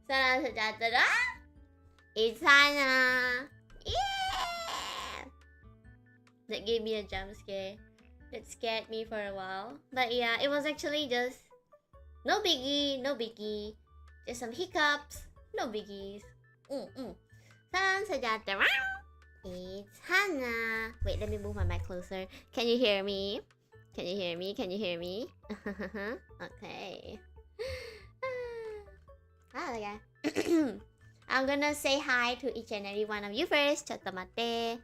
Salam sejahtera. It's Hannah. Yeah. That gave me a jump scare. That scared me for a while. But yeah, it was actually just no biggie, no biggie. Just some hiccups, no biggies. Salam sejahtera. It's Hannah. Wait, let me move my mic closer. Can you hear me? Can you hear me? Can you hear me? Okay. Okay. I'm gonna say hi to each and every one of you first. Chotomate.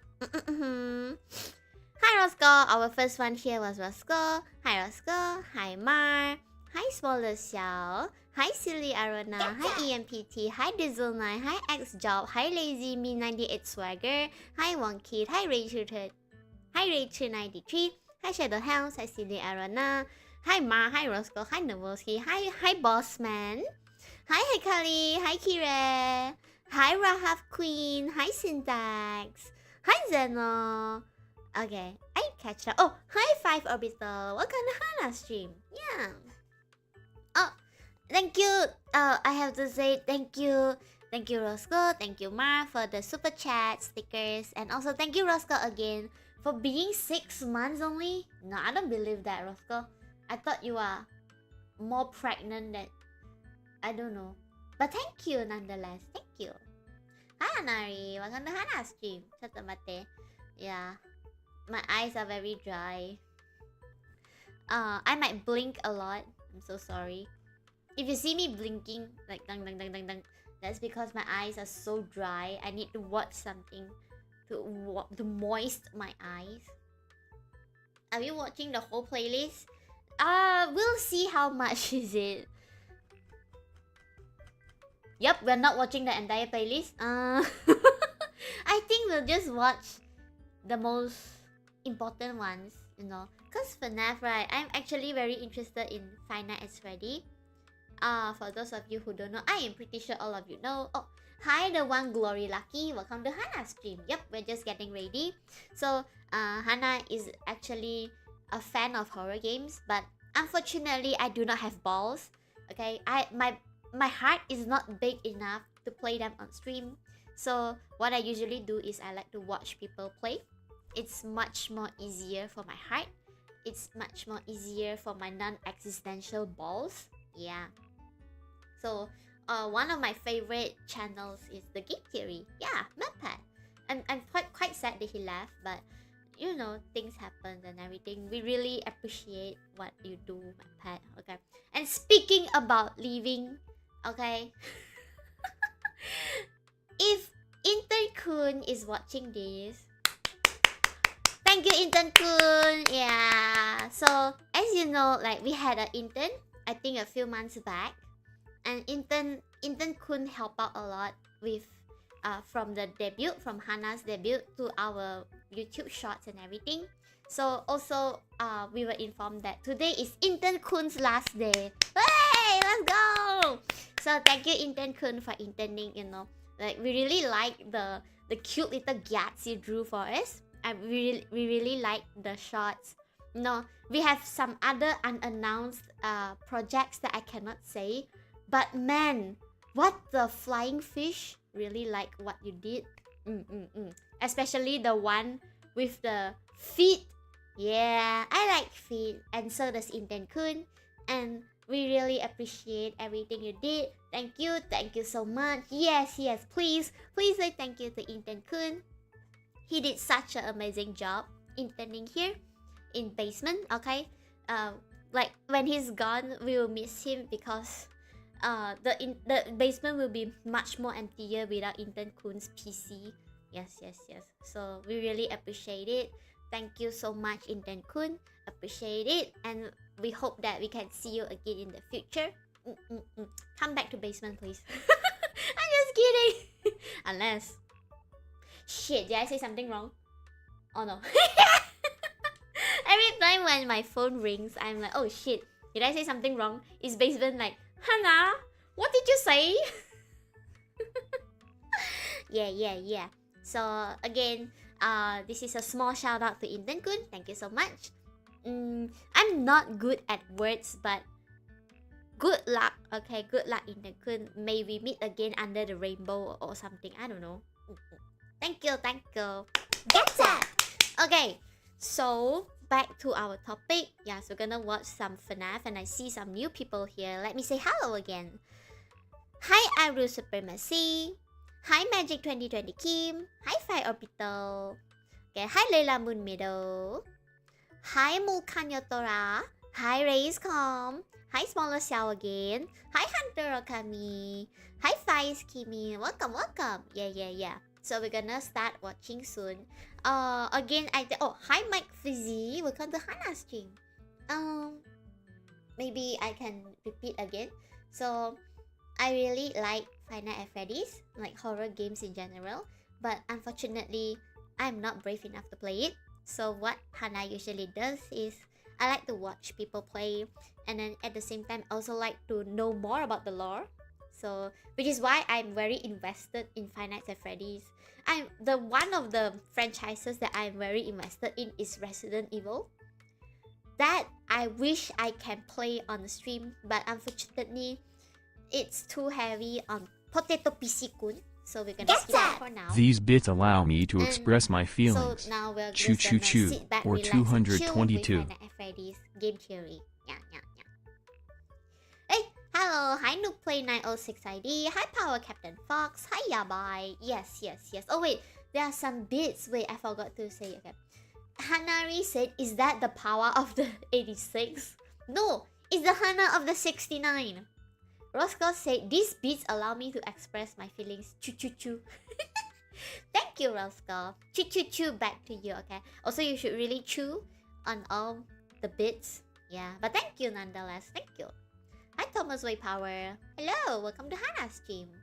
Hi Roscoe. Our first one here was Roscoe. Hi Roscoe. Hi Mar. Hi Smaller Xiao. Hi Silly Arona. Hi EMPT. Hi Dizzle9. Hi Xjob. Hi Lazy Me 98 Swagger. Hi Wonky. Hi Rachel. Hi Rachel 93. Hi Shadow House. Hi Silly Arona. Hi Mar. Hi Roscoe. Hi Novoski. Hi Bossman. Hi Hekali. Hi Kire. Hi Rahaf Queen. Hi Syntax. Hi Zeno. Okay, I catch up. Oh, hi 5 Orbital. Welcome to Hannah stream. Yeah. Oh, thank you. I have to say thank you. Thank you Roscoe. Thank you Mar for the super chat stickers. And also thank you Roscoe again for being 6 months only. No, I don't believe that Roscoe. I thought you are more pregnant than... I don't know. But thank you nonetheless. Thank you. Hi Anari. Welcome to Hannah stream. Chotomate. Yeah. My eyes are very dry. I might blink a lot. I'm so sorry. If you see me blinking, like dang dang dang dang dang, that's because my eyes are so dry. I need to watch something to moist my eyes. Are you watching the whole playlist? We'll see how much is it. Yep, we're not watching the entire playlist. I think we'll just watch the most important ones, you know. Cause FNAF, right? I'm actually very interested in Five Nights at Freddy. For those of you who don't know, I am pretty sure all of you know. Oh, hi, the one Glory Lucky. Welcome to Hannah stream. Yep, we're just getting ready. So, Hannah is actually a fan of horror games, but unfortunately, I do not have balls. Okay, my heart is not big enough to play them on stream. So, what I usually do is I like to watch people play. It's much more easier for my heart. It's much more easier for my non-existential balls. Yeah. So, one of my favorite channels is the Game Theory. Yeah, MatPat. I'm quite sad that he left, but you know, things happen and everything. We really appreciate what you do, MatPat. Okay. And speaking about leaving, okay. If Intern Kun is watching this, thank you Intern Kun. Yeah. So as you know, like we had an intern, I think a few months back, and intern Kun help out a lot with from the debut, from Hannah's debut to our YouTube shorts and everything. So also we were informed that today is Intern Kun's last day. Hey, let's go! So thank you Intern Kun for interning. You know, like we really like the cute little gats you drew for us. We really like the shots. No, we have some other unannounced projects that I cannot say. But man, what the flying fish really like what you did. Especially the one with the feet. Yeah, I like feet. And so does Intern Kun. And we really appreciate everything you did. Thank you so much. Yes, please say thank you to Intern Kun. He did such an amazing job interning here in basement. Okay, like when he's gone, we will miss him because the basement will be much more emptier without Intern Kun's PC. Yes. So we really appreciate it. Thank you so much, Intern Kun. Appreciate it, and we hope that we can see you again in the future. Come back to basement, please. I'm just kidding. Unless. Shit, did I say something wrong? Oh no. Every time when my phone rings, I'm like, oh shit, did I say something wrong? Is basement like, Hannah, what did you say? Yeah. So again, this is a small shout out to Intern Kun. Thank you so much. I'm not good at words, but Good luck. Okay, good luck in the kun. May we meet again under the rainbow or something. I don't know. Thank you, thank you. Get that. Okay, so back to our topic. Yeah, so we're gonna watch some FNAF, and I see some new people here. Let me say hello again. Hi, Iru Supremacy. Hi, Magic 2020 Kim. Hi, Fire Orbital. Okay, hi, Leila Moon Meadow. Hi, Mulkanyotora. Hi, Rayscom. Hi, Smaller Xiao again. Hi, Hunter Okami. Hi, Faiz Kimi. Welcome, welcome. Yeah. So we're gonna start watching soon. Again, hi, Mike Fizzy. Welcome to Hannah stream. Maybe I can repeat again. So, I really like Five Nights at Freddy's, like horror games in general. But unfortunately, I'm not brave enough to play it. So what Hannah usually does is I like to watch people play, and then at the same time also like to know more about the lore. So which is why I'm very invested in Five Nights at Freddy's. One of the franchises that I'm very invested in is Resident Evil. That I wish I can play on the stream, but unfortunately it's too heavy on Potato PC Kun. So we're gonna skip it for now. These bits allow me to express my feelings. So now we're Choo just choo gonna choo, sit back, or relax, and chill with 222. Five Nights at Freddy's game theory. Yeah. Hey, hello, hi Noob Play 906 ID. Hi Power Captain Fox. Hi Yabai. Yes. Oh wait, there are some bits. Wait, I forgot to say. Okay, Hanari said, "Is that the power of the 86?" No, it's the Hana of the 69. Roscoe said, "These beats allow me to express my feelings." Choo choo choo. Thank you, Roscoe. Choo choo choo back to you, okay? Also, you should really chew on all the bits. Yeah, but thank you nonetheless. Thank you. Hi, Thomas Way Power. Hello, welcome to Hannah's stream.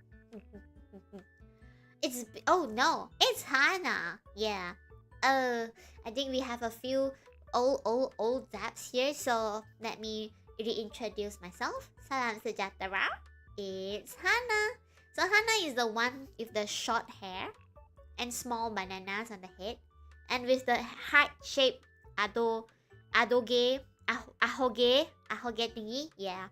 Oh no, it's Hannah. Yeah. I think we have a few old zaps here, so let me reintroduce myself. Salam SEJAHTERAWR. It's Hannah. So Hannah is the one with the short hair and small bananas on the head, and with the heart-shaped ahoge thingy. Yeah.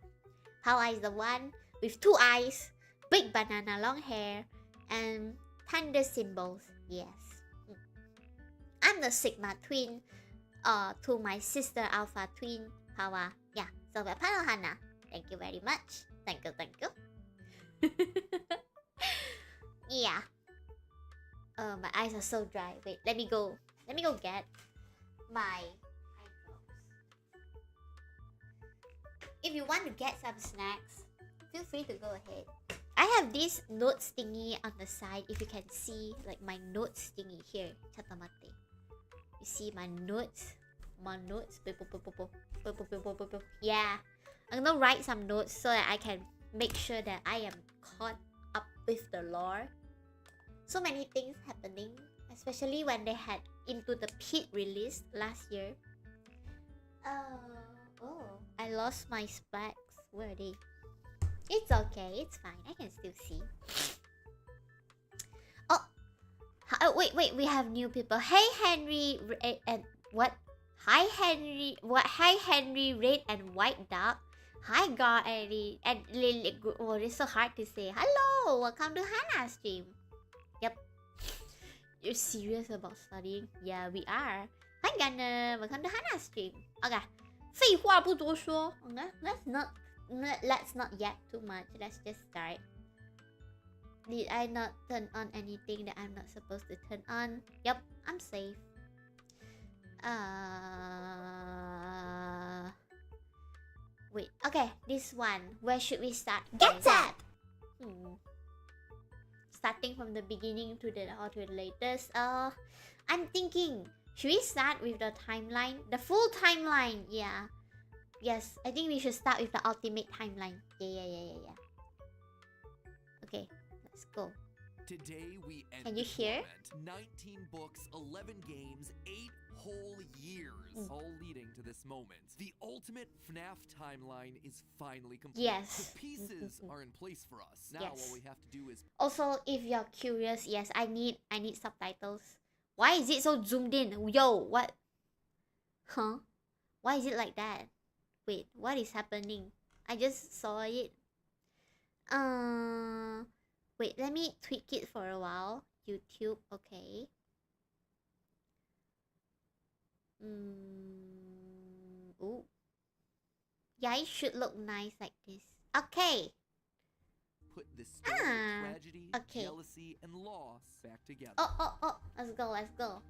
Pawwa is the one with two eyes, big banana, long hair, and thunder symbols. Yes. I'm the Sigma twin to my sister Alpha twin, Pawwa. Yeah, so we're part of Hannah. Thank you very much. Thank you. Yeah. Oh, my eyes are so dry. Wait, let me go get my eye drops. If you want to get some snacks, feel free to go ahead. I have this notes thingy on the side. If you can see, like my notes thingy here. Chatamate. You see my notes? Yeah. I'm gonna write some notes so that I can make sure that I am caught up with the lore. So many things happening, especially when they had Into the Pit released last year. I lost my specs. Where are they? It's okay, it's fine. I can still see. Oh, wait, we have new people. Hey, Henry, and what? Hi, Henry. What? Hi, Henry, red and white dog. Hi, Gary, and Lily. Oh, it's so hard to say. Hello, welcome to Hannah's stream. Yep. You're serious about studying? Yeah, we are. Hi, Gunner, welcome to Hannah's stream. Okay. 废话不多说. Okay, let's not yap too much. Let's just start. Did I not turn on anything that I'm not supposed to turn on? Yep, I'm safe. Wait, okay, this one. Where should we start? Get that! Starting from the beginning to the latest. I'm thinking, should we start with the timeline? The full timeline, yeah. Yes, I think we should start with the ultimate timeline. Yeah. Okay, let's go. Today we end. Can you hear? 19 books, 11 games, 8 whole years, all leading to this moment. The ultimate FNAF timeline is finally complete. Yes. The pieces are in place for us. Now Yes. all we have to do is Also, if you're curious, yes, I need subtitles. Why is it so zoomed in? Yo, what? Huh? Why is it like that? Wait, what is happening? I just saw it. Wait, let me tweak it for a while. YouTube, okay. Ooh. Yeah, it should look nice like this. Okay. Put this story of tragedy, okay. jealousy, and loss back together. Oh. Let's go.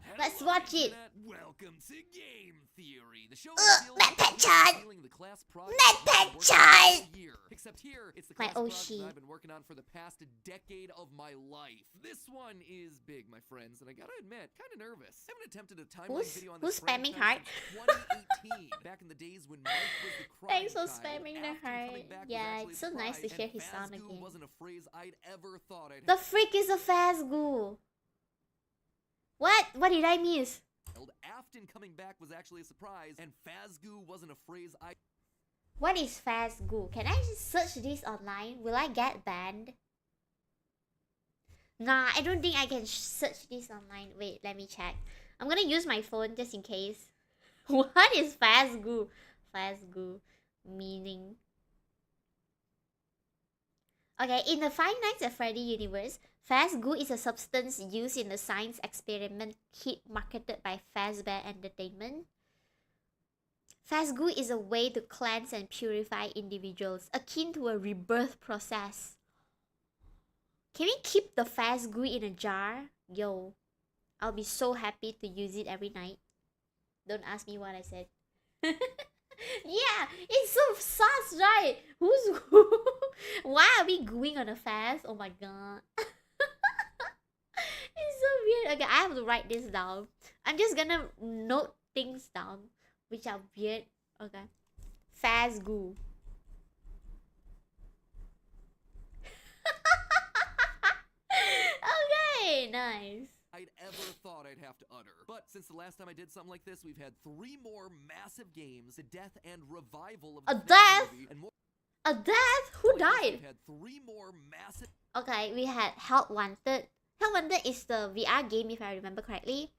Hello, Let's watch it. Internet. Welcome to Game Theory. The show MatPat-chan! the class project MatPat-chan! Except here, it's the My class project Oshi. that I've been working on for the past decade of my life. This one is big, my friends, and I gotta admit, kind of nervous. I haven't attempted a timeline video on this Who's spamming franchise since 2018, back in the days when Mike was the crying Thanks for child. spamming the Afton heart. coming back was Yeah, actually it's a so nice to surprise, hear and his sound Fazgoo again. wasn't a phrase I'd ever thought I'd The freak is a Fazgoo. What did I miss? Afton coming back was actually a surprise, and Fazgoo wasn't a phrase I... What is Fazgoo? Can I just search this online? Will I get banned? Nah, I don't think I can search this online. Wait, let me check. I'm gonna use my phone just in case. What is Fazgoo? Fazgoo meaning. Okay, in the Five Nights at Freddy universe, Fazgoo is a substance used in the science experiment kit marketed by Fazbear Entertainment. Fazgoo is a way to cleanse and purify individuals, akin to a rebirth process. Can we keep the Fazgoo in a jar? Yo, I'll be so happy to use it every night. Don't ask me what I said. Yeah, it's so sus, right? Who's why are we gooing on a Faz? Oh my god. It's so weird. Okay, I have to write this down. I'm just gonna note things down which are weird. Okay. Fazgoo. Okay, nice. I'd ever thought I'd have to utter. But since the last time I did something like this, we've had 3 more massive games, a death and revival of the A FNAF death? movie, and more A death? Who like this, died? We've had 3 more massive... Okay, we had Help Wanted. Help Wanted is the VR game, if I remember correctly.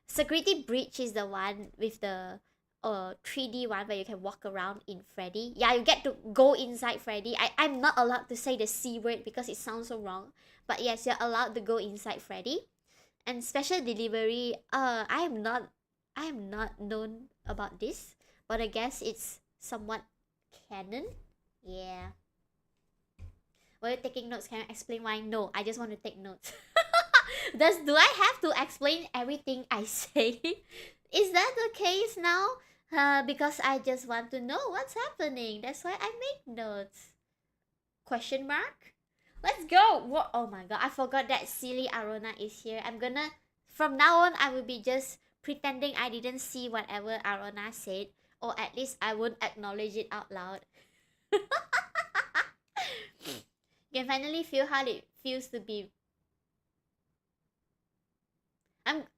Security Breach is the one with the 3D one where you can walk around in Freddy. Yeah, you get to go inside Freddy. I'm not allowed to say the C word because it sounds so wrong. But yes, you're allowed to go inside Freddy. And Special Delivery, I am not known about this, but I guess it's somewhat canon. Yeah. Were you taking notes? Can I explain why? No, I just want to take notes. Do I have to explain everything I say? Is that the case now? Because I just want to know what's happening. That's why I make notes. Question mark? Let's go! What? Oh my god, I forgot that silly Arona is here. From now on, I will be just pretending I didn't see whatever Arona said. Or at least I won't acknowledge it out loud. You can finally feel how it feels to be...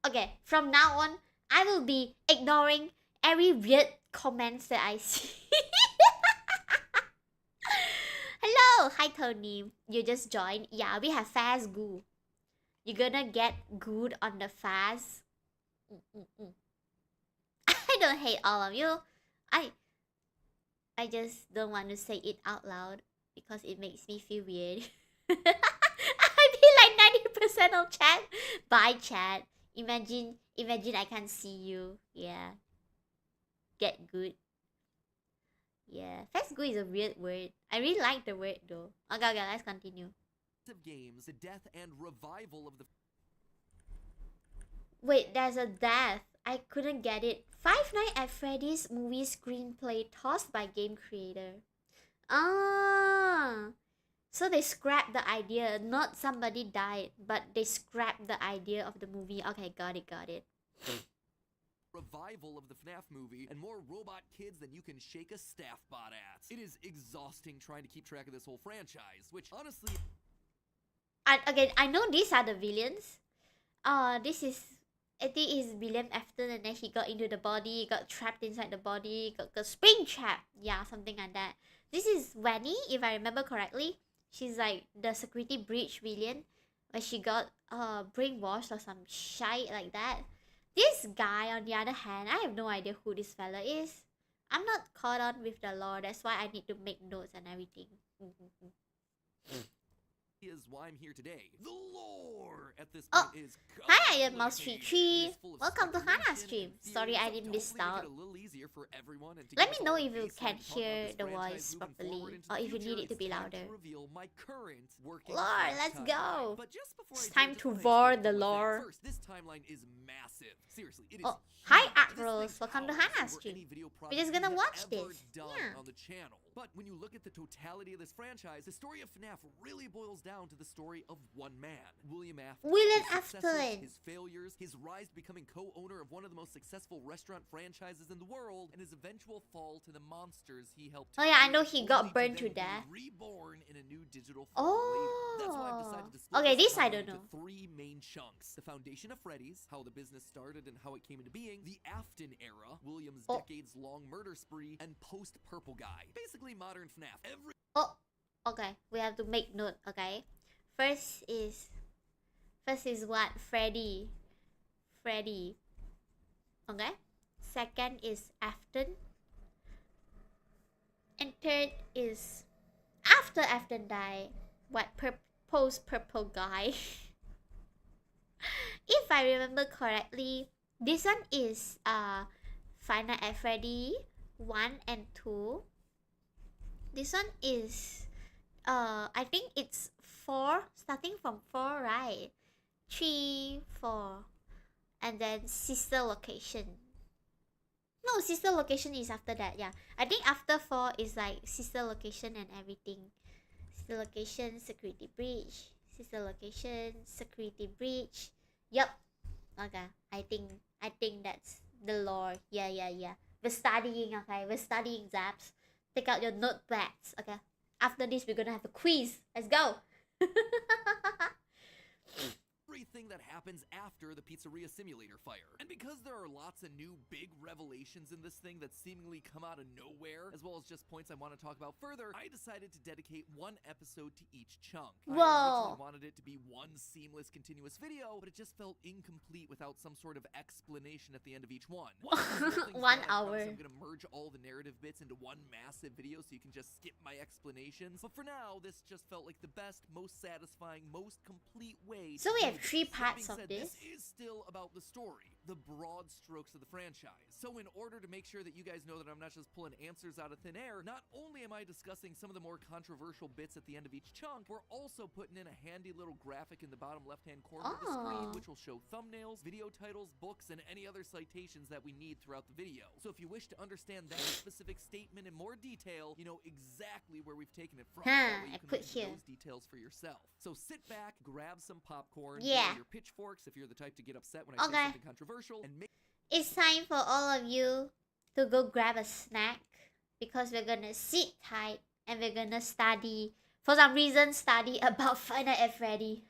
Okay, from now on, I will be ignoring every weird comments that I see. Hello! Hi Tony. You just joined. Yeah, we have Fazgoo. You're gonna get good on the Faz. I don't hate all of you. I just don't want to say it out loud because it makes me feel weird. I be like 90% of chat. Bye chat. Imagine I can see you. Yeah. Get good. Yeah. Fazgoo is a weird word. I really like the word though. Okay, let's continue. games, the death and revival of the... Wait, there's a death. I couldn't get it. Five Nights at Freddy's movie screenplay tossed by game creator. Ah. So they scrapped the idea. Not somebody died, but they scrapped the idea of the movie. Okay, got it. Revival of the FNAF movie and more robot kids than you can shake a staff bot at. It is exhausting trying to keep track of this whole franchise, which honestly... Again, I know these are the villains. This is... I think is William Afton, and then he got into the body, got trapped inside the body, got spring trap. Yeah, something like that. This is Wenny, if I remember correctly. She's like the security breach villain, where she got brainwashed or some shite like that. This guy, on the other hand, I have no idea who this fella is. I'm not caught on with the lore. That's why I need to make notes and everything. Is why I'm here today. The lore at this Oh, point is hi, I am Mouse complicated. 33. It is full of Welcome to Hannah's speculation stream. and Sorry theories, I so didn't to miss hopefully make out. it a little easier for everyone and to Let give me us know all a if you baseline can to talk about hear this the franchise voice moving properly, forward into or the if you need future. it to be It's time louder. reveal my current working Lore, FNAF let's timeline. go. But just before It's I do, I time just to wanna roar explain the one thing. lore. First, this timeline is massive. Seriously, it is Oh, huge. hi, This Acros. thing Welcome to towers Hannah's over stream. any video We're just project gonna we watch have ever this. done Yeah. on the channel. But when you look at the totality of this franchise, the story of FNAF really boils down to the story of one man, William Afton. William His successes, Afton. his failures, his rise to becoming co-owner of one of the most successful restaurant franchises in the world, and his eventual fall to the monsters he helped. Oh yeah, I know create, he only got burned to then be death. reborn in a new digital form later. That's why I've decided to split Okay, this this I timeline don't into know. 3 main chunks: the foundation of Freddy's, how the business started and how it came into being; the Afton era, William's Oh. decades-long murder spree; and post-Purple Guy, basically modern FNAF. Oh, okay. We have to make note. Okay. First is what? Freddy. Okay. Second is Afton. And third is after Afton died. What? Post Purple Guy. If I remember correctly, this one is Five Nights at Freddy 1 and 2. This one is I think it's 4, starting from 4, right? 3, 4, and then Sister Location. No, Sister Location is after that. Yeah, I think after 4 is like Sister Location and everything. Sister Location, Security Breach. Sister Location, Security Breach. Yup. Okay, I think that's the lore. Yeah. We're studying. Okay, we're studying, Zaps. Take out your notepads. Okay. After this, we're gonna have a quiz. Let's go. Everything that happens after the pizzeria simulator fire. And because there are lots of new big revelations in this thing that seemingly come out of nowhere, as well as just points I want to talk about further, I decided to dedicate one episode to each chunk. I Whoa. originally wanted it to be one seamless, continuous video, but it just felt incomplete without some sort of explanation at the end of each one. 1 hour. I'm gonna merge all the narrative bits into one massive video so you can just skip my explanations. But for now, this just felt like the best, most satisfying, most complete way. So to we do have this. 3 That parts being of said, this. is still about the story, the broad strokes of the franchise. So in order to make sure that you guys know that I'm not just pulling answers out of thin air, not only am I discussing some of the more controversial bits at the end of each chunk, we're also putting in a handy little graphic in the bottom left-hand corner of the screen, Oh. which will show thumbnails, video titles, books, and any other citations that we need throughout the video. So if you wish to understand that specific statement in more detail, you know exactly where we've taken it from. That way you I can put look into here. those details for yourself. So sit back, grab some popcorn, Yeah. grab your pitchforks if you're the type to get upset when I say Okay. something controversial, and make It's time for all of you to go grab a snack because we're gonna sit tight and we're gonna study. For some reason, study about Five Nights at Freddy.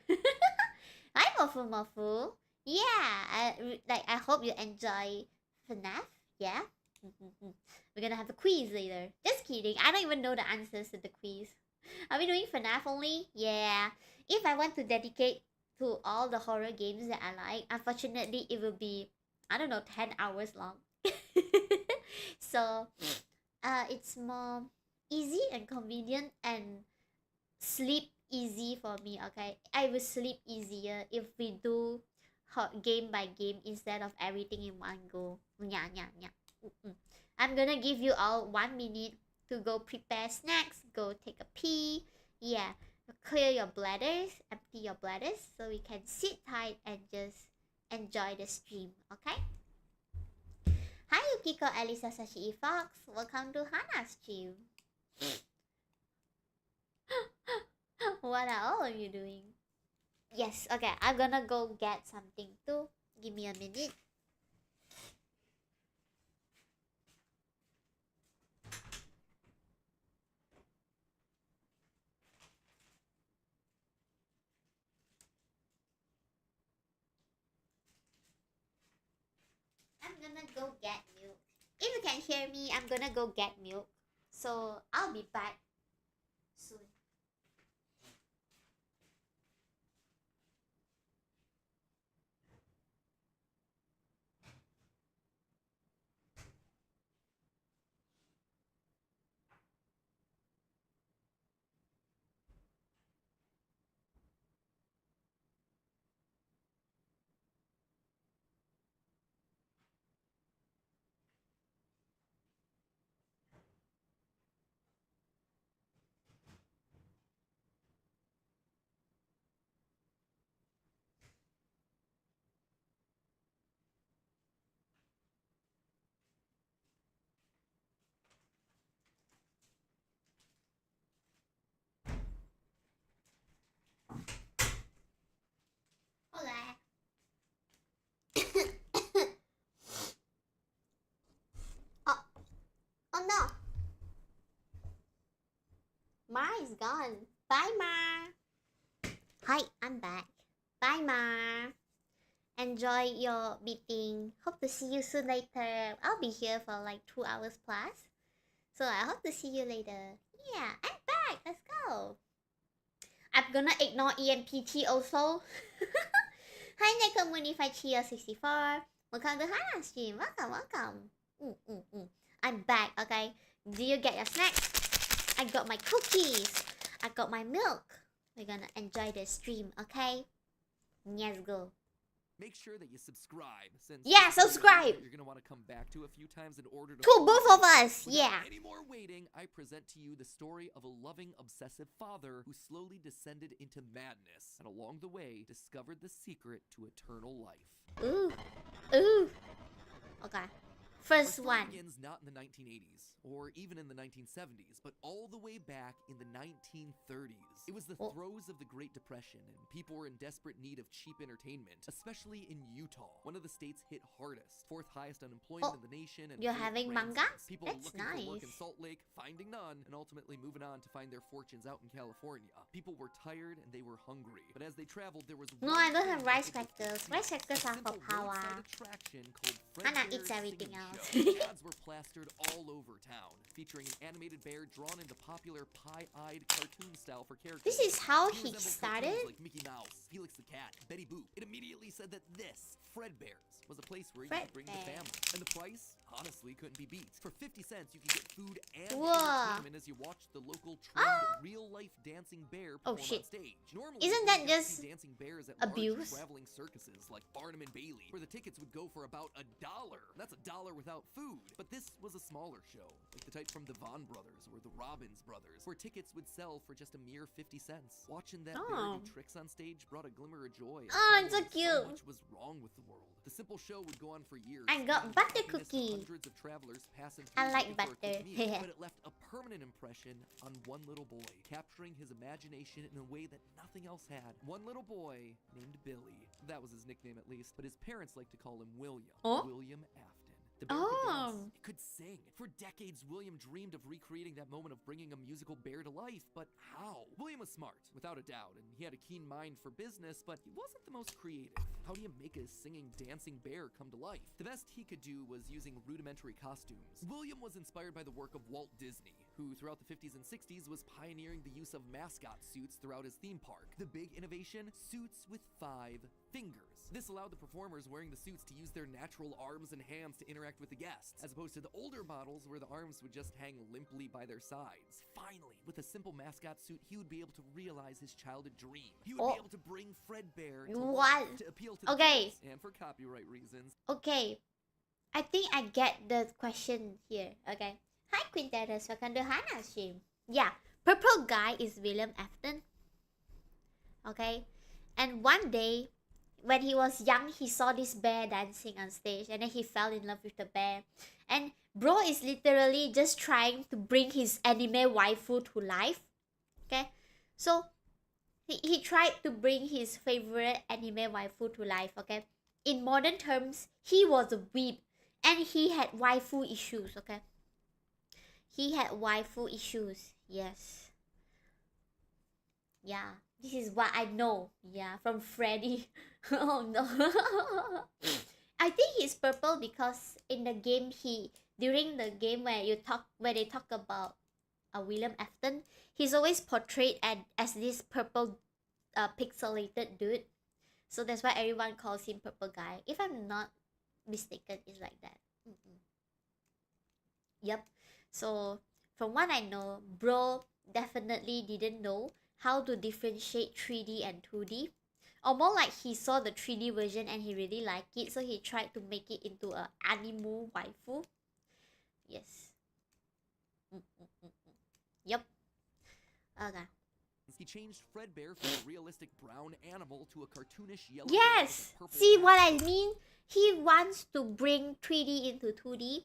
Hi, Mofu. Yeah, I hope you enjoy FNAF. Yeah. We're gonna have a quiz later. Just kidding. I don't even know the answers to the quiz. Are we doing FNAF only? Yeah. If I want to dedicate to all the horror games that I like, unfortunately, it will be, I don't know, 10 hours long. So, it's more easy and convenient and sleep easy for me, okay? I will sleep easier if we do game by game instead of everything in one go. Yeah. I'm gonna give you all 1 minute to go prepare snacks, go take a pee. Yeah, clear your bladders, empty your bladders so we can sit tight and just enjoy the stream, okay? Hi Yukiko, Elisa, Sashi, Fox. Welcome to Hannah's stream. What are all of you doing? Yes, okay, I'm gonna go get something too. Give me a minute. I'm gonna go get milk. If you can hear me, I'm gonna go get milk. So I'll be back soon. Ma is gone. Bye, Ma. Hi, I'm back. Bye, Ma. Enjoy your meeting. Hope to see you soon later. I'll be here for like 2 hours plus. So I hope to see you later. Yeah, I'm back. Let's go. I'm gonna ignore EMPT also. Hi, Nekomunified Chia 64. Welcome to Hannah stream. Welcome. I'm back, okay? Do you get your snacks? I got my cookies. I got my milk. We're gonna enjoy the stream, okay? Let's go. Make sure that you subscribe, since Yeah, subscribe. You're gonna want to come back to a few times in order to. Cool, both of us. Without Yeah. Any more waiting? I present to you the story of a loving, obsessive father who slowly descended into madness, and along the way discovered the secret to eternal life. Ooh. Okay. Our First story one. begins not in the 1980s, or even in the 1970s, but all the way back in the 1930s. It was the throes of the Great Depression, and people were in desperate need of cheap entertainment, especially in Utah, one of the states hit hardest, 4th highest unemployment in the nation, and You're great having rains. manga? People That's looking for work nice. in Salt Lake, finding none, and ultimately moving on to find their fortunes out in California. People were tired and they were hungry, but as they traveled, there was No, one I don't thing have that rice they could crackers. see, Rice crackers a are for simple Pawwa. roadside attraction called Hannah Freddy's eats everything Singing else. Show. Ads were plastered all over town, featuring an animated bear drawn in the popular pie-eyed cartoon style for characters. This is how He he resembled started? cartoons like Mickey Mouse, Felix the Cat, Betty Boop. It immediately said that this, Fredbear's, was a place where you could bring the Fredbear. family. And the price, honestly, couldn't be beat. For 50 cents, you could get food and Whoa. entertainment as you watched the local trained real-life dancing bear Oh, perform shit. on stage. Normally, Isn't you that would get to just see dancing bears at abuse? large traveling circuses like Barnum and Bailey, where the tickets would go for about $1. That's $1 without food. But this was a smaller show, like the type from the Von Brothers or the Robbins Brothers, where tickets would sell for just a mere 50 cents. Watching that bear Oh. do tricks on stage brought a glimmer of joy. at a Oh, time it's so when cute. So much was wrong with the world. The simple show would go on for years. I got bringing butter happiness to cookie. Hundreds of travelers passing through I like looking for a quick butter. meal, but it left a permanent impression on one little boy, capturing his imagination in a way that nothing else had. One little boy named Billy. That was his nickname at least, but his parents liked to call him William. Oh? William Afton. The bear could Oh. dance, it could sing. For decades, William dreamed of recreating that moment of bringing a musical bear to life, but how? William was smart, without a doubt, and he had a keen mind for business, but he wasn't the most creative. How do you make a singing, dancing bear come to life? The best he could do was using rudimentary costumes. William was inspired by the work of Walt Disney, who throughout the 50s and 60s was pioneering the use of mascot suits throughout his theme park. The big innovation? Suits with 5 fingers. This allowed the performers wearing the suits to use their natural arms and hands to interact with the guests, as opposed to the older models where the arms would just hang limply by their sides. Finally, with a simple mascot suit, he would be able to realize his childhood dream. He would be able to bring Fredbear to What? life, to appeal to the Okay. kids, and for copyright reasons. Okay. I think I get the question here. Okay. Hi, Quinteros. Welcome to Hannah stream. Yeah. Purple guy is William Afton. Okay. And one day, when he was young, he saw this bear dancing on stage, and then he fell in love with the bear. And bro is literally just trying to bring his anime waifu to life. Okay. So he tried to bring his favorite anime waifu to life. Okay. In modern terms, he was a weeb, and he had waifu issues. Okay. He had waifu issues. Yes. Yeah. This is what I know. Yeah, from Freddy. Oh no. I think he's purple because in the game during the game where they talk about William Afton, he's always portrayed as this purple pixelated dude. So that's why everyone calls him purple guy. If I'm not mistaken, it's like that. Yep. So from what I know, bro definitely didn't know how to differentiate 3D and 2D. Or more like he saw the 3D version and he really liked it, so he tried to make it into a anime waifu. Yes. Yep. Okay. He changed Fredbear from a realistic brown animal to a cartoonish yellow. Yes! bear with a purple See back. what I mean? He wants to bring 3D into 2D.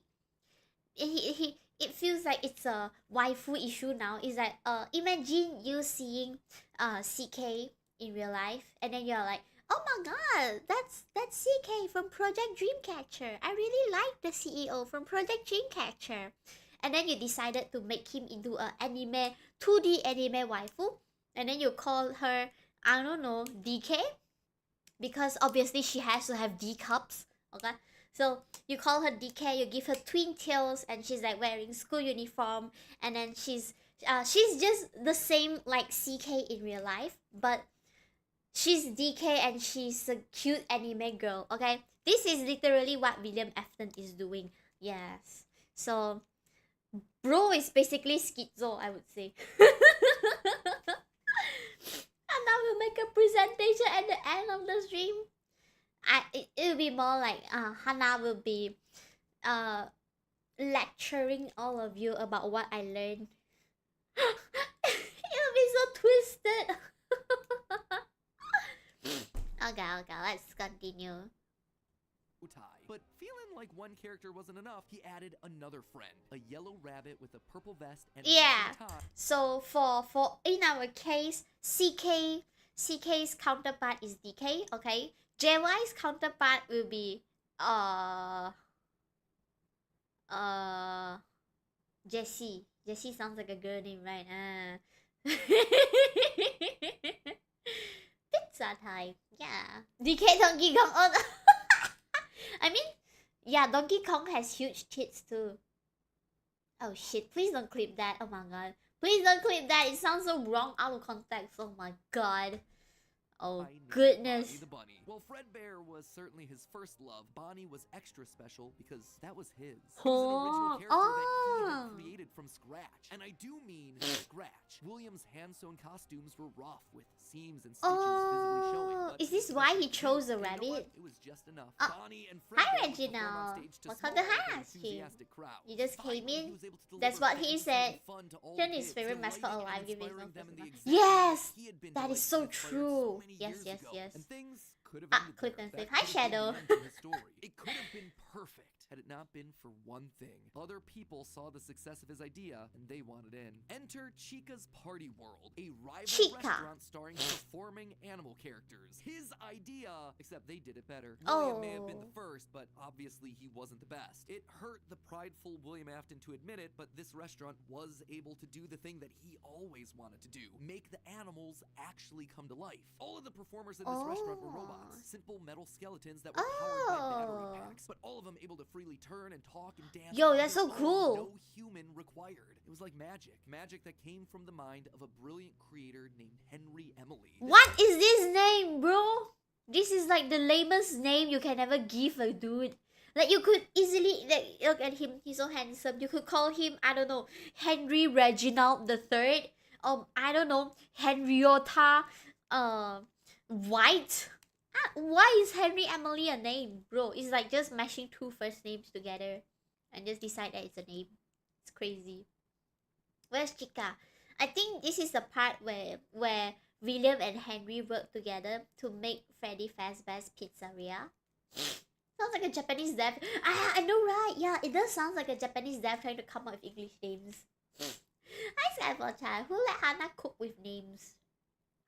It feels like it's a waifu issue now. It's like imagine you seeing CK in real life, and then you're like, oh my god, that's CK from Project Dreamcatcher. I really like the CEO from Project Dreamcatcher. and then you decided to make him into a anime 2D anime waifu, and then you call her, I don't know, DK, because obviously she has to have D cups. Okay, so you call her DK, you give her twin tails, and she's like wearing school uniform, and then she's just the same like CK in real life, but she's DK and she's a cute anime girl. Okay, this is literally what William Afton is doing. Yes, so bro is basically schizo, I would say. And now we'll make a presentation at the end of the stream. It'll be more like Hannah will be lecturing all of you about what I learned. It'll be so twisted. Okay, let's continue. But feeling like one character wasn't enough, he added another friend, a yellow rabbit with a purple vest and Yeah. a tie. So for in our case, CK's counterpart is DK. Okay, JY's counterpart will be Jessie. Jessie sounds like a girl name, right? Pizza time. Yeah. DK Donkey Kong. Oh, I mean, yeah, Donkey Kong has huge tits too. Oh shit, please don't clip that. Oh my god. Please don't clip that. It sounds so wrong out of context. Oh my god. Oh goodness. Bonnie the bunny. Well, Fredbear was certainly his first love. Bonnie was extra special because that was his. It was an original character that he had created from scratch. And I do mean scratch. William's hand-sewn costumes were rough with seams and stitches visibly showing. But is this why he chose a rabbit? you know what? It was just enough. Bonnie and Fredbear hi would perform on Reginald. stage to Welcome to small Hannah but stream. enthusiastic crowds. You just came Finally, in. he was able to That's deliver what he fantasy said. and fun to all Turn his kids, favorite mascot delighting alive. and Give me inspiring no them in the exact Yes, way he had been that is delighted so and inspired true. so many Yes, years yes, ago. yes. And things could have ended clip there. and flip. That Hi, could have been Shadow. the end to his story. It could have been perfect had it not been for one thing. Other people saw the success of his idea and they wanted in. Enter Chika's Party World, a rival Chika. restaurant starring performing animal characters. His idea, except they did it better. William may have been the first, but obviously he wasn't the best. It hurt the prideful William Afton to admit it, but this restaurant was able to do the thing that he always wanted to do. Make the animals actually come to life. All of the performers in this restaurant were robots. Simple metal skeletons that were powered by battery packs, but all of them able to freely turn and talk and dance. Yo, on that's their so own, cool. No human required. It was like magic. Magic that came from the mind of a brilliant creator named Henry Emily. What is this name, bro? This is like the lamest name you can ever give a dude. Like you could easily like look at him, he's so handsome. You could call him, I don't know, Henry Reginald the Third. I don't know, Henrietta White. Why is Henry Emily a name, bro? It's like just mashing two first names together and just decide that it's a name. It's crazy. Where's Chika? I think this is the part where William and Henry work together to make Freddy Fazbear's Pizzeria. Sounds like a Japanese dev. I know, right? Yeah, it does sound like a Japanese dev trying to come up with English names. Hi, Skyfall. Who let Hannah cook with names?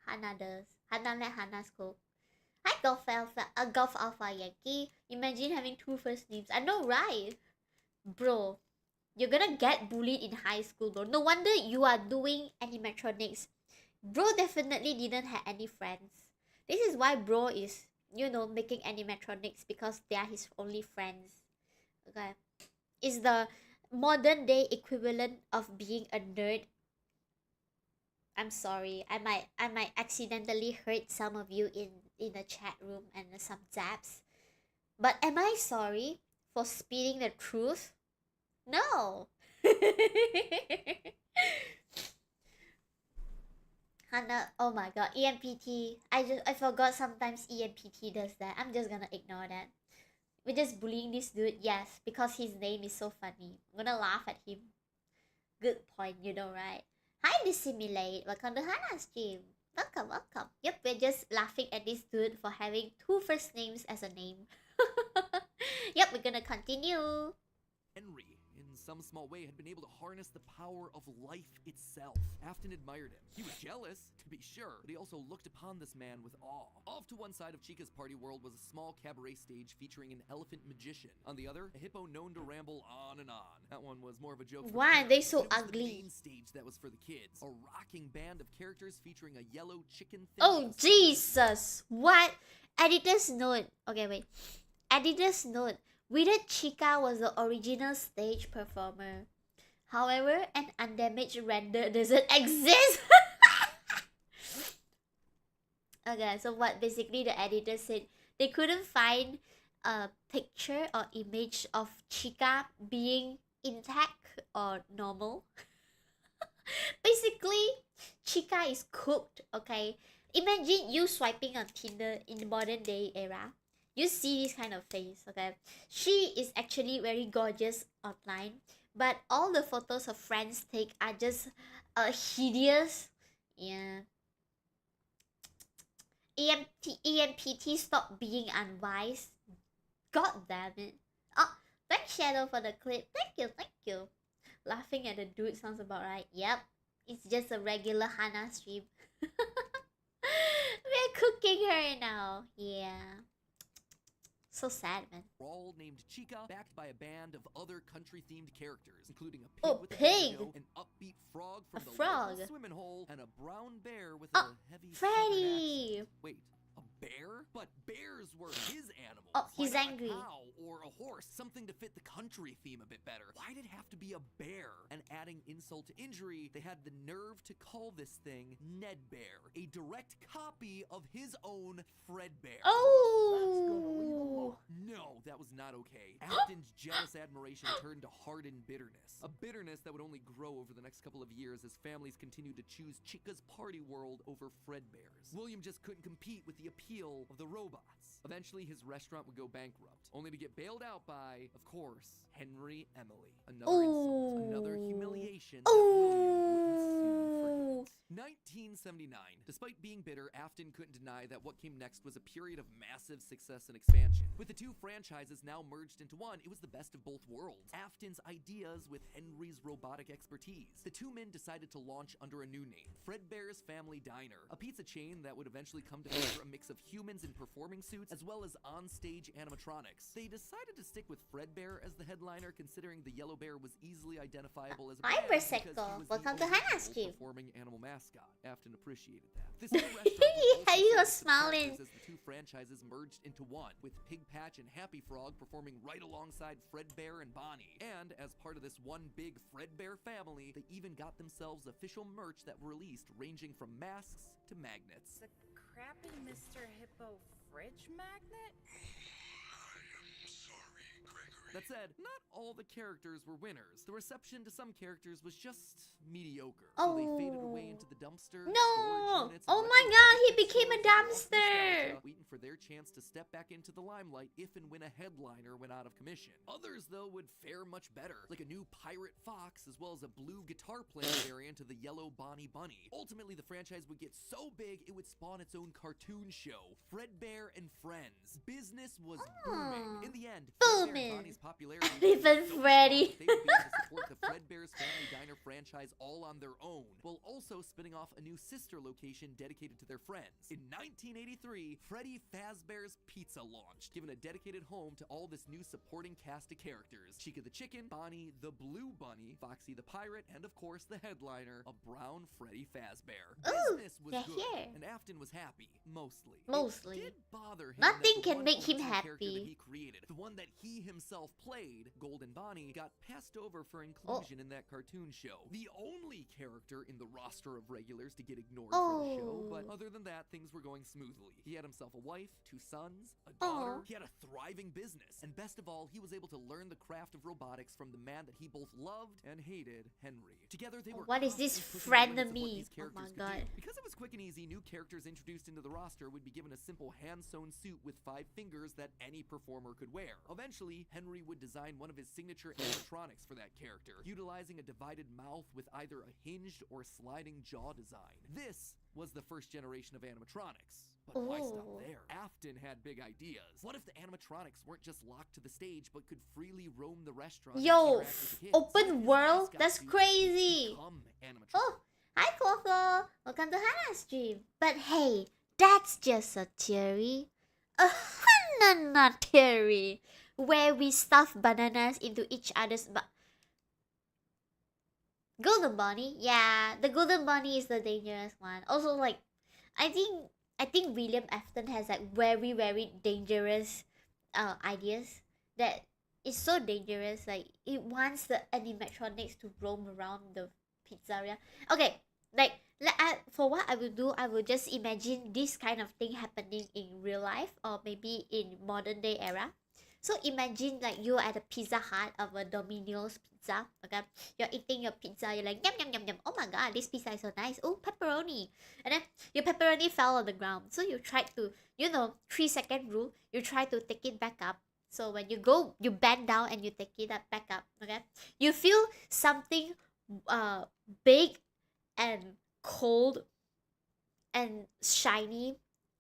Hannah does. Hannah let Hannah cook. Hi, Golf Alpha Yankee. Imagine having two first names. I know, right? Bro, you're gonna get bullied in high school, bro. No wonder you are doing animatronics. Bro definitely didn't have any friends. This is why bro is, you know, making animatronics, because they are his only friends. Okay. It's the modern day equivalent of being a nerd. I'm sorry. I might accidentally hurt some of you in the chat room and some zaps. But am I sorry for speaking the truth? No. Hannah, oh my god, EMPT. I forgot sometimes EMPT does that. I'm just gonna ignore that. We're just bullying this dude, yes, because his name is so funny. I'm gonna laugh at him. Good point, you know, right? Hi, Dissimulate. Welcome to Hannah's stream. Welcome. Yep, we're just laughing at this dude for having two first names as a name. Yep, we're gonna continue. Henry, in some small way, had been able to harness the power of life itself. Afton admired him. He was jealous, to be sure, but he also looked upon this man with awe. Off to one side of Chika's party world was a small cabaret stage featuring an elephant magician. On the other, a hippo known to ramble on and on. That one was more of a joke for Why are the they parents, so but it was ugly? the main stage that was for the kids. A rocking band of characters featuring a yellow chicken thing. Oh Jesus! What? Editor's note. Okay, wait. Editor's note. Withered Chika was the original stage performer. However, an undamaged render doesn't exist. Okay, so what basically the editor said, they couldn't find a picture or image of Chika being intact or normal. Basically, Chika is cooked, okay? Imagine you swiping on Tinder in the modern day era. You see this kind of face, okay? She is actually very gorgeous online, but all the photos her friends take are just hideous. Yeah. EMPT stop being unwise. God damn it. Oh, thanks Shadow for the clip. Thank you. Laughing at the dude sounds about right. Yep. It's just a regular Hannah stream. We're cooking her now. Yeah. So sad, man. All named Chika, backed by a band of other country-themed characters, including a pig Oh, with a pig! banjo, an upbeat frog from A the frog. local swimming hole, and a brown bear with Oh, a heavy southern Freddy! accent. Wait, a bear? But bears were his animals. Oh, Why he's not angry. A cow or a horse, something to fit the country theme a bit better. Why'd it have to be a bear? And adding insult to injury, they had the nerve to call this thing Ned Bear, a direct copy of his own Fred Bear. Oh! No, that was not okay. Afton's jealous admiration turned to hardened bitterness. A bitterness that would only grow over the next couple of years as families continued to choose Chika's party world over Fredbear's. William just couldn't compete with the appeal of the robots. Eventually, his restaurant would go bankrupt, only to get bailed out by, of course, Henry Emily. Another insult, another humiliation that William wouldn't soon forget. 1979. Despite being bitter, Afton couldn't deny that what came next was a period of massive success and expansion. With the two franchises now merged into one, it was the best of both worlds. Afton's ideas with Henry's robotic expertise. The two men decided to launch under a new name, Fredbear's Family Diner, a pizza chain that would eventually come to feature a mix of humans in performing suits as well as on-stage animatronics. They decided to stick with Fredbear as the headliner, considering the yellow bear was easily identifiable as a Hi, bear because he Prosecco. was Welcome the to Hannah's original stream. performing animal mascot. Afton appreciated that. This new restaurant would also You show are its smiling. characters as the two franchises merged into one, with Pig Patch and Happy Frog performing right alongside Fredbear and Bonnie. And as part of this one big Fredbear family, they even got themselves official merch that were released, ranging from masks to magnets. The crappy Mr. Hippo fridge magnet? That said, not all the characters were winners. The reception to some characters was just mediocre. So they faded away into the dumpster. No! storage units, and Oh my retro god, he gadgets, became a stores, and dumpster! nostalgia, waiting for their chance to step back into the limelight if and when a headliner went out of commission. Others, though, would fare much better, like a new pirate fox as well as a blue guitar playing variant of the yellow Bonnie Bunny. Ultimately, the franchise would get so big it would spawn its own cartoon show, Fredbear and Friends. Business was booming. In the end, Fredbear and Booming. Bonnie's popularity Even was so Freddy. strong that they would be able to support the Fredbear's Family Diner franchise all on their own, while also spinning off a new sister location dedicated to their friends. In 1983, Freddy Fazbear's Pizza launched, giving a dedicated home to all this new supporting cast of characters: Chika the Chicken, Bonnie the Blue Bunny, Foxy the Pirate, and of course the headliner, a brown Freddy Fazbear. Ooh, Business was they're good, here. and Afton was happy, mostly. Mostly. It did bother him Nothing that the can one make him original character that happy. he created, the one that he himself played, Golden Bonnie, got passed over for inclusion in that cartoon show. The only character in the roster of regulars to get ignored for the show, but other than that, things were going smoothly. He had himself a wife, 2 sons, a daughter. He had a thriving business, and best of all, he was able to learn the craft of robotics from the man that he both loved and hated, Henry. Together, they were What is this constantly pushing the limits of what frenemy? these Oh my characters could god. do. Because it was quick quick and easy, new characters introduced into the roster would be given a simple hand-sewn suit with 5 fingers that any performer could wear. Eventually, Henry would design one of his signature animatronics for that character, utilizing a divided mouth with either a hinged or sliding jaw design. This was the first generation of animatronics. But why stop Ooh. there? Afton had big ideas. What if the animatronics weren't just locked to the stage, but could freely roam the restaurant and Yo, interact with kids? open His world? mascot That's suit crazy. become animatronics. Oh, hi Clotho. Welcome to Hannah's stream. But hey, that's just a theory. A Hannana theory. Where we stuff bananas into each other's Golden Bunny? Yeah, the Golden Bunny is the dangerous one. Also, like, I think William Afton has like very, very dangerous ideas that is so dangerous. Like, it wants the animatronics to roam around the pizzeria. Okay, like for what I will do, I will just imagine this kind of thing happening in real life or maybe in modern day era. So imagine like you're at a Pizza Hut of a Domino's pizza, okay? You're eating your pizza, you're like, yum, yum, yum, yum. Oh my god, this pizza is so nice. Oh, pepperoni. And then your pepperoni fell on the ground. So you tried to, 3-second rule, you try to take it back up. So when you go, you bend down and you take it back up, okay? You feel something big and cold and shiny,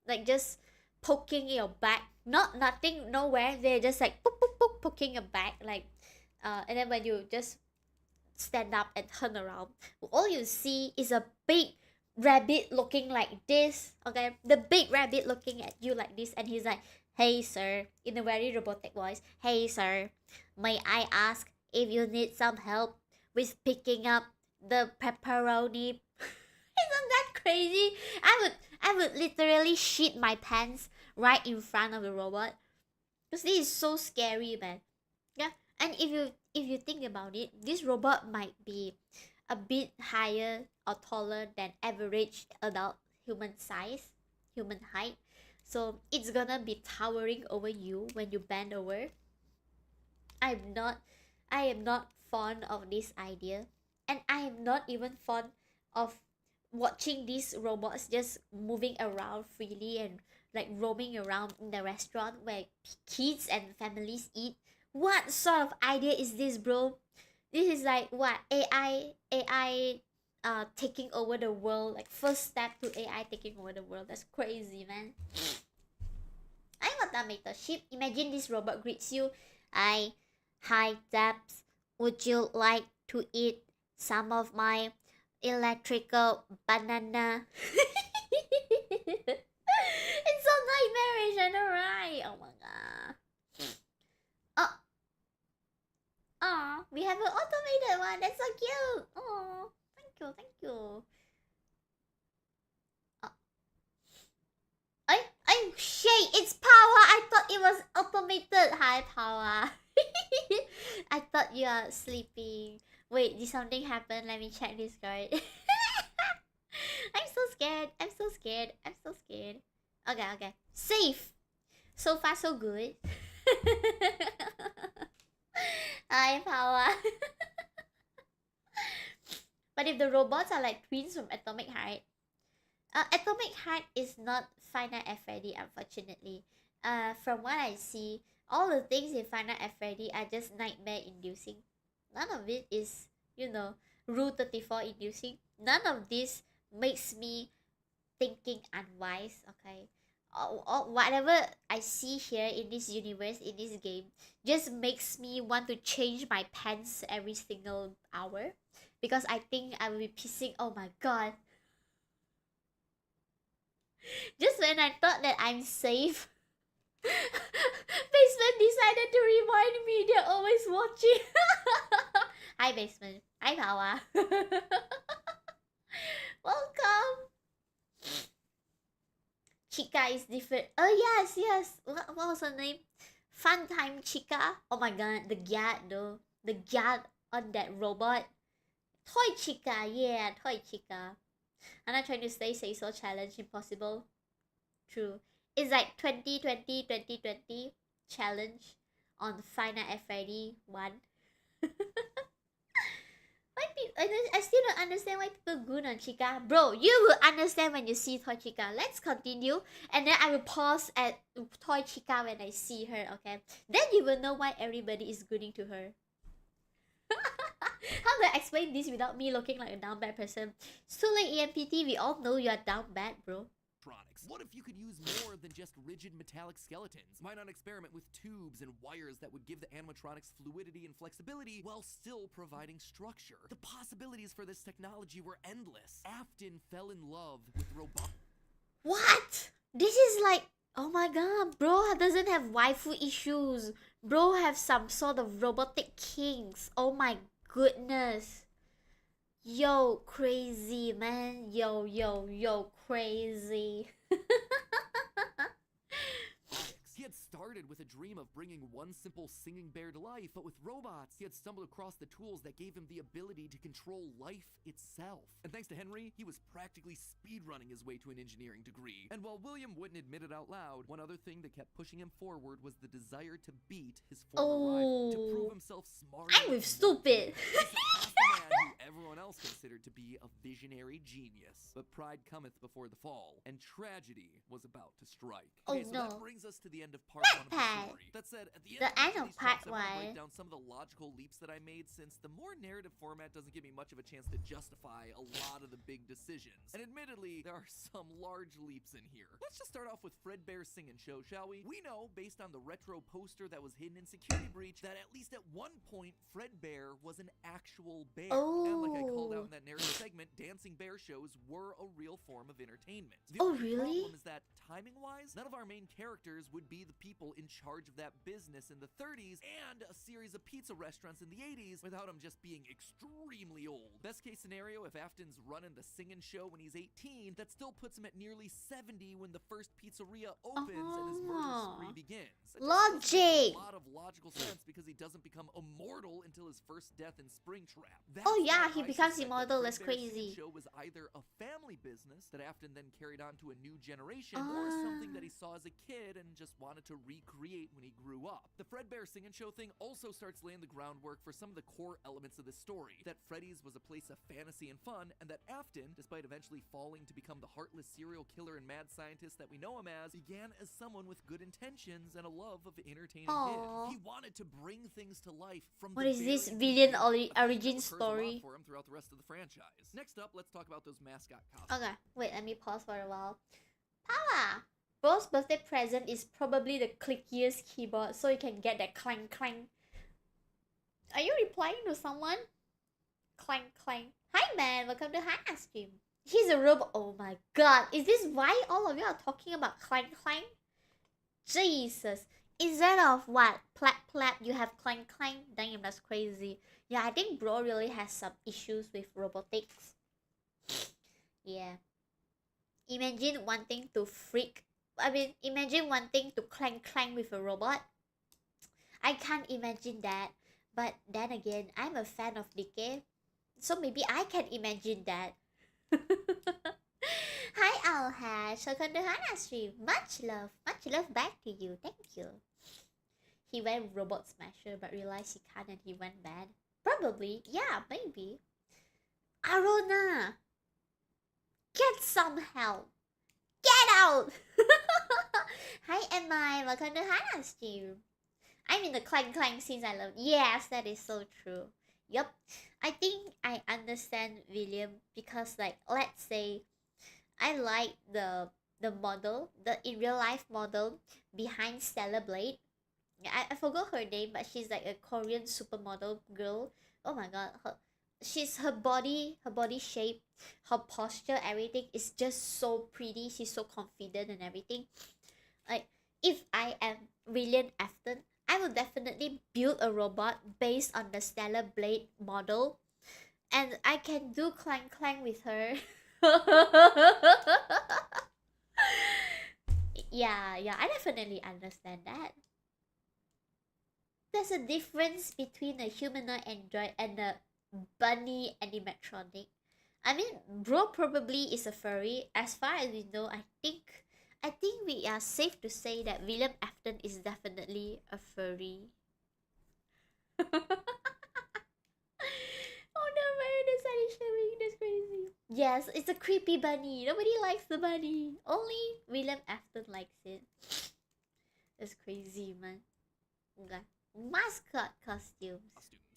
like just poking your back. Nothing, nowhere. They're just like poke, poke, poke, poking your back, like, and then when you just stand up and turn around, all you see is a big rabbit looking like this. Okay, the big rabbit looking at you like this, and he's like, "Hey, sir," in a very robotic voice. "Hey, sir, may I ask if you need some help with picking up the pepperoni?" Isn't that crazy? I would literally shit my pants right in front of the robot, because this is so scary, man. Yeah, and if you think about it, this robot might be a bit higher or taller than average adult human size, human height. So it's gonna be towering over you when you bend over. I am not fond of this idea, and I am not even fond of watching these robots just moving around freely and like roaming around in the restaurant where kids and families eat. What sort of idea is this, bro? This is like what, AI taking over the world, like first step to AI taking over the world. That's crazy, man. I'm a tomato ship. Imagine this robot greets you. Hi Zaps, would you like to eat some of my electrical banana? It's so nightmarish, I know, right? Oh my god. Oh, we have an automated one. That's so cute. Oh, thank you. I shit, it's Pawwa. I thought it was automated. Hi, Pawwa. I thought you are sleeping. Wait, did something happen? Let me check this card. I'm so scared. Okay. Safe. So far, so good. Hi, Pawwa. But if the robots are like twins from Atomic Heart, Atomic Heart is not Five Nights at Freddy, unfortunately. From what I see, all the things in Five Nights at Freddy are just nightmare-inducing. None of it is, Rule 34 inducing. None of this makes me thinking unwise, okay? Whatever I see here in this universe, in this game, just makes me want to change my pants every single hour. Because I think I will be pissing, oh my god. Just when I thought that I'm safe, Basement decided to remind me they're always watching. Hi, Basement. Hi, Pawwa. Welcome. Chika is different. Oh, yes. What was her name? Funtime Chika. Oh my god, the gat though. The gat on that robot. Toy Chika, yeah, Toy Chika. I'm not trying to say so challenge impossible. True. It's like 2020 challenge on Five Nights at Freddy 1. I still don't understand why people goon on Chika. Bro, you will understand when you see Toy Chika. Let's continue, and then I will pause at Toy Chika when I see her. Okay, then you will know why everybody is gooning to her. How do I explain this without me looking like a down bad person? It's too late, EMPT. We all know you're down bad, bro. What if you could use more than just rigid metallic skeletons? Why not experiment with tubes and wires that would give the animatronics fluidity and flexibility while still providing structure? The possibilities for this technology were endless. Afton fell in love with robotics. What? This is like, oh my god, bro doesn't have waifu issues. Bro have some sort of robotic kinks. Oh my goodness. Yo, crazy, man. Yo, crazy. He had started with a dream of bringing one simple singing bear to life, but with robots, he had stumbled across the tools that gave him the ability to control life itself. And thanks to Henry, he was practically speedrunning his way to an engineering degree. And while William wouldn't admit it out loud, one other thing that kept pushing him forward was the desire to beat his former rival, to prove himself smarter. I'm with stupid. The man who everyone else considered to be a visionary genius. But pride cometh before the fall, and tragedy was about to strike. Oh, so no. that brings us to the end of part 1 of the MatPat. story. That said, at the The end end of of these chunks, part I want to one. break down some of the logical leaps that I made, since the more narrative format doesn't give me much of a chance to justify a lot of the big decisions. And admittedly, there are some large leaps in here. Let's just start off with Fredbear's singing show, shall we? We know, based on the retro poster that was hidden in Security Breach, that at least at one point, Fredbear was an actual bear. And like I called out in that narrative segment, dancing bear shows were a real form of entertainment. The Oh, only really? problem is that, timing-wise, none of our main characters would be the people in charge of that business in the 30s and a series of pizza restaurants in the 80s without him just being extremely old. Best case scenario, if Afton's running the singing show when he's 18, that still puts him at nearly 70 when the first pizzeria opens and his murder spree begins. It just doesn't make Logic. a lot of logical sense because he doesn't become immortal until his first death in Springtrap. Oh That's yeah, why he I becomes suspect that immortal. That's Fredbear's singing crazy. show was either a family business that Afton then carried on to a new generation, or something that he saw as a kid and just wanted to recreate when he grew up. The Fredbear singing show thing also starts laying the groundwork for some of the core elements of this story. That Freddy's was a place of fantasy and fun, and that Afton, despite eventually falling to become the heartless serial killer and mad scientist that we know him as, began as someone with good intentions and a love of entertaining Aw. kids. He wanted to bring things to life from What the is this very villain beginning, a thing that origin recurs a lot story? for him throughout the rest of the franchise. Next up, let's talk about those mascot costumes. Okay, wait, let me pause for a while. Pawwa! Bro's birthday present is probably the clickiest keyboard, so you can get that clang clang. Are you replying to someone? Clang clang. Hi man, welcome to Hannah stream. He's a robot. Oh my god, is this why all of you are talking about clang clang? Jesus. Instead of what? Plap plap, you have clang clang? Damn, that's crazy. Yeah, I think bro really has some issues with robotics. Yeah. Imagine wanting to imagine wanting to clang clang with a robot. I can't imagine that. But then again, I'm a fan of Decay, so maybe I can imagine that. Hi Alhash, welcome to Hannah stream. Much love back to you. Thank you. He went robot smasher but realized he can't and he went bad. Probably, yeah, maybe. Arona, get some help. Get out. Hi Emma, welcome to Hannah stream. I'm in the clang clang since I love. Yes, that is so true. Yup. I think I understand William because, like, let's say I like the model, the in real life model behind Stellar Blade. Yeah, I forgot her name, but she's like a Korean supermodel girl. Oh my god, her body shape, her posture, everything is just so pretty. She's so confident and everything. Like, if I am William Afton, I will definitely build a robot based on the Stellar Blade model, and I can do clang clang with her. Yeah, I definitely understand that. There's a difference between a humanoid android and a bunny animatronic. I mean, bro probably is a furry. As far as we know, I think we are safe to say that William Afton is definitely a furry. Oh no, where is Yes, it's a creepy bunny. Nobody likes the bunny. Only William Afton likes it. That's crazy, man. Okay. Mascot costumes.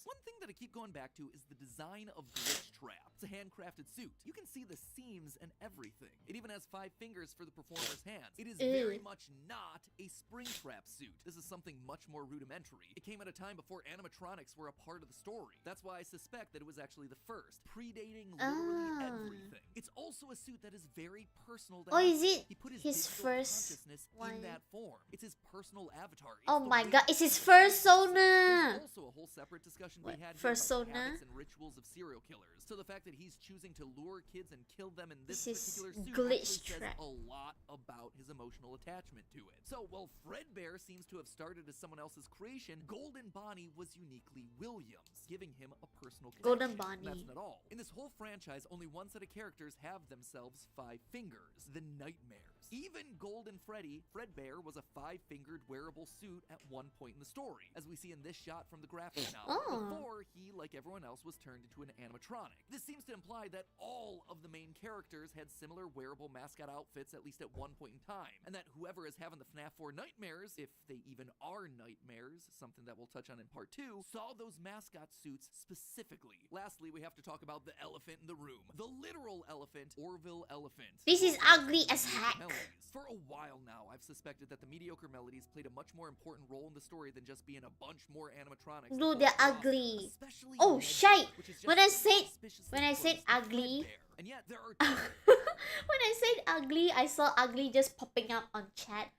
One thing that I keep going back to is the design of Glitch Trap. It's a handcrafted suit. You can see the seams and everything. It even has 5 fingers for the performer's hands. It is very much not a spring trap suit. This is something much more rudimentary. It came at a time before animatronics were a part of the story. That's why I suspect that it was actually the first, predating literally everything. It's also a suit that is very personal to is it He put his his digital first consciousness one? in that form. It's his personal avatar. It's Oh the my way god, it's his persona! There's also a whole separate discussion What, we had here about persona? habits and rituals of serial killers. So the fact that he's choosing to lure kids and kill them in this This is particular suit Glitch actually Trap. says a lot about his emotional attachment to it. So while Fredbear seems to have started as someone else's creation, Golden Bonnie was uniquely Williams, giving him a personal connection. Golden And Bonnie. that's not all. In this whole franchise, only one set of characters have themselves 5 fingers, the Nightmares. Even Golden Freddy, Fredbear, was a 5-fingered wearable suit at one point in the story, as we see in this shot from the graphic novel, before he, like everyone else, was turned into an animatronic. This seems to imply that all of the main characters had similar wearable mascot outfits at least at one point in time, and that whoever is having the FNAF 4 nightmares, if they even are nightmares, something that we'll touch on in part 2, saw those mascot suits specifically. Lastly, we have to talk about the elephant in the room. The literal elephant, Orville Elephant. This is ugly as heck. Melodies. For a while now, I've suspected that the mediocre melodies played a much more important role in the story than just being a bunch more animatronics. that Dude, they're pulled it off, ugly. especially Oh, Ned's shite. suit, which is just When I said- suspiciously when I said close to ugly- Fredbear. And yet there are When I said ugly, I saw ugly just popping up on chat.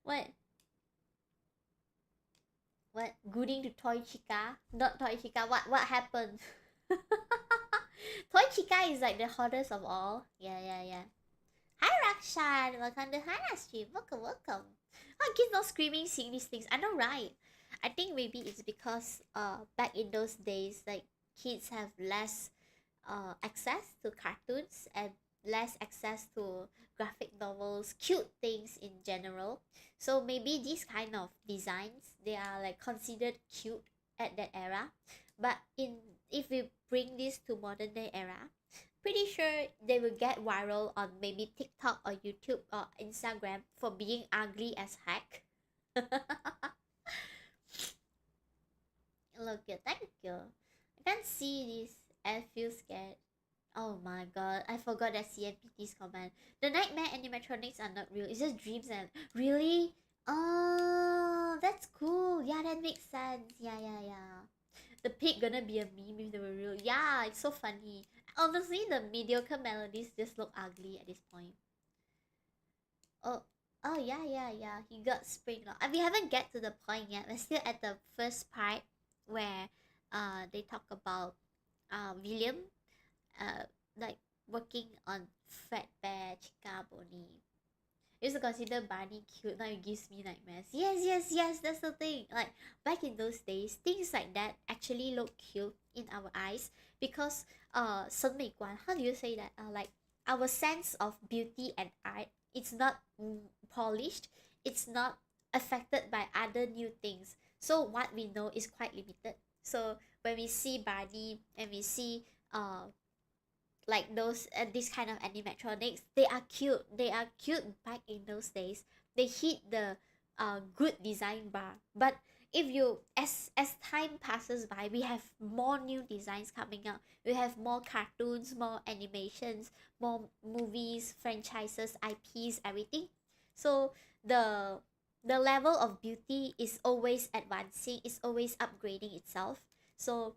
What? What? Gooding to Toy Chika? Not Toy Chika. What happened? Toy Chika is like the hottest of all. Yeah. Hi Rakshan, welcome to Hannah stream. Welcome. Oh, kids not screaming seeing these things. I know, right? I think maybe it's because back in those days, like kids have less access to cartoons and less access to graphic novels, cute things in general. So maybe these kind of designs, they are like considered cute at that era. But if we bring this to modern day era, pretty sure they will get viral on maybe TikTok or YouTube or Instagram for being ugly as heck. Look it, thank you. I can't see this. I feel scared. Oh my god, I forgot that CMPT's comment. The nightmare animatronics are not real. It's just dreams and really? Oh, that's cool. Yeah, that makes sense. Yeah. The pig gonna be a meme if they were real. Yeah, it's so funny. Honestly, the mediocre melodies just look ugly at this point. Oh yeah. He got spring lock. We haven't get to the point yet. We're still at the first part where they talk about William like working on Fredbear, Chika, Bonnie. I used to consider Barney cute, now it gives me nightmares. Yes, that's the thing. Like back in those days, things like that actually look cute in our eyes because 审美观, how do you say that? Like our sense of beauty and art, it's not polished, it's not affected by other new things. So what we know is quite limited. So when we see Barney and we see like those this kind of animatronics, they are cute back in those days. They hit the good design bar. But if you as time passes by, we have more new designs coming out. We have more cartoons, more animations, more movies, franchises, IPs, everything. So the level of beauty is always advancing, is always upgrading itself. So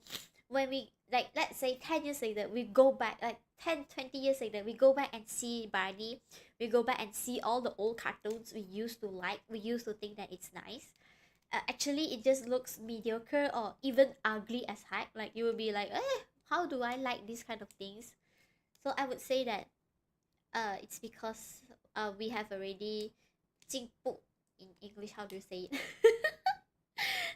when we, like, let's say 10 years later, we go back, like 10-20 years later, we go back and see Barney, we go back and see all the old cartoons we used to like, we used to think that it's nice. Actually it just looks mediocre or even ugly as heck. Like you will be like, how do I like these kind of things? So I would say that it's because we have already 进步 in English. How do you say it?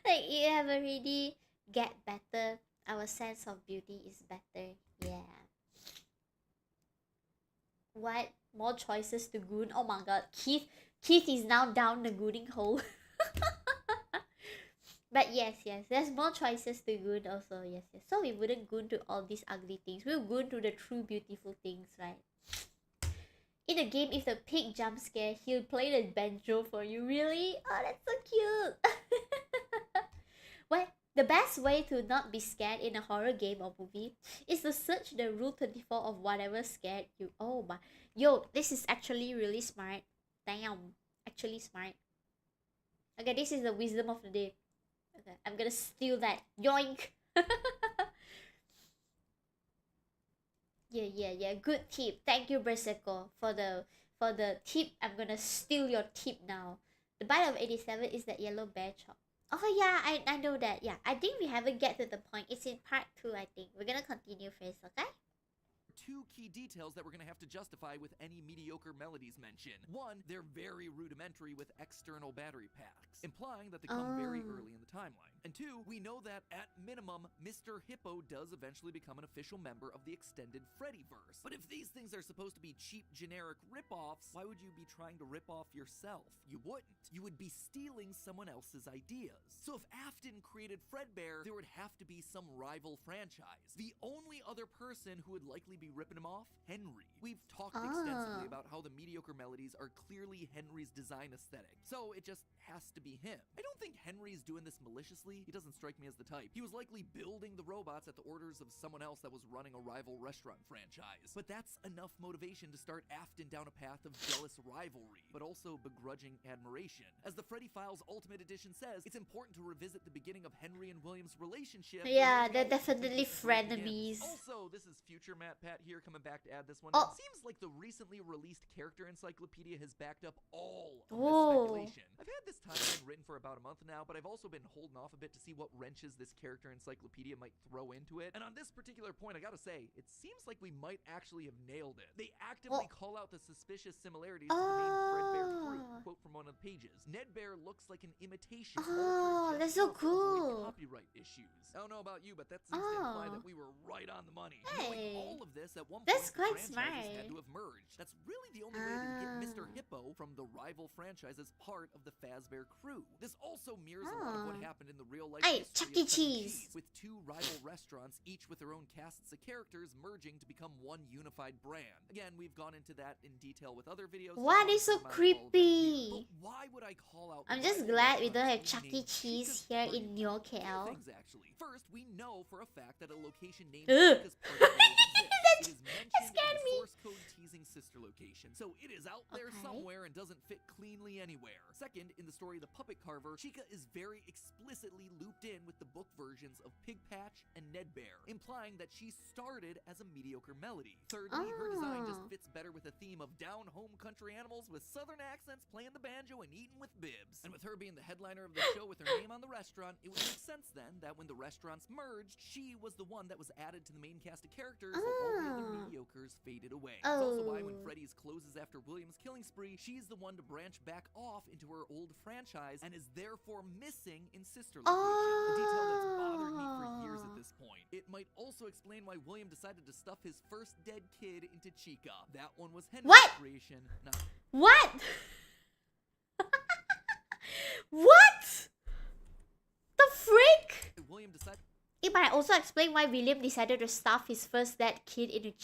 Like you have already get better. Our sense of beauty is better. Yeah. What? More choices to goon? Oh my god. Keith is now down the gooning hole. But yes, there's more choices to goon also. Yes. So we wouldn't goon to all these ugly things. We'll goon to the true beautiful things, right? In the game, if the pig jump scare, he'll play the banjo for you. Really? Oh, that's so cute. Well, the best way to not be scared in a horror game or movie is to search the rule 24 of whatever scared you. Oh my. Yo, this is actually really smart. Damn. Actually smart. Okay, this is the wisdom of the day. Okay, I'm gonna steal that. Yoink! Yeah. Good tip. Thank you, Berserko, for the tip. I'm gonna steal your tip now. The bite of 87 is that yellow bear chop. Oh yeah, I know that. Yeah, I think we haven't get to the point. It's in part 2, I think. We're gonna continue first, okay? Two key details that we're going to have to justify with any mediocre melodies mention. One, they're very rudimentary with external battery packs, implying that they come very early in the timeline. And two, we know that at minimum, Mr. Hippo does eventually become an official member of the extended Freddyverse. But if these things are supposed to be cheap, generic rip-offs, why would you be trying to rip off yourself? You wouldn't. You would be stealing someone else's ideas. So if Afton created Fredbear, there would have to be some rival franchise. The only other person who would likely be ripping him off? Henry. We've talked extensively about how the mediocre melodies are clearly Henry's design aesthetic, so it just has to be him. I don't think Henry's doing this maliciously. He doesn't strike me as the type. He was likely building the robots at the orders of someone else that was running a rival restaurant franchise. But that's enough motivation to start Afton down a path of jealous rivalry, but also begrudging admiration. As the Freddy Files Ultimate Edition says, it's important to revisit the beginning of Henry and William's relationship. Yeah, they're definitely frenemies. Also, this is future MatPat here coming back to add this one. Oh. It seems like the recently released character encyclopedia has backed up all of this speculation. I've had this timeline written for about a month now, but I've also been holding off a bit to see what wrenches this character encyclopedia might throw into it. And on this particular point, I gotta say, it seems like we might actually have nailed it. They actively call out the suspicious similarities to the main Fredbear crew. Quote from one of the pages. Ned Bear looks like an imitation. That's so cool. Copyright issues. I don't know about you, but that seems to imply that we were right on the money. Hey. Knowing all of this, at one point That's the quite franchises smart. had to have merged. That's really the only way to get Mr. Hippo from the rival franchise as part of the Fazbear crew. This also mirrors a lot of what happened in the real life Hey, history Chuck E. of Chuck E. Cheese. with two rival restaurants, each with their own casts of characters merging to become one unified brand. Again, we've gone into that in detail with other videos. What is so creepy? But why would I call out I'm just rival glad we don't have restaurants Chuck E. named Cheese Chika's here Party? in Neo Two KL. things, actually. First, we know for a fact that a location named Ugh. Chika's Party already exists. It is mentioned scared in me. the source code teasing sister location, so it is out there Okay. somewhere and doesn't fit cleanly anywhere. Second, in the story The Puppet Carver, Chika is very explicitly looped in with the book versions of Pig Patch and Ned Bear, implying that she started as a mediocre melody. Thirdly, her design just fits better with a theme of down-home country animals with southern accents playing the banjo and eating with bibs. And with her being the headliner of the show with her name on the restaurant, it would make sense then that when the restaurants merged, she was the one that was added to the main cast of characters while all the other mediocres faded away. It's also why when Freddy's closes after William's killing spree, she's the one to branch back off into her old franchise and is therefore missing in sister location. A detail that's bothered me for years at this point. It might also explain why William decided to stuff his first dead kid into Chika. That one was Henry's What? creation, not What? What? The freak? William decided. It might also explain why William decided to stuff his first dead kid in a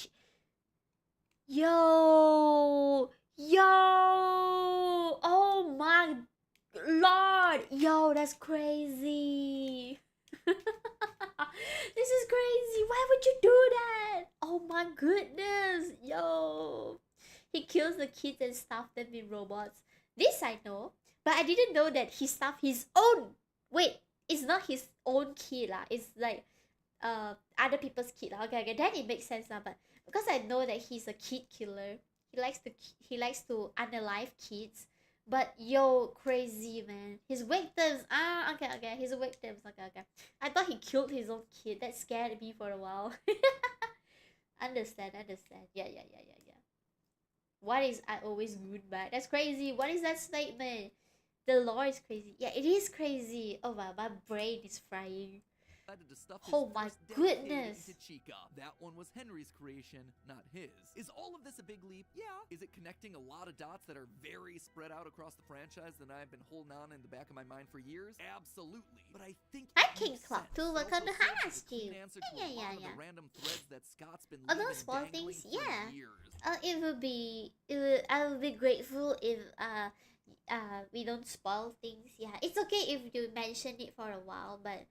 Yo! Oh my lord! Yo, that's crazy! This is crazy! Why would you do that? Oh my goodness! Yo! He kills the kids and stuffs them in robots. This I know, but I didn't know that he stuffed his own. Wait, it's not his own kid lah. It's like other people's kid lah. Okay, then it makes sense lah. But because I know that he's a kid killer, he likes to unalive kids. But yo, crazy man. His victims. Okay. His victims. Okay. I thought he killed his own kid. That scared me for a while. Understand. Yeah. What is I always good back? That's crazy. What is that statement? The lore is crazy. Yeah, it is crazy. Oh wow, my brain is frying. decided to stuff his Oh my first dedicated goodness. into Chika. That one was Henry's creation, not his. Is all of this a big leap? Yeah. Is it connecting a lot of dots that are very spread out across the franchise that I've been holding on in the back of my mind for years? Absolutely. But I think Hi, it King makes Clock sense. too. It Welcome also to serves Hannah's as a clean stream. answer to a lot of the random threads that Scott's been Oh, those leaving small dangling things, for yeah. years. I would be grateful if we don't spoil things. Yeah, it's okay if you mention it for a while, but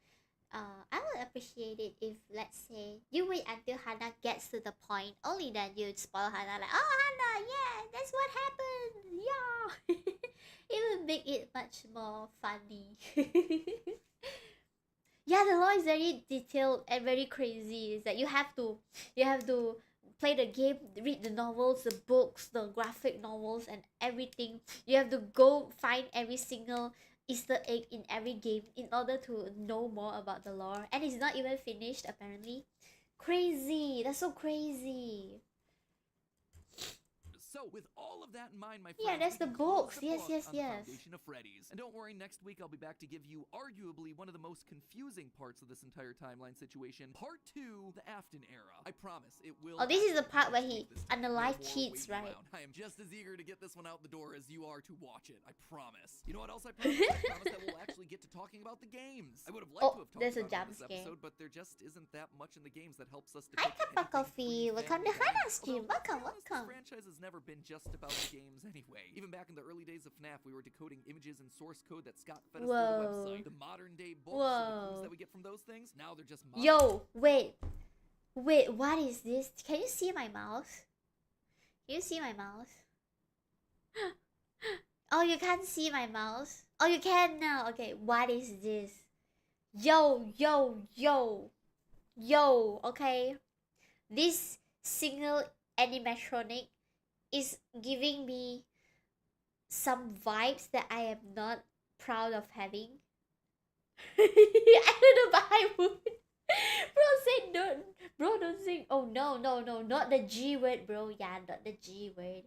I would appreciate it if, let's say, you wait until Hannah gets to the point. Only then you spoil Hannah, like, oh Hannah, yeah, that's what happened. Yeah, it would make it much more funny. Yeah, the law is very detailed and very crazy. It's that you have to play the game, read the novels, the books, the graphic novels, and everything. You have to go find every single Easter egg in every game in order to know more about the lore. And it's not even finished apparently. Crazy. That's so crazy. So, with all of that in mind, my friends, Yeah, that's we the can close books. the Yes, book yes, on the yes. foundation of Freddy's. And don't worry, next week I'll be back to give you arguably one of the most confusing parts of this entire timeline situation. Part 2, the Afton era. I promise, it will... Oh, this is the actually part where take he this time. unalive No more cheats, waiting right? around. I am just as eager to get this one out the door as you are to watch it. I promise. You know what else I promise? I promise that we'll actually get to talking about the games. I would have liked to have talked there's a about it on jump this scare. episode, but there just isn't that much in the games that helps us to Hi, pick Cup of anything Coffee. Welcome to pre-family Hannah's stream. Although, Welcome, to be honest, welcome. This franchise has never been just about the games anyway. Even back in the early days of FNAF, we were decoding images and source code that Scott fed us through the Whoa. website. The modern day books and the clues Whoa. that we get from those things, now they're just modern. Yo, wait. Wait, what is this? Can you see my mouse? Can you see my mouse? Oh, you can't see my mouse? Oh, you can now. Okay, what is this? Yo, yo, yo. Yo, okay. This single animatronic is giving me some vibes that I am not proud of having. I don't know, but I would. Bro, say don't. Bro, don't say. Oh, no, no, no. Not the G word, bro. Yeah, not the G word.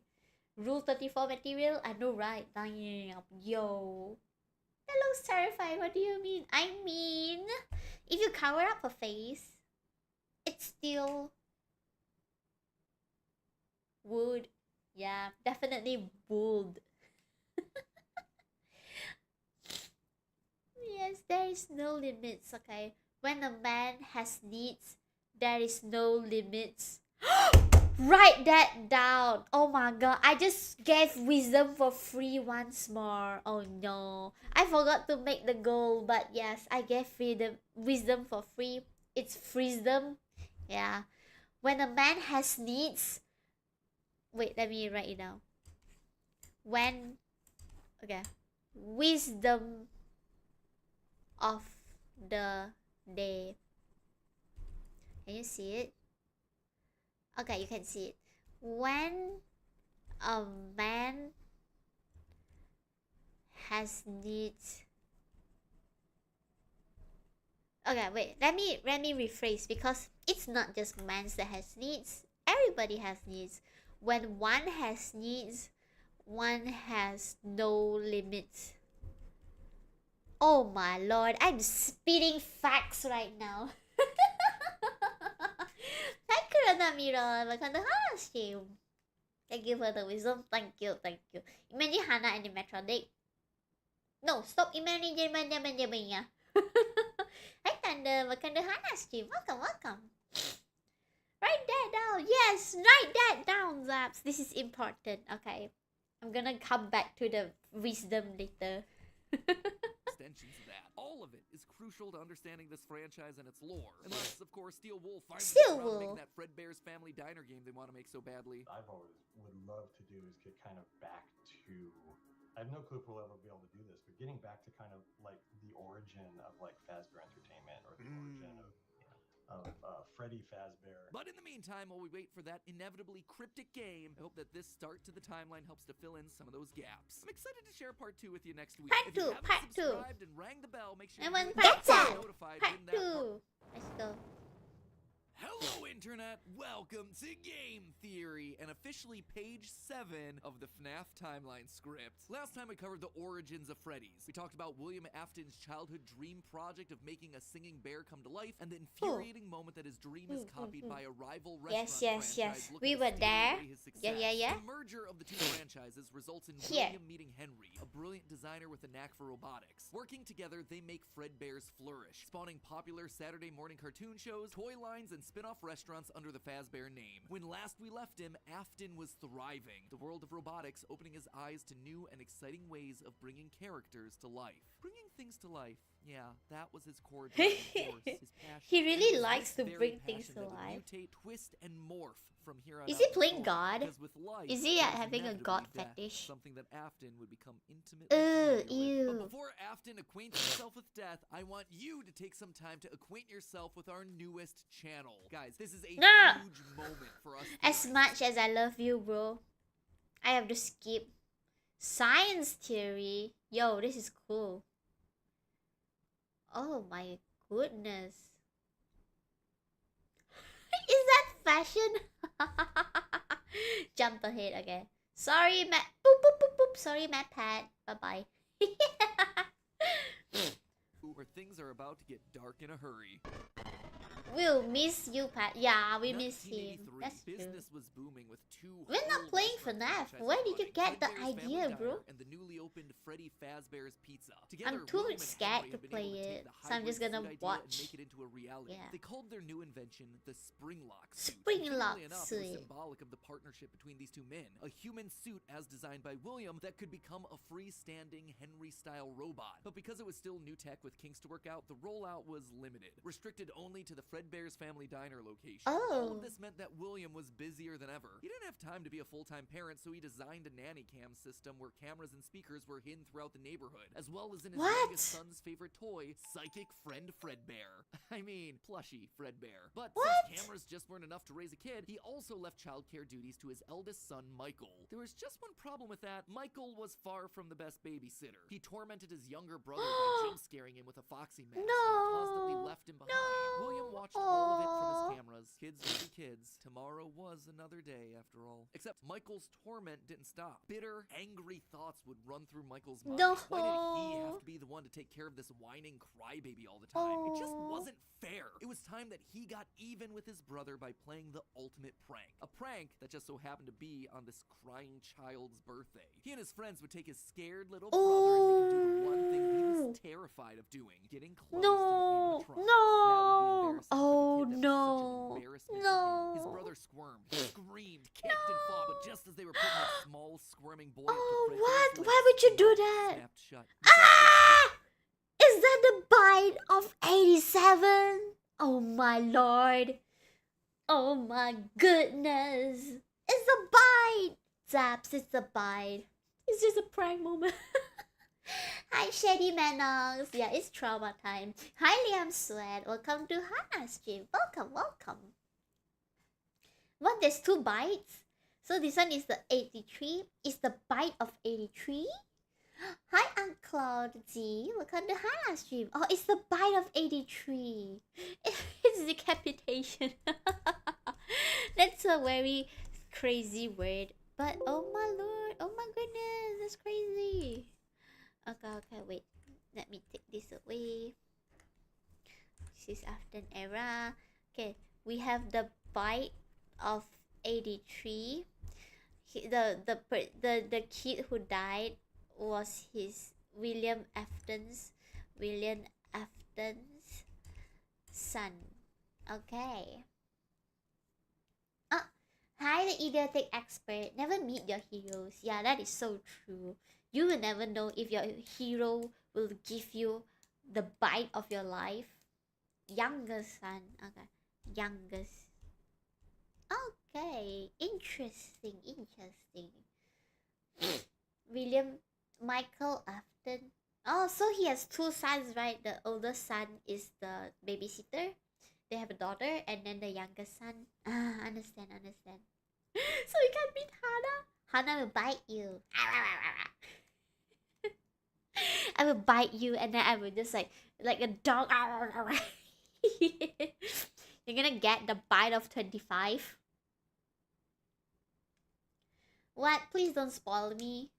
Rule 34 material? I know, right? Damn. Yo. That looks terrifying. What do you mean? I mean, if you cover up a face, it's still would. Yeah, definitely would. Yes, there is no limits, okay? When a man has needs, there is no limits. Write that down. Oh my god, I just gave wisdom for free once more. Oh no. I forgot to make the goal, but yes, I gave wisdom for free. It's freedom. Yeah. When a man has needs. Wait, let me write it down. When. Okay. Wisdom of the day. Can you see it? Okay, you can see it. When a man has needs. Okay, wait. Let me rephrase, because it's not just man that has needs. Everybody has needs. When one has needs, one has no limits. Oh my lord, I'm spitting facts right now. Thank you, Ranamiro. Welcome to Hannah stream. Thank you for the wisdom. Thank you, thank you. Imagine Hannah animatronic. No, stop imagining. Hi, Thunder. Welcome to Hannah stream. Welcome, welcome. Write that down. Yes, write that down, Zaps. This is important. Okay. I'm gonna come back to the wisdom later. Extensions of that. All of it is crucial to understanding this franchise and its lore. Unless, of course, Steel Wool finds Steel around Wool. making that Fredbear's Family Diner game they want to make so badly. I've always would love to do is get kind of back to. I have no clue if we'll ever be able to do this, but getting back to kind of like the origin of like Fazbear Entertainment, or the origin of Freddy Fazbear. But in the meantime, while we wait for that inevitably cryptic game, I hope that this start to the timeline helps to fill in some of those gaps. I'm excited to share part 2 with you next week. Part If you 2, haven't part 2. subscribed and rang the bell, make sure I you want hit part that bell to 2. be notified Part when that 2. Let's go. Hello, Internet, welcome to Game Theory, and officially page 7 of the FNAF timeline script. Last time we covered the origins of Freddy's. We talked about William Afton's childhood dream project of making a singing bear come to life, and the infuriating moment that his dream is copied by a rival restaurant franchise looking We to were steal there. away his success. Yeah. The merger of the two franchises results in Here. William meeting Henry, a brilliant designer with a knack for robotics. Working together, they make Fredbear's flourish, spawning popular Saturday morning cartoon shows, toy lines, and spin-off restaurants under the Fazbear name. When last we left him, Afton was thriving, the world of robotics opening his eyes to new and exciting ways of bringing characters to life. Bringing things to life, yeah, that was his core driving force, his passion. He And really it was likes this to very bring things passion to that would life. mutate, twist, and morph from here on Is out he to playing forward, God? because with life, Is he there was having a inevitably god death, fetish? something that Afton would become intimately Ugh, familiar with. ew. But before Afton acquaints himself with death, I want you to take some time to acquaint yourself with our newest channel. Guys, this is a No! huge moment for us. As theorists. much as I love you, bro, I have to skip science theory. Yo, this is cool. Oh my goodness. Is that fashion? Jump ahead, okay. Sorry, Matt. Boop, boop, boop, boop. Sorry, MatPat. Bye bye. Where things are about to get dark in a hurry. We'll miss you, Pat. Yeah, we miss him. 1983, That's true. business was booming with two We're not whole playing restaurant FNAF. franchises Where did you running, get the Fredbear's Family idea, Diner bro? And the newly opened Freddy Fazbear's Pizza. Together, I'm too William and scared Henry to have been play able to take it, the so I'm just hybrid gonna suit idea watch. And make it into a reality. Yeah. They called their new invention the Springlock suit. Springlock Funnily enough, it was suit. symbolic of the partnership between these two men. A human suit as designed by William that could become a freestanding Henry-style robot. But because it was still new tech with kinks to work out, the rollout was limited, restricted only to the Fredbear's Family Diner location. All Oh. of this meant that William was busier than ever. He didn't have time to be a full-time parent, so he designed a nanny cam system where cameras and speakers were hidden throughout the neighborhood, as well as in his What? youngest son's favorite toy, Psychic Friend Fredbear. I mean, plushy Fredbear. But What? since cameras just weren't enough to raise a kid, he also left childcare duties to his eldest son, Michael. There was just one problem with that. Michael was far from the best babysitter. He tormented his younger brother by jump-scaring him with a foxy mask and constantly No. left him behind. No. William watched all of it from Aw. his cameras. Kids will be kids. Tomorrow was another day, after all. Except Michael's torment didn't stop. Bitter, angry thoughts would run through Michael's mind. No. Why did he have to be the one to take care of this whining crybaby all the time? It just Aw. wasn't fair. It was time that he got even with his brother by playing the ultimate prank. A prank that just so happened to be on this crying child's birthday. He and his friends would take his scared little brother and make him do the one thing he was terrified of doing, getting close No. to the animatronic. No. That would be embarrassing for the Oh, kid. That was such an no. embarrassment to him. His No. brother squirmed, screamed, kicked, and fought, but just as they were putting that small squirming boy up to Oh, Fredbear's what? lips, Why would you the do mouth that? snapped shut. Ah! Is that the bite of 87? Oh my lord. Oh my goodness. It's a bite. Zaps, it's a bite. It's just a prank moment. Hi, Shady Manox. Yeah, it's trauma time. Hi, Liam Sweat. Welcome to Hannah's stream. Welcome, welcome. What? There's 2 bites? So this one is the 83. Is the bite of 83? Hi, Uncloud Z. Welcome to Hannah's stream. Oh, it's the bite of 83. It's decapitation. That's a very crazy word. But oh my lord, oh my goodness, that's crazy. Okay, wait. Let me take this away. This is after an era. Okay, we have the bite of 83. The kid who died was his William Afton's son. Okay. Hi, the idiotic expert. Never meet your heroes. Yeah, that is so true. You will never know if your hero will give you the bite of your life. Youngest son. Okay. Youngest. Okay. Interesting. William Michael Afton. Oh, so he has 2 sons, right? The older son is the babysitter. They have a daughter, and then the youngest son. Understand. So you can meet Hannah. Hannah will bite you. I will bite you, and then I will just like a dog. You're gonna get the bite of 25. What? Please don't spoil me.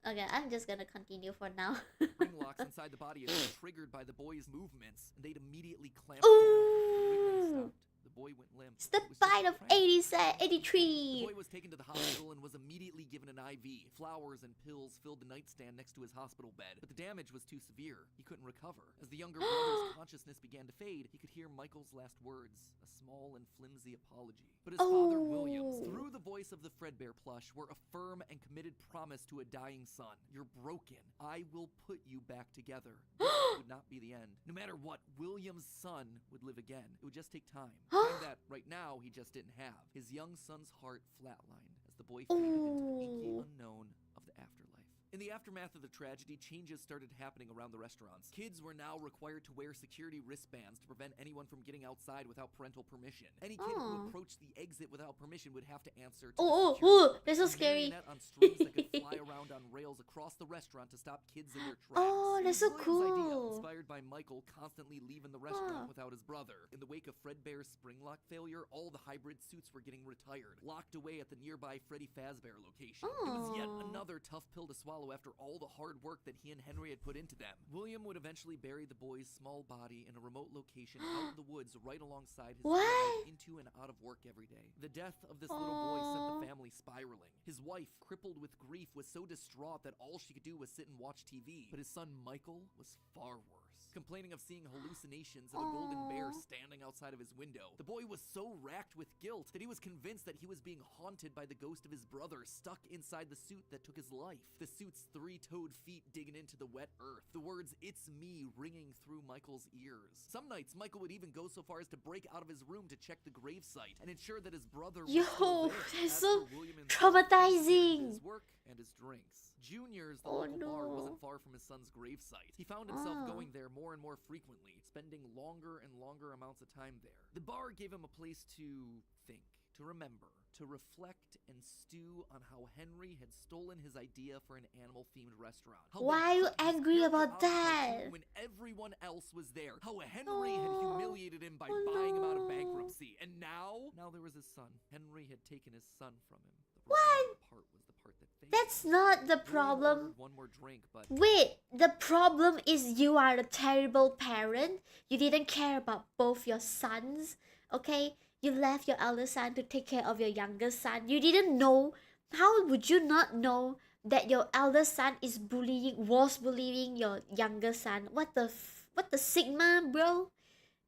Okay, I'm just gonna continue for now. Ring locks inside the body are triggered by the boy's movements, and they'd immediately clamp down. The wiggling stopped. The boy went limp. It's the It was just bite a of prank. 83. The boy was taken to the hospital and was immediately given an IV. Flowers and pills filled the nightstand next to his hospital bed, but the damage was too severe. He couldn't recover. As the younger brother's consciousness began to fade, he could hear Michael's last words, a small and flimsy apology. But his father, Williams, through the voice of the Fredbear plush, were a firm and committed promise to a dying son. You're broken. I will put you back together. This would not be the end. No matter what, Williams' son would live again. It would just take time. Time that, right now, he just didn't have. His young son's heart flatlined as the boy faded into the inky unknown of the afterlife. In the aftermath of the tragedy, changes started happening around the restaurants. Kids were now required to wear security wristbands to prevent anyone from getting outside without parental permission. Any kid who approached the exit without permission would have to answer to the security That's so guard. A scary. marionette on strings that could fly around on rails across the restaurant to stop kids in their tracks. Oh, that's so It was Williams' idea, cool. inspired by Michael constantly leaving the restaurant without his brother. In the wake of Fredbear's spring lock failure, all the hybrid suits were getting retired, locked away at the nearby Freddy Fazbear location. It was yet another tough pill to swallow after all the hard work that he and Henry had put into them. William would eventually bury the boy's small body in a remote location out in the woods right alongside his drive into and out of work every day. The death of this little boy sent the family spiraling. His wife, crippled with grief, was so distraught that all she could do was sit and watch TV. But his son Michael was far worse. Complaining of seeing hallucinations and a golden bear standing outside of his window. The boy was so racked with guilt that he was convinced that he was being haunted by the ghost of his brother stuck inside the suit that took his life. The suit's three-toed feet digging into the wet earth. The words, "It's me," ringing through Michael's ears. Some nights, Michael would even go so far as to break out of his room to check the gravesite and ensure that his brother was still there. That's As so for William himself, traumatizing. his work and his drinks. Junior's, the local bar, wasn't far from his son's gravesite. He found himself going there more and more frequently, spending longer and longer amounts of time there. The bar gave him a place to think, to remember, to reflect and stew on how Henry had stolen his idea for an animal-themed restaurant. How Why they are you took his angry character about out of the cartoon that? when everyone else was there. How Henry had humiliated him by buying him out of bankruptcy. And now there was his son. Henry had taken his son from him. The profound part was the part that faded. That's not the William problem. ordered one more drink, but Wait, the problem is you are a terrible parent. You didn't care about both your sons, okay? You left your elder son to take care of your younger son. You didn't know. How would you not know that your elder son was bullying your younger son? What the sigma, bro?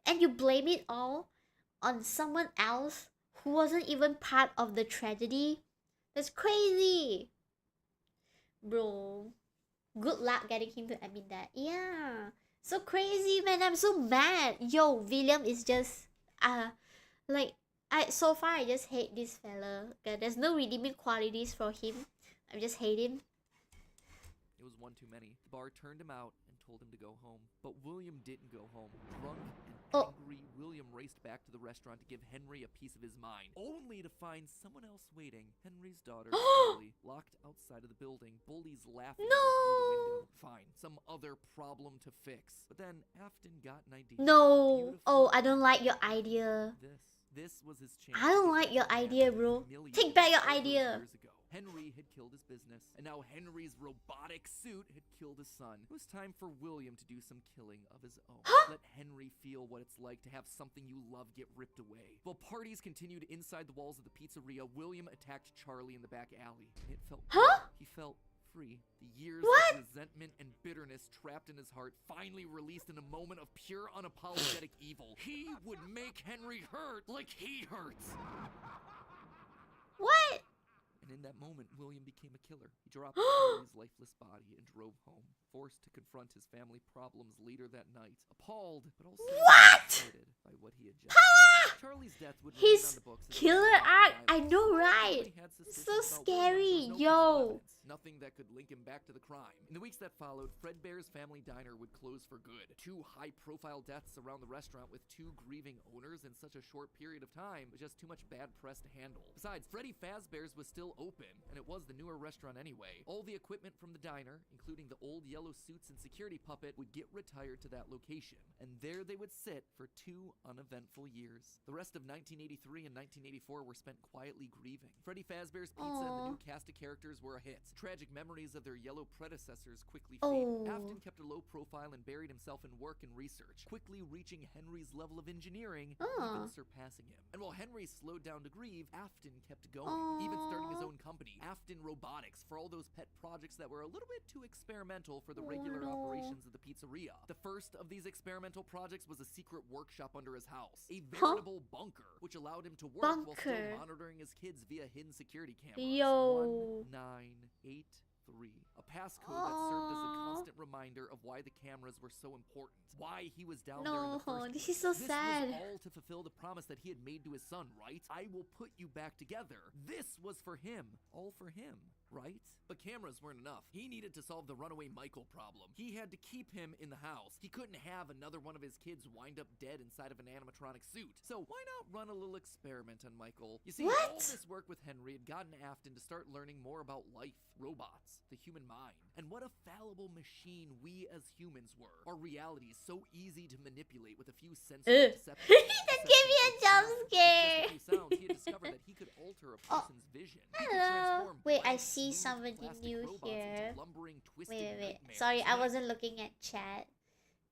And you blame it all on someone else who wasn't even part of the tragedy? That's crazy. Bro, good luck getting him to admit that. Yeah, so crazy, man. I'm so mad. Yo, William is just so far I just hate this fella. Okay, there's no redeeming qualities for him. I just hate him. it was one too many. The bar turned him out and told him to go home. But William didn't go home. Drunk and angry, William raced back to the restaurant to give Henry a piece of his mind, only to find someone else waiting. Henry's daughter, Charlie, locked outside of the building, bullies laughing at her through the window. Fine, some other problem to fix. But then Afton got an idea. No. Beautiful. Oh, I don't like your idea. This was his chance. I don't like your idea, bro. Take back your idea. Years ago. Henry had killed his business, and now Henry's robotic suit had killed his son. It was time for William to do some killing of his own. Let Henry feel what it's like to have something you love get ripped away. While parties continued inside the walls of the pizzeria, William attacked Charlie in the back alley. It felt He felt free. The years of resentment and bitterness trapped in his heart finally released in a moment of pure unapologetic evil. He would make Henry hurt like he hurts. What? And in that moment, William became a killer. He dropped Charlie's lifeless body and drove home, forced to confront his family problems later that night, appalled but also excited by what he had just done. Charlie's death would remain on His the books as a killer violent arc. violence. I know, right? Everybody had It's suspicions so about William, but there scary, was no proof of yo. evidence. nothing that could link him back to the crime. In the weeks that followed, Fredbear's family diner would close for good. 2 high-profile deaths around the restaurant with 2 grieving owners in such a short period of time was just too much bad press to handle. Besides, Freddy Fazbear's was still open, and it was the newer restaurant anyway. All the equipment from the diner, including the old yellow suits and security puppet, would get retired to that location, and there they would sit for 2 uneventful years. The rest of 1983 and 1984 were spent quietly grieving. Freddy Fazbear's Pizza and the new cast of characters were a hit. Tragic memories of their yellow predecessors quickly faded. Afton kept a low profile and buried himself in work and research, quickly reaching Henry's level of engineering, even surpassing him. And while Henry slowed down to grieve, Afton kept going, even starting his own company, Afton Robotics, for all those pet projects that were a little bit too experimental for the regular operations of the pizzeria. The first of these experimental projects was a secret workshop under his house, a veritable bunker, which allowed him to work while still monitoring his kids via hidden security cameras. 1983. A passcode that served as a constant reminder of why the cameras were so important, why he was down there in the first place. This is so sad. This was all to fulfill the promise that he had made to his son, right? I will put you back together. This was for him, all for him, right? But cameras weren't enough. He needed to solve the runaway Michael problem. He had to keep him in the house. He couldn't have another one of his kids wind up dead inside of an animatronic suit. So why not run a little experiment on Michael? You see, all this work with Henry had gotten Afton to start learning more about life, robots, the human mind, and what a fallible machine we as humans were. Our reality is so easy to manipulate with a few sensory deceptions. That gave me a jump scare. With just a few sounds, he had discovered that he could alter a person's vision. He could Hello. transform Wait, I blank, see smooth somebody plastic new robots here. into lumbering, twisted Wait. nightmares. Sorry, I wasn't looking at chat.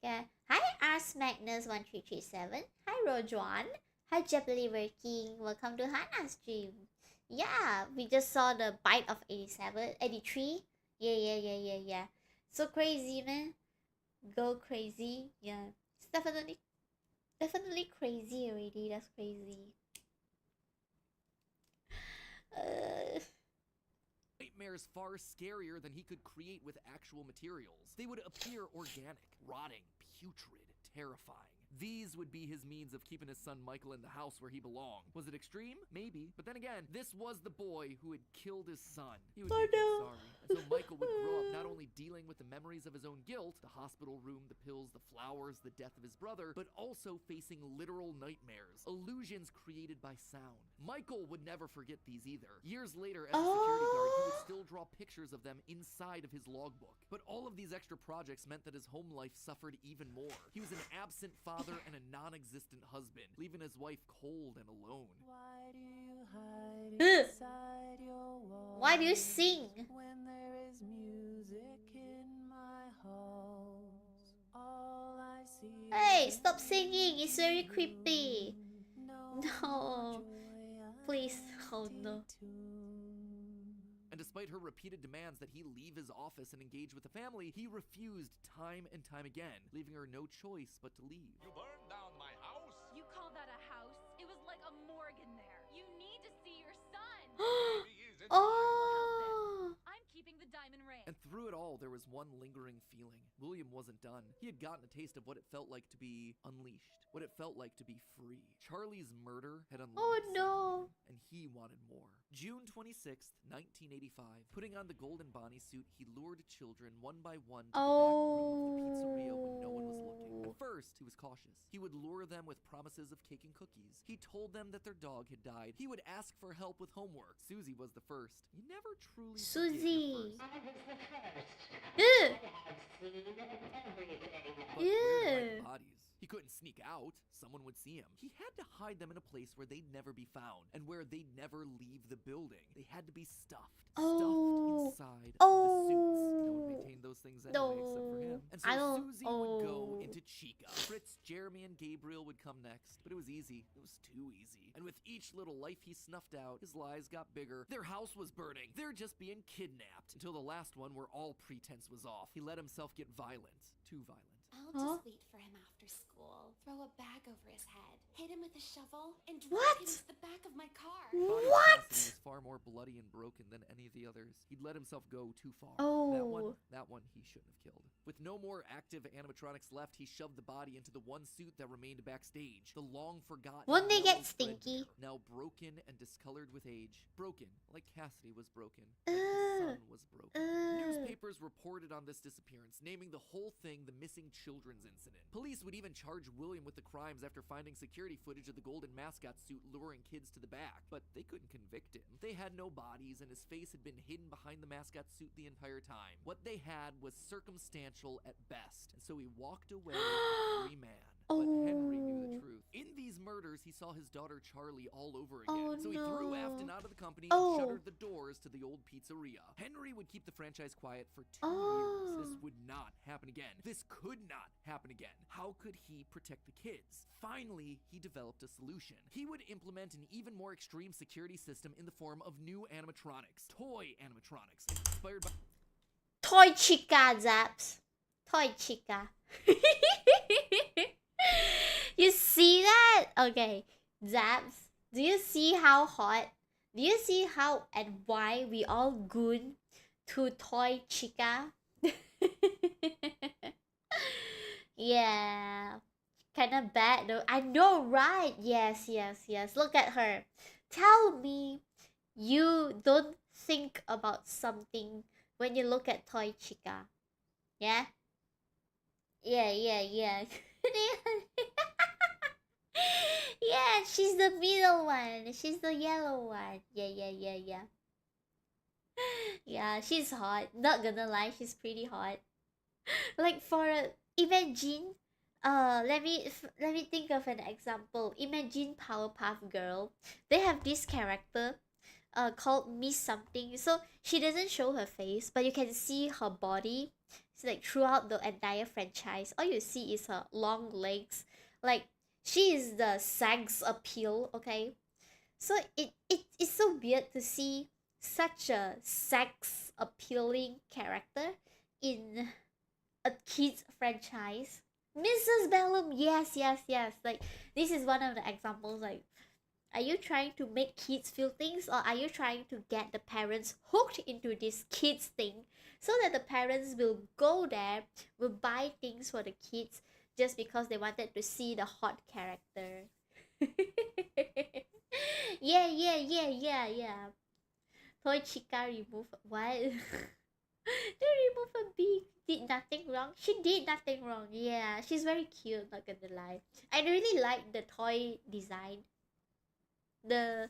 Yeah. Hi, Ars Magnus1337. Hi, Rojuan. Hi, Jeopardy King. Welcome to Hannah's stream. Yeah, we just saw the bite of 83. Yeah. So crazy, man. Go crazy. Yeah. It's definitely crazy already. That's crazy. Nightmares far scarier than he could create with actual materials. They would appear organic, rotting, putrid, terrifying. These would be his means of keeping his son Michael in the house where he belonged. Was it extreme? Maybe. But then again, this was the boy who had killed his son. He would make him sorry. And so Michael would grow up not only dealing with the memories of his own guilt, the hospital room, the pills, the flowers, the death of his brother, but also facing literal nightmares, illusions created by sound. Michael would never forget these either. Years later, as a security guard, he would still draw pictures of them inside of his logbook. But all of these extra projects meant that his home life suffered even more. He was an absent father and a non-existent husband, leaving his wife cold and alone. Why do you hide inside your walls? Why do you sing? When there is music in my halls, all I see. Hey, stop singing. It's very creepy. No. Please. Oh no. And despite her repeated demands that he leave his office and engage with the family, he refused time and time again, leaving her no choice but to leave. You burned down my house? You call that a house? It was like a morgue in there. You need to see your son. Oh. I'm keeping the diamond ring. And through it all, there was one lingering feeling. William wasn't done. He had gotten a taste of what it felt like to be unleashed, what it felt like to be free. Charlie's murder had unlocked no. and he wanted more. June 26th, 1985. Putting on the golden Bonnie suit, he lured children one by one to the back room of the pizzeria when no one was looking. At first, he was cautious. He would lure them with promises of cake and cookies. He told them that their dog had died. He would ask for help with homework. Susie was the first. You never truly Susie. bodies. He couldn't sneak out. Someone would see him. He had to hide them in a place where they'd never be found and where they'd never leave the building. They had to be stuffed inside the suits. No one maintained those things anyway except for him. And so Susie would go into Chika. Fritz, Jeremy, and Gabriel would come next. But it was easy. It was too easy. And with each little life he snuffed out, his lies got bigger. Their house was burning. They're just being kidnapped. Until the last one where all pretense was off. He let himself get violent. Too violent. I'll just wait for him after after school, throw a bag over his head, hit him with a shovel, and What? drag him into the back of my car. Body of What? Cassidy was far more bloody and broken than any of the others. He'd let himself go too far. Oh. That one he shouldn't have killed. With no more active animatronics left, he shoved the body into the one suit that remained backstage. The long forgotten Wouldn't they yellow get stinky? threadbare, now broken and discolored with age. Broken, like Cassidy was broken. Like his son was broken. Newspapers reported on this disappearance, naming the whole thing the missing children's incident. Police would even charge William with the crimes after finding security footage of the golden mascot suit luring kids to the back, but they couldn't convict him. They had no bodies, and his face had been hidden behind the mascot suit the entire time. What they had was circumstantial at best, and so he walked away a free man. But Henry knew the truth. In these murders, he saw his daughter Charlie all over again. Oh, So he threw no. Afton out of the company Oh. and shuttered the doors to the old pizzeria. Henry would keep the franchise quiet for 2 Oh. years. This would not happen again. This could not happen again. How could he protect the kids? Finally, he developed a solution. He would implement an even more extreme security system in the form of new animatronics. Toy animatronics. Inspired by... Toy Chika, Zaps. Toy Chika. You see that? Okay, Zaps, do you see how hot? Do you see how and why we all goon to Toy Chika? Yeah, kinda bad though. I know, right? Yes, yes, yes. Look at her. Tell me you don't think about something when you look at Toy Chika. Yeah? Yeah. Yeah, she's the middle one. She's the yellow one. Yeah. Yeah, she's hot. Not gonna lie, she's pretty hot. Like imagine, let me think of an example. Imagine Powerpuff Girl. They have this character, called Miss Something. So she doesn't show her face, but you can see her body. It's like throughout the entire franchise. All you see is her long legs. Like she is the sex appeal, okay? So it's so weird to see such a sex appealing character in a kids franchise. Mrs. Bellum, yes. Like this is one of the examples. Like, are you trying to make kids feel things, or are you trying to get the parents hooked into this kids thing so that the parents will go there, will buy things for the kids just because they wanted to see the hot character? Yeah. Toy Chika remove what? They remove a beak. Did nothing wrong. She did nothing wrong. Yeah, she's very cute. Not gonna lie. I really like the toy design. The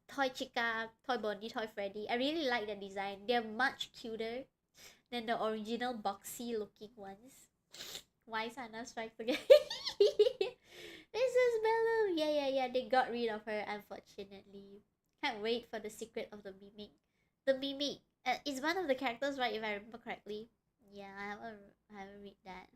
Toy Chika, Toy Bonnie, Toy Freddy. I really like the design. They're much cuter than the original boxy looking ones. Why Hannah strikes again? Mrs. Bellu. Yeah. They got rid of her, unfortunately. Can't wait for the secret of the mimic. The mimic. It's one of the characters, right? If I remember correctly. Yeah, I haven't read that.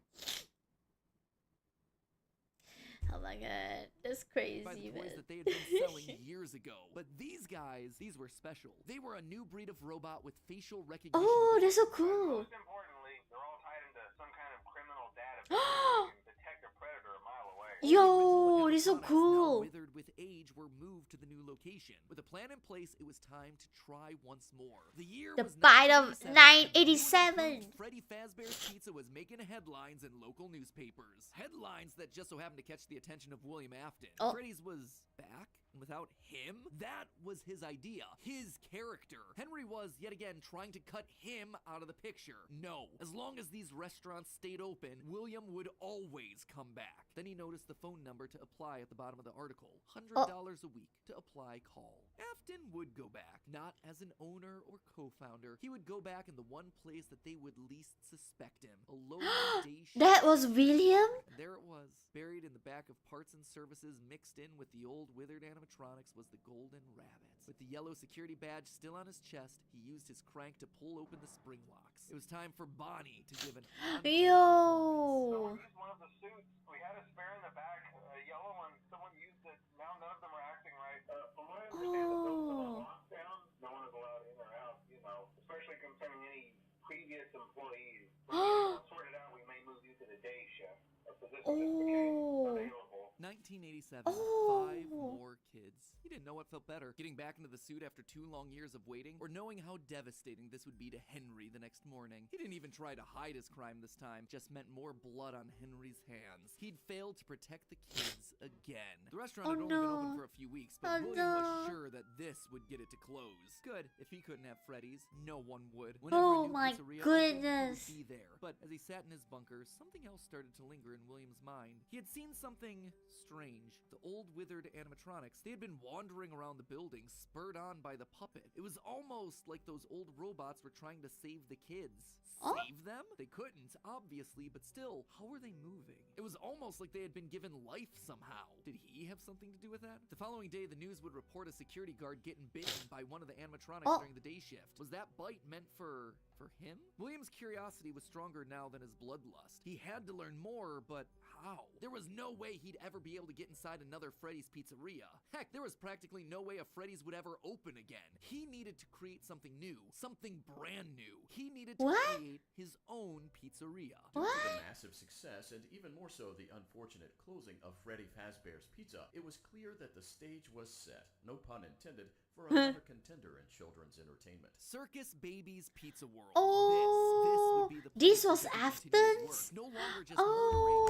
Oh my god, that's crazy, by the toys man. that they had been selling years ago. But these guys, these were special. They were a new breed of robot with facial recognition. Oh, they're so cool. Most importantly, they're all tied into some kind of criminal database. You can detect a predator a mile away. Yo, they're so Animatronics, now cool. withered with age, were moved to the new location. With a plan in place, it was time to try once more. The year The was bite of 987. 987. Freddy Fazbear's Pizza was making headlines in local newspapers. Headlines that just so happened to catch the attention of William Afton. Oh. Freddy's was back, and without him, that was his idea, his character. Henry was, yet again, trying to cut him out of the picture. No. As long as these restaurants stayed open, William would always come back. Then he noticed the phone number to apply at the bottom of the article. $100 a week to apply call. Afton would go back, not as an owner or co-founder. He would go back in the one place that they would least suspect him. A low day shift. That was William? And there it was, buried in the back of parts and services, mixed in with the old withered animatronics, was the golden rabbit. With the yellow security badge still on his chest, he used his crank to pull open the spring locks. It was time for Bonnie to give an Yo. We used one of the suits. We had a spare in the back, a yellow one. Someone used it. Now none of them are acting right. From what I understand, the building's on lockdown. No one is allowed in or out, you know, especially concerning any previous employees. When we get it all sorted out, we may move you to the day shift. So this Oh. available. 1987, Oh. 5 more kids. He didn't know what felt better, getting back into the suit after 2 long years of waiting, or knowing how devastating this would be to Henry the next morning. He didn't even try to hide his crime this time, just meant more blood on Henry's hands. He'd failed to protect the kids again. The restaurant had only been open for a few weeks, but William was sure that this would get it to close. Good, if he couldn't have Freddy's, no one would. Whenever Oh a new my pizzeria goodness. opened, he would be there. But as he sat in his bunker, something else started to linger in William's mind. He had seen something strange. The old withered animatronics, they had been wandering around the building, spurred on by the puppet. It was almost like those old robots were trying to save the kids. Save them? They couldn't, obviously, but still, how were they moving? It was almost like they had been given life somehow. Did he have something to do with that? The following day, the news would report a security guard getting bitten by one of the animatronics during the day shift. Was that bite meant for him? William's curiosity was stronger now than his bloodlust. He had to learn more, but how? There was no way he'd ever be able to get inside another Freddy's pizzeria. Heck, there was practically no way a Freddy's would ever open again. He needed to create something new, something brand new. He needed to create his own pizzeria. Due to the massive success, and even more so the unfortunate closing of Freddy Fazbear's Pizza, it was clear that the stage was set, no pun intended, for another contender in children's entertainment. Circus Baby's Pizza World. Oh, this would be the this place was he could continue his work. Afton's? No longer just murdering,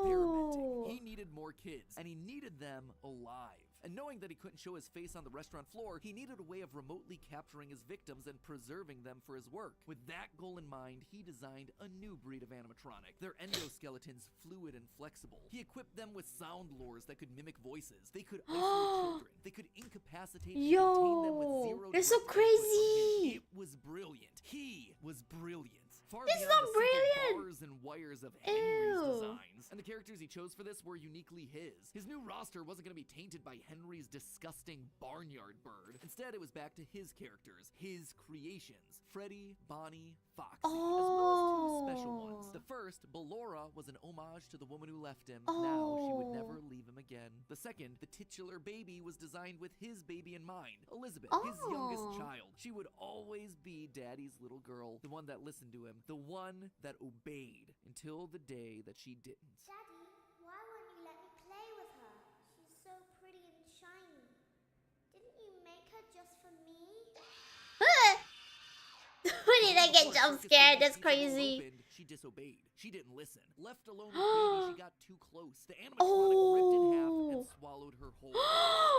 experimenting. He needed more kids, and he needed them alive. And knowing that he couldn't show his face on the restaurant floor, he needed a way of remotely capturing his victims and preserving them for his work. With that goal in mind, he designed a new breed of animatronic. Their endoskeletons fluid and flexible. He equipped them with sound lures that could mimic voices. They could isolate children. They could incapacitate and contain them with zero that's so direct input from crazy. him. It was brilliant. He was brilliant. Far It's beyond not the simple brilliant. bars and wires of Henry's Ew. designs. And the characters he chose for this were uniquely his. His new roster wasn't going to be tainted by Henry's disgusting barnyard bird. Instead, it was back to his characters, his creations. Freddy, Bonnie, Foxy, as well as 2 special ones. The first, Ballora, was an homage to the woman who left him. Now she would never leave him again. The second, the titular baby, was designed with his baby in mind. Elizabeth, his youngest child. She would always be Daddy's little girl, the one that listened to him, the one that obeyed until the day that she didn't. Daddy, why won't you let me play with her? She's so pretty and shiny. Didn't you make her just for me? When did I get jump scared? That's crazy. She disobeyed. She didn't listen. Left alone with baby, she got too close. The animatronic ripped in half and swallowed her whole.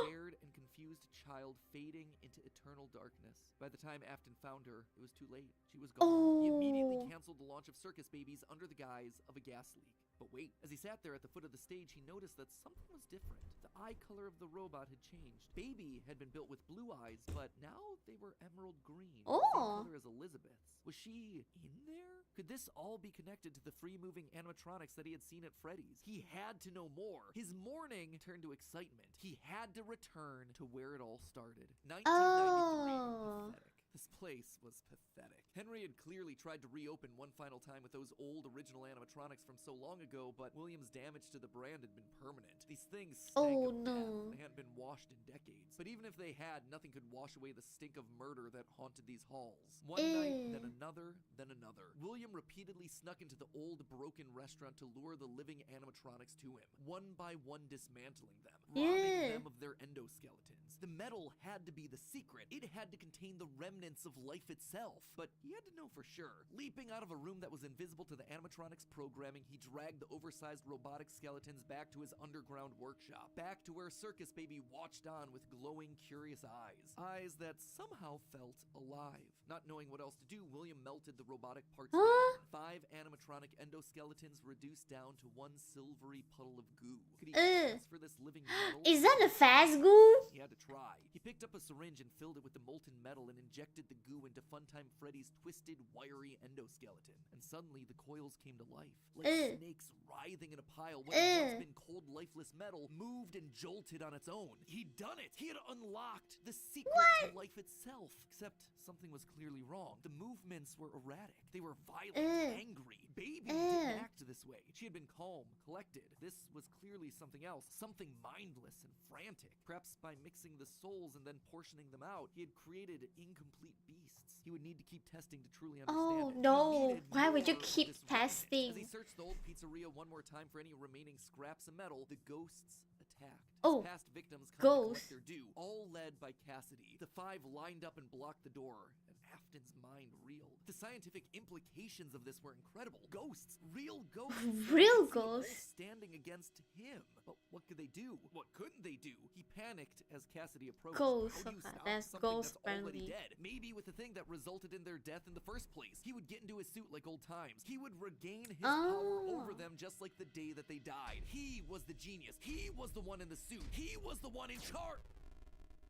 Scared and confused child fading into eternal darkness. By the time Afton found her, it was too late. She was gone. He immediately canceled the launch of Circus Babies under the guise of a gas leak. But wait, as he sat there at the foot of the stage, he noticed that something was different. The eye color of the robot had changed. Baby had been built with blue eyes, but now they were emerald green. The same color as Elizabeth's. Was she in there? Could this all be connected to the free-moving animatronics that he had seen at Freddy's? He had to know more. His mourning turned to excitement. He had to return to where it all started. 1993. Pathetic. This place was pathetic. Henry had clearly tried to reopen one final time with those old original animatronics from so long ago, but William's damage to the brand had been permanent. These things stank of death. They hadn't been washed in decades. But even if they had, nothing could wash away the stink of murder that haunted these halls. One night, then another, then another. William repeatedly snuck into the old broken restaurant to lure the living animatronics to him, one by one dismantling them, robbing them of their endoskeletons. The metal had to be the secret. It had to contain the remnants of life itself. But he had to know for sure. Leaping out of a room that was invisible to the animatronics programming, he dragged the oversized robotic skeletons back to his underground workshop. Back to where Circus Baby watched on with glowing, curious eyes. Eyes that somehow felt alive. Not knowing what else to do, William melted the robotic parts down. 5 animatronic endoskeletons reduced down to 1 silvery puddle of goo. Could he ask for this living metal? Is that a fast goo? He had to try. He picked up a syringe and filled it with the molten metal and injected the goo into Funtime Freddy's twisted, wiry endoskeleton. And suddenly the coils came to life. Like snakes writhing in a pile, what had once been cold, lifeless metal moved and jolted on its own. He'd done it! He had unlocked the secret to life itself. Except something was clearly wrong. The movements were erratic. They were violent, angry. Baby didn't act this way. She had been calm, collected. This was clearly something else. Something mindless and frantic. Perhaps by mixing the souls and then portioning them out, he had created incomplete beasts. beasts. He would need to keep testing to truly understand Oh it. He no, needed why would you more of keep this remnant. testing? As he searched the old pizzeria one more time for any remaining scraps of metal, the ghosts attacked. Oh, His past victims come to ghosts. collect their due, all led by Cassidy. The five lined up and blocked the door, and Afton's mind reeled. The scientific implications of this were incredible. Ghosts, real ghosts. Real They all ghosts. standing against him. But what could they do? What couldn't they do? He panicked as Cassidy approached. Ghosts, How do you okay, stop there's something ghosts that's already apparently. dead? Maybe with the thing that resulted in their death in the first place. He would get into his suit like old times. He would regain his power over them just like the day that they died. He was the genius. He was the one in the suit. He was the one in charge.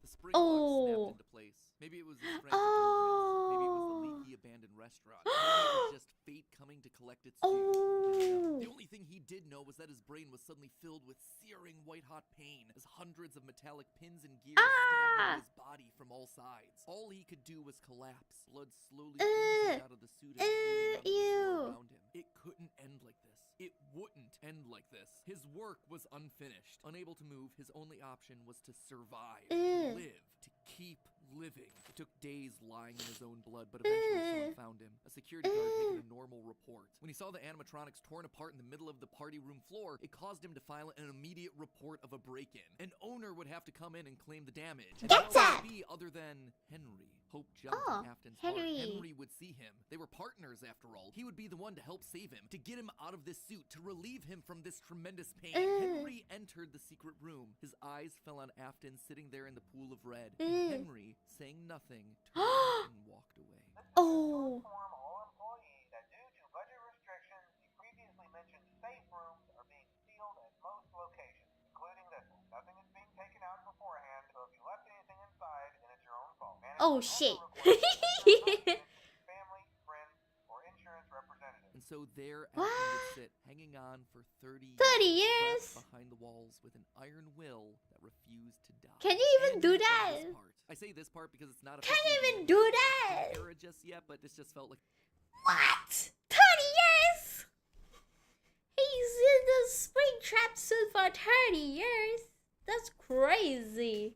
The spring lock snapped into place. Maybe it was his frantic movements. Maybe it was the leaky abandoned restaurant. Maybe it was just fate coming to collect its due. He didn't know. The only thing he did know was that his brain was suddenly filled with searing white-hot pain as hundreds of metallic pins and gears stabbed into his body from all sides. All he could do was collapse. Blood slowly oozing out of the suit and pooling on the floor around him. It couldn't end like this. It wouldn't end like this. His work was unfinished. Unable to move, his only option was to survive, to live, to keep living. It took days lying in his own blood, but eventually someone found him. A security guard making a normal report. When he saw the animatronics torn apart in the middle of the party room floor, it caused him to file an immediate report of a break-in. An owner would have to come in and claim the damage. And Get who else that! would be other than Henry? Hope jumped Oh, in Afton's heart. Henry. Henry would see him. They were partners after all. He would be the one to help save him, to get him out of this suit, to relieve him from this tremendous pain. Henry entered the secret room. His eyes fell on Afton sitting there in the pool of red. And Henry, saying nothing, turned and walked away. Oh. Inform all employees that due to budget restrictions, the previously mentioned safe rooms are being sealed at most locations, including this one. Nothing is being taken out beforehand, so if you left anything inside, then it's your own fault. Oh shit. Family, friends, or insurance representative. And so there Afton would sit, hanging on for 30 years. 30 years? Trapped behind the walls with an iron will that refused to die. Can you even And do this that? part. I say this part because it's not a Can you even do that? era just yet, but this just felt like What? 30 years? He's in the spring trap suit for 30 years? That's crazy.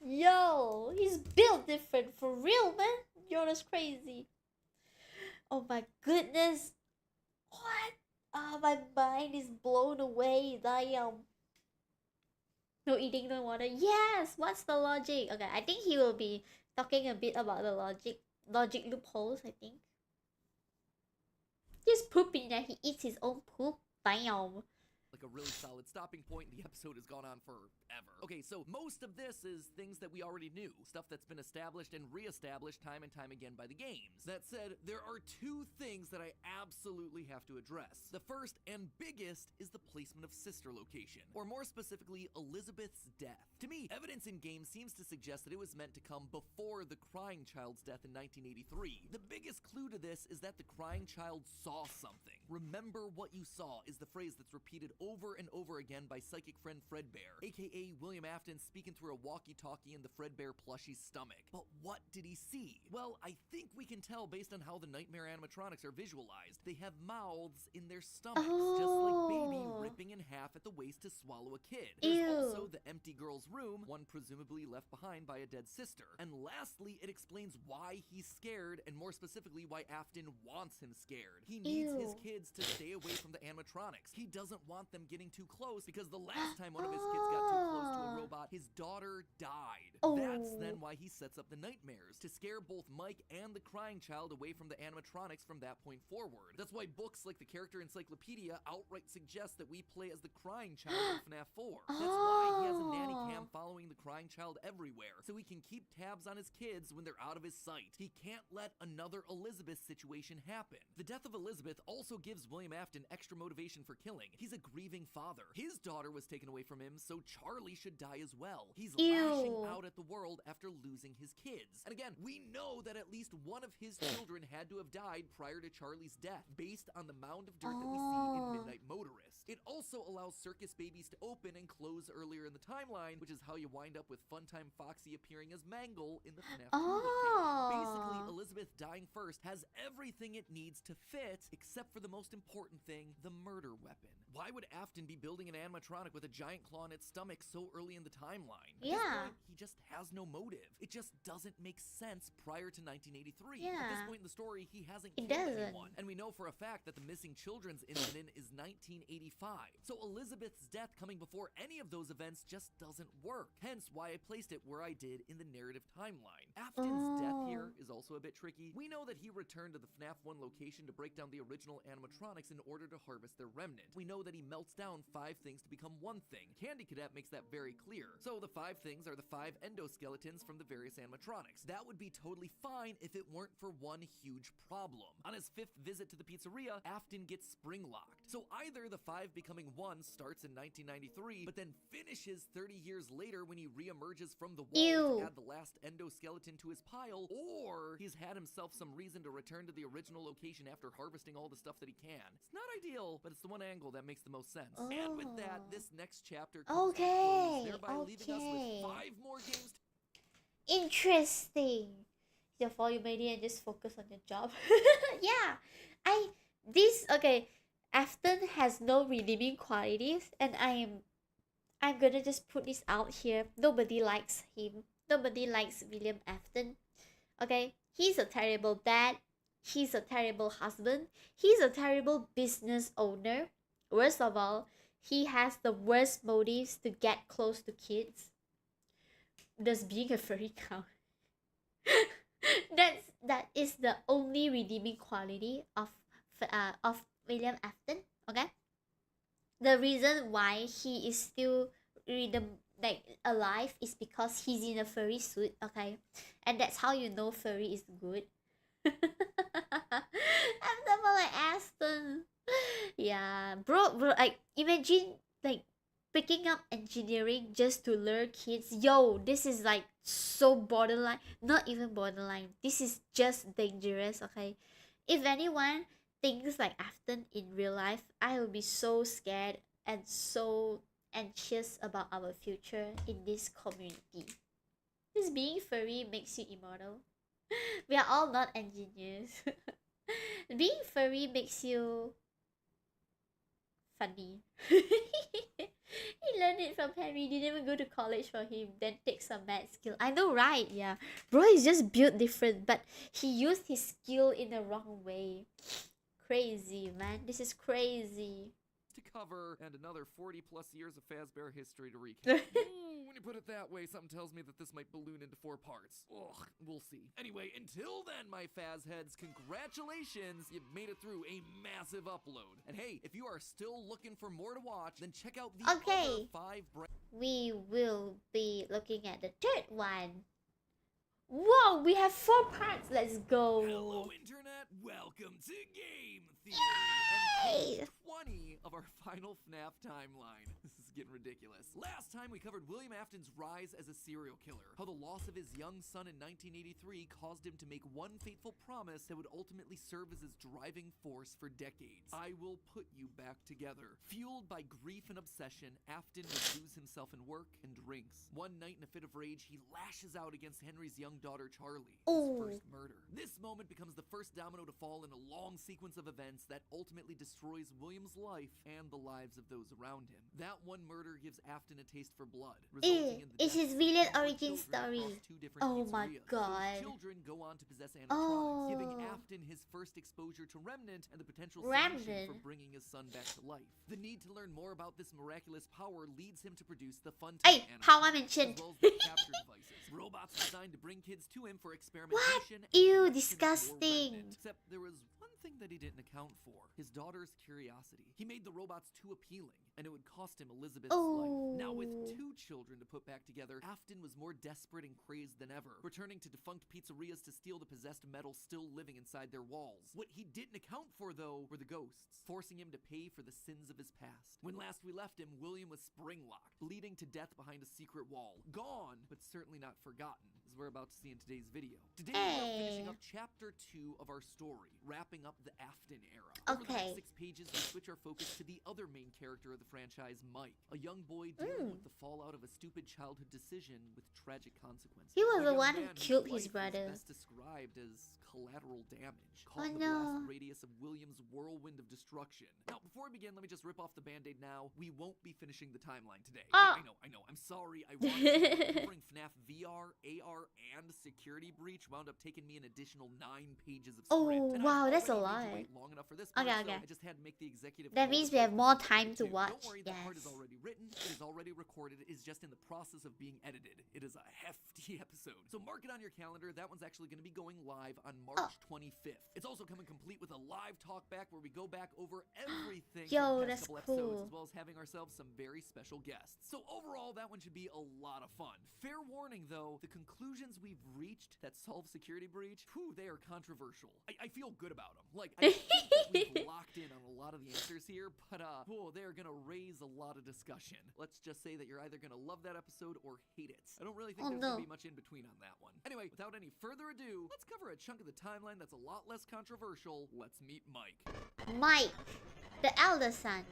Yo, he's built different for real, man. Yo, that's crazy. Oh my goodness. What? Oh, my mind is blown away. Damn. No eating, no water. Yes, what's the logic? Okay, I think he will be talking a bit about the logic loopholes, I think. He's pooping and he eats his own poop. Damn. a really solid stopping point. The episode has gone on forever. Okay, so most of this is things that we already knew, stuff that's been established and re-established time and time again by the games. That said, there are two things that I absolutely have to address. The first and biggest is the placement of sister location, or more specifically, Elizabeth's death. To me, evidence in game seems to suggest that it was meant to come before the crying child's death in 1983. The biggest clue to this is that the crying child saw something. Remember what you saw is the phrase that's repeated over and over again by psychic friend Fredbear, aka William Afton speaking through a walkie-talkie in the Fredbear plushie's stomach. But what did he see? Well, I think we can tell based on how the nightmare animatronics are visualized. They have mouths in their stomachs, just like Baby ripping in half at the waist to swallow a kid. There's also the empty girl's room, one presumably left behind by a dead sister. And lastly, it explains why he's scared, and more specifically why Afton wants him scared. He needs his kids to stay away from the animatronics. He doesn't want them getting too close because the last time one of his kids got too close to a robot, his daughter died. That's then why he sets up the nightmares, to scare both Mike and the crying child away from the animatronics from that point forward. That's why books like the Character Encyclopedia outright suggest that we play as the crying child in FNAF 4. That's why he has a nanny cam following the crying child everywhere, so he can keep tabs on his kids when they're out of his sight. He can't let another Elizabeth situation happen. The death of Elizabeth also gives William Afton extra motivation for killing. He's a grieving father. His daughter was taken away from him, so Charlie should die as well. He's lashing out at the world after losing his kids. And again, we know that at least one of his children had to have died prior to Charlie's death, based on the mound of dirt that we see in Midnight Motorist. It also allows circus babies to open and close earlier in the timeline, which is how you wind up with Funtime Foxy appearing as Mangle in the FNAF 2 location. Basically, Elizabeth dying first, has everything it needs to fit, except for the most important thing, the murder weapon. Why would Afton be building an animatronic with a giant claw in its stomach so early in the timeline? At this point, he just has no motive. It just doesn't make sense prior to 1983. At this point in the story, he hasn't killed anyone. And we know for a fact that the missing children's incident is 1985. So Elizabeth's death coming before any of those events just doesn't work. Hence why I placed it where I did in the narrative timeline. Afton's death here is also a bit tricky. We know that he returned to the FNAF 1 location to break down the original animatronics in order to harvest their remnant. We know that he melts down 5 things to become one thing. Candy Cadet makes that very clear. So the 5 things are the 5 endoskeletons from the various animatronics. That would be totally fine if it weren't for one huge problem. On his 5th visit to the pizzeria, Afton gets spring locked. So either the 5 becoming 1 starts in 1993, but then finishes 30 years later when he reemerges from the wall to add the last endoskeleton to his pile, or he's had himself some reason to return to the original location after harvesting all the stuff that he can. It's not ideal, but it's the one angle that makes the most sense. And with that, this next chapter comes to a close, thereby leaving us with 5 more games. Interesting. Therefore, you made it and just focus on your job. Yeah, Afton has no redeeming qualities, and I'm gonna just put this out here. Nobody likes him. Nobody likes William Afton. Okay, he's a terrible dad. He's a terrible husband. He's a terrible business owner. Worst of all, he has the worst motives to get close to kids. Does being a furry count? That is the only redeeming quality of William Afton. Okay, the reason why he is still alive is because he's in a furry suit. Okay, and that's how you know furry is good. I'm someone like Aston. Yeah, bro, like imagine like picking up engineering just to lure kids. Yo, this is like so borderline. Not even borderline. This is just dangerous. Okay, if anyone thinks like Afton in real life, I will be so scared and so anxious about our future in this community. Just being furry makes you immortal. We are all not engineers. Being furry makes you funny. He learned it from Harry. Didn't even go to college for him. Then take some math skill. I know, right? Yeah. Bro is just built different, but he used his skill in the wrong way. Crazy, man. This is crazy. To cover, and another 40 plus years of Fazbear history to recap. Ooh, when you put it that way, something tells me that this might balloon into 4 parts. Ugh, we'll see. Anyway, until then, my Faz heads, congratulations! You've made it through a massive upload. And hey, if you are still looking for more to watch, then check out the other 5 we will be looking at the 3rd one. Whoa, we have 4 parts. Let's go. Hello, Internet. Welcome to Game Theory. Yay! And page 20 of our final FNAF timeline. This is getting ridiculous. Last time we covered William Afton's rise as a serial killer. How the loss of his young son in 1983 caused him to make one fateful promise that would ultimately serve as his driving force for decades. I will put you back together. Fueled by grief and obsession, Afton would lose himself in work and drinks. One night in a fit of rage, he lashes out against Henry's young daughter Charlie. His first murder. This moment becomes the first domino to fall in a long sequence of events that ultimately destroys William's life and the lives of those around him. That one murder gives Afton a taste for blood, resulting in the it's his villain origin story. Oh my god. Those children go on to possess animatronics, giving Afton his first exposure to Remnant and the potential solution for bringing his son back to life. The need to learn more about this miraculous power leads him to produce the fun how I mentioned. As well as the capture devices. Robots designed to bring kids to him for experimentation. What? Ew, disgusting. Except there was one thing that he didn't account for. His daughter's curiosity. He made the robots too appealing, and it would cost him Elizabeth's life. Now with 2 children to put back together, Afton was more desperate and crazed than ever, returning to defunct pizzerias to steal the possessed metal still living inside their walls. What he didn't account for, though, were the ghosts, forcing him to pay for the sins of his past. When last we left him, William was spring-locked, bleeding to death behind a secret wall. Gone, but certainly not forgotten, as as we're about to see in today's video. Today we're finishing up chapter 2 of our story, wrapping up the Afton era. Over the next 6 pages, we switch our focus to the other main character of the franchise, Mike, a young boy dealing with the fallout of a stupid childhood decision with tragic consequences. He was A the young one who man whose killed his life is brother. best described as collateral damage, caught Oh, in the no. blast radius of William's whirlwind of destruction. Now, before we begin, let me just rip off the band-aid now. We won't be finishing the timeline today. Oh. I know. I'm sorry. I wanted to, covering FNAF VR, AR, and Security Breach wound up taking me an additional 9 pages of script. Oh, And wow, I've that's a already made you lot. wait long enough for this part, Okay, so okay. I just had to make the executive That call means to we have focus more on time to two. watch. Don't worry, that part is Yes. already written. It is already recorded. It is just in the process of being edited. It is a hefty episode. So mark it on your calendar. That one's actually going to be going live on March 25th. It's also coming complete with a live talk back where we go back over everything Yo, from the past that's couple episodes, cool. as well as having ourselves some very special guests. So overall, that one should be a lot of fun. Fair warning though, the conclusions we've reached that solve Security Breach, whew, they are controversial. I feel good about them. Like, I think we've locked in on a lot of the answers here, but whoa, they're gonna raise a lot of discussion. Let's just say that you're either gonna love that episode or hate it. I don't really think there's gonna be much in between on that one. Anyway, without any further ado, let's cover a chunk of the timeline that's a lot less controversial. Let's meet Mike. Mike, the elder son.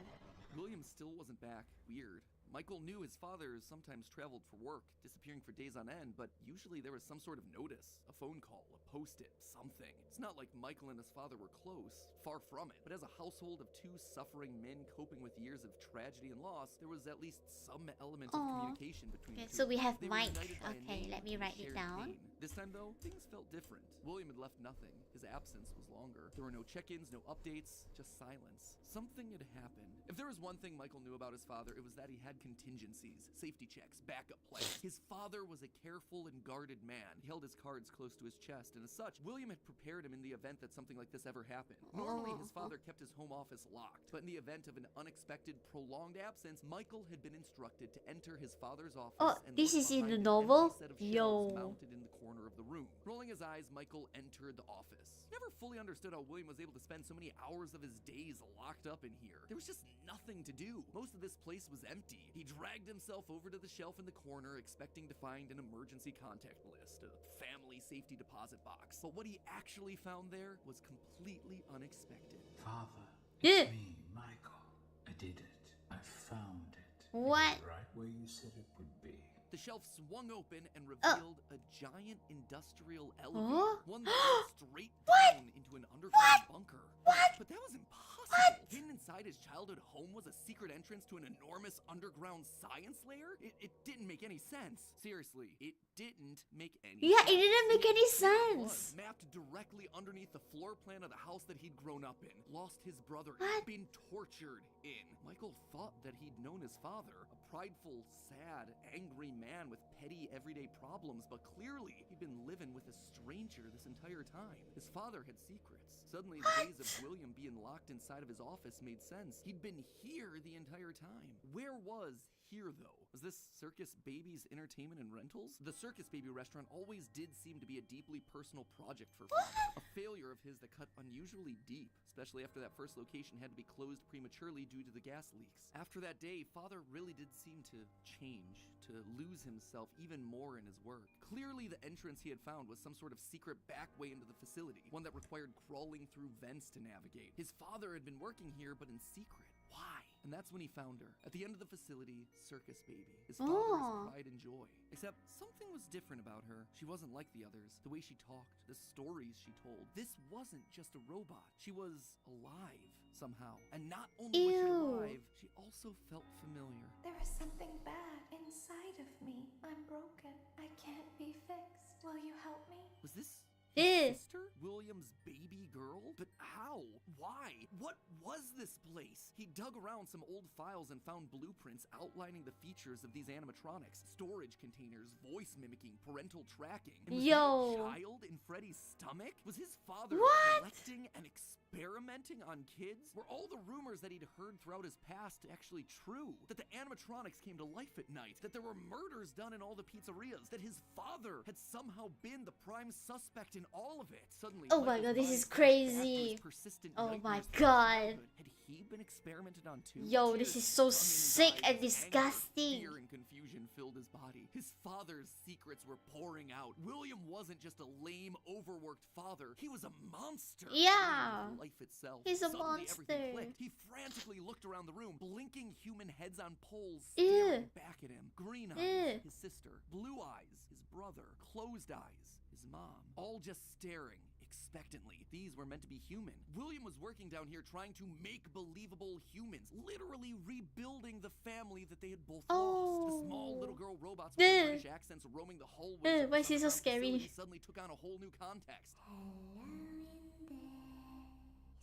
William still wasn't back. Weird. Michael knew his father sometimes traveled for work, disappearing for days on end, but usually there was some sort of notice, a phone call, a post-it, something. It's not like Michael and his father were close, far from it. But as a household of 2 suffering men coping with years of tragedy and loss, there was at least some element of communication between the two. So we have They were Mike. united by a Okay, name let me and write it shared down. pain. This time though, things felt different. William had left nothing. His absence was longer. There were no check-ins, no updates, just silence. Something had happened. If there was one thing Michael knew about his father, it was that he had contingencies, safety checks, backup plans. His father was a careful and guarded man. He held his cards close to his chest, and as such, William had prepared him in the event that something like this ever happened. Normally, his father kept his home office locked, but in the event of an unexpected, prolonged absence, Michael had been instructed to enter his father's office Oh, and this look is in behind the an novel? empty set of shelves Yo. mounted in the corner of the room. Rolling his eyes, Michael entered the office. Never fully understood how William was able to spend so many hours of his days locked up in here. There was just nothing to do. Most of this place was empty. He dragged himself over to the shelf in the corner, expecting to find an emergency contact list, a family safety deposit box. But what he actually found there was completely unexpected. Father, Yeah. it's me, Michael. I did it. I found it. What? Right where you said it would be. The shelf swung open and revealed a giant industrial elevator. Huh? One that went straight What? down into an underground bunker. What? But that was impossible. What? Hidden inside his childhood home was a secret entrance to an enormous underground science lair? It didn't make any sense. Seriously, it didn't make any Yeah, sense. it didn't make any It sense. was mapped directly underneath the floor plan of the house that he'd grown up in, lost his brother, What? been tortured in. Michael thought that he'd known his father, a prideful, sad, angry man with petty everyday problems, but clearly he'd been living with a stranger this entire time. His father had secrets. Suddenly the days of William being locked inside of his office made sense. He'd been here the entire time. Where was here though? Was this Circus Baby's entertainment and rentals? The Circus Baby restaurant always did seem to be a deeply personal project for Father. A failure of his that cut unusually deep, especially after that first location had to be closed prematurely due to the gas leaks. After that day, Father really did seem to change, to lose himself even more in his work. Clearly the entrance he had found was some sort of secret back way into the facility, one that required crawling through vents to navigate. His father had been working here, but in secret. Why? And that's when he found her. At the end of the facility, Circus Baby. His father's pride and joy. Except something was different about her. She wasn't like the others. The way she talked, the stories she told. This wasn't just a robot. She was alive somehow. And not only was she alive, she also felt familiar. There is something bad inside of me. I'm broken. I can't be fixed. Will you help me? Was this Eh. sister? William's baby girl? But how? Why? What was this place? He dug around some old files and found blueprints outlining the features of these animatronics. Storage containers, voice mimicking, parental tracking. And was Yo. there a child in Freddy's stomach? Was his father What? collecting and experimenting on kids? Were all the rumors that he'd heard throughout his past actually true? That the animatronics came to life at night? That there were murders done in all the pizzerias? That his father had somehow been the prime suspect in all of it? Suddenly, Oh my Michael's god, this mind is flashed back to his crazy. persistent Oh my nightmares from god. childhood had he been experimented on too? Yo, this is so sick and disgusting. Fear and confusion filled his body. His father's secrets were pouring out. William wasn't just a lame, overworked father. He was a monster. Yeah. Life itself. He's a Suddenly, everything monster. clicked. He frantically looked around the room, blinking human heads on poles, Ew. staring back at him. Green eyes, Ew. his sister. Blue eyes, his brother. Closed eyes, his mom. All just staring expectantly. These were meant to be human. William was working down here trying to make believable humans, literally rebuilding the family that they had both lost. The small little girl robots with their British accents roaming the hallways. Why is he so scary? Suddenly took on a whole new context. Hello in there.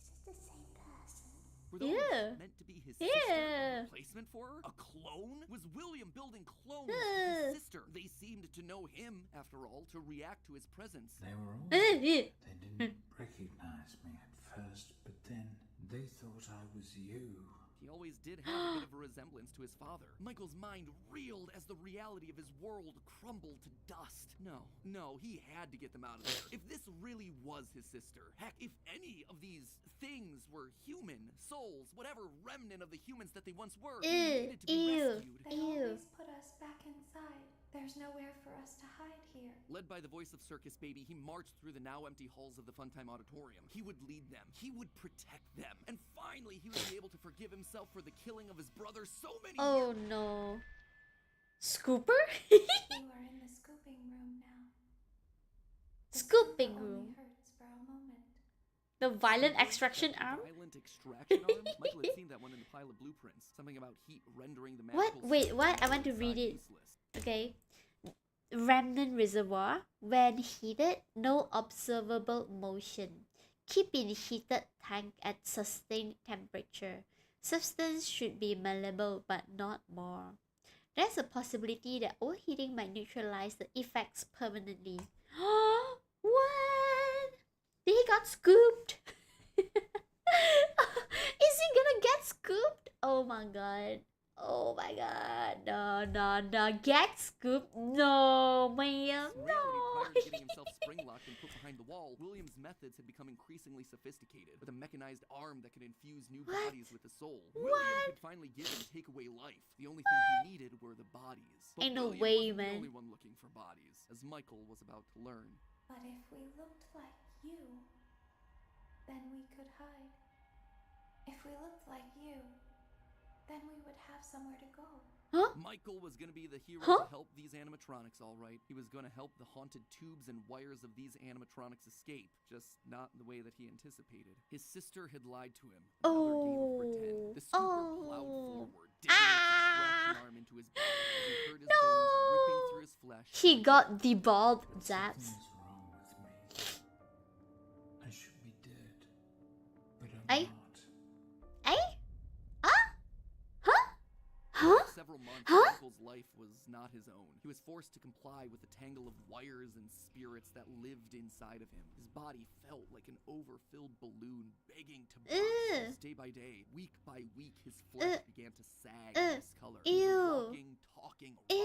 Is this the same person? Were those Yeah. meant to be his Yeah. sister? A replacement for her? A clone? Was William building clones of his sister? They seemed to know him, after all, to react to his presence. They were all. Yeah. They didn't recognize me at first, but then they thought I was you. He always did have a bit of a resemblance to his father. Michael's mind reeled as the reality of his world crumbled to dust. No, he had to get them out of there. If this really was his sister, heck, if any of these things were human, souls, whatever remnant of the humans that they once were, they needed to be rescued. They always put us back inside. There's nowhere for us to hide here. Led by the voice of Circus Baby, he marched through the now empty halls of the Funtime Auditorium. He would lead them. He would protect them. And finally, he would be able to forgive himself for the killing of his brother so many Oh years. no. Scooper? You are in the scooping room now. The Scooping scoop only room. hurts for a moment. The violent extraction arm? Violent extraction arm? Michael had seen that one in the pile of blueprints. Something about heat rendering the What? magical Wait, stuff what? I want to inside read it. useless. Okay. Remnant reservoir. When heated, no observable motion. Keep in heated tank at sustained temperature. Substance should be malleable but not more. There's a possibility that overheating might neutralize the effects permanently. What? He got scooped? Is he gonna get scooped? Oh my god. Oh my god. No. Get scooped? No, man. In reality, No. prior to getting himself spring-locked and put behind the wall, William's methods had become increasingly sophisticated. With a mechanized arm that could infuse new What? bodies with the soul, William could finally give and take away life. The only thing he needed were the bodies. But Ain't no William way, wasn't man. the only one looking for bodies, as Michael was about to learn. But if we looked like you, then we could hide. If we looked like you, then we would have somewhere to go. Huh? Michael was going to be the hero Huh? to help these animatronics, all right. He was going to help the haunted tubes and wires of these animatronics escape, just not in the way that he anticipated. His sister had lied to him. Another game of pretend. The scooper plowed forward, digging its extraction arm into his back as he heard his bones ripping through his flesh. He got deballed zaps. Something's wrong with me. I should be dead, but I'm Ay? not. Huh? Several months, Huh? Michael's life was not his own. He was forced to comply with a tangle of wires and spirits that lived inside of him. His body felt like an overfilled balloon begging to burst. Day by day, week by week, his flesh began to sag and discolor. He was a Ew. walking, talking, rotting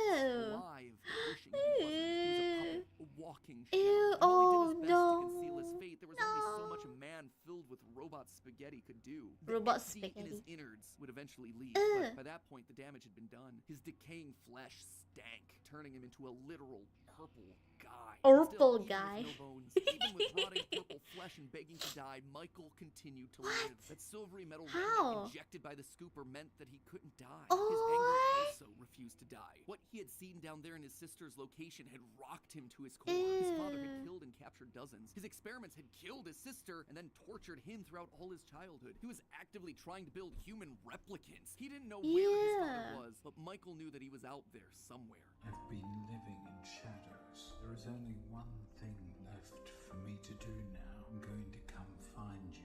corpse, alive, but wishing he wasn't. He was a puppet, a walking shell. Ew. And while he Oh, did his best to conceal his no. fate, there was only so much a man filled with robot spaghetti could do. The Robot empty in his spaghetti. innards would eventually leave, Ugh. but by that point, the damage had been done. His decaying flesh stank, turning him into a literal purple guy. Purple Still, even guy. with no bones, even with rotting purple flesh and begging to die, Michael continued to live. That silvery metal ring How? injected by the scooper meant that he couldn't die. Oh, His anger what? also refused to die. What he had seen down there in his sister's location had rocked him to his core. His father had killed and captured dozens. His experiments had killed his sister and then tortured him throughout all his childhood. He was actively trying to build human replicants. He didn't know where his father Yeah. was, but Michael knew that he was out there somewhere. I've been living in shadows. There is only one thing left for me to do now. I'm going to come find you.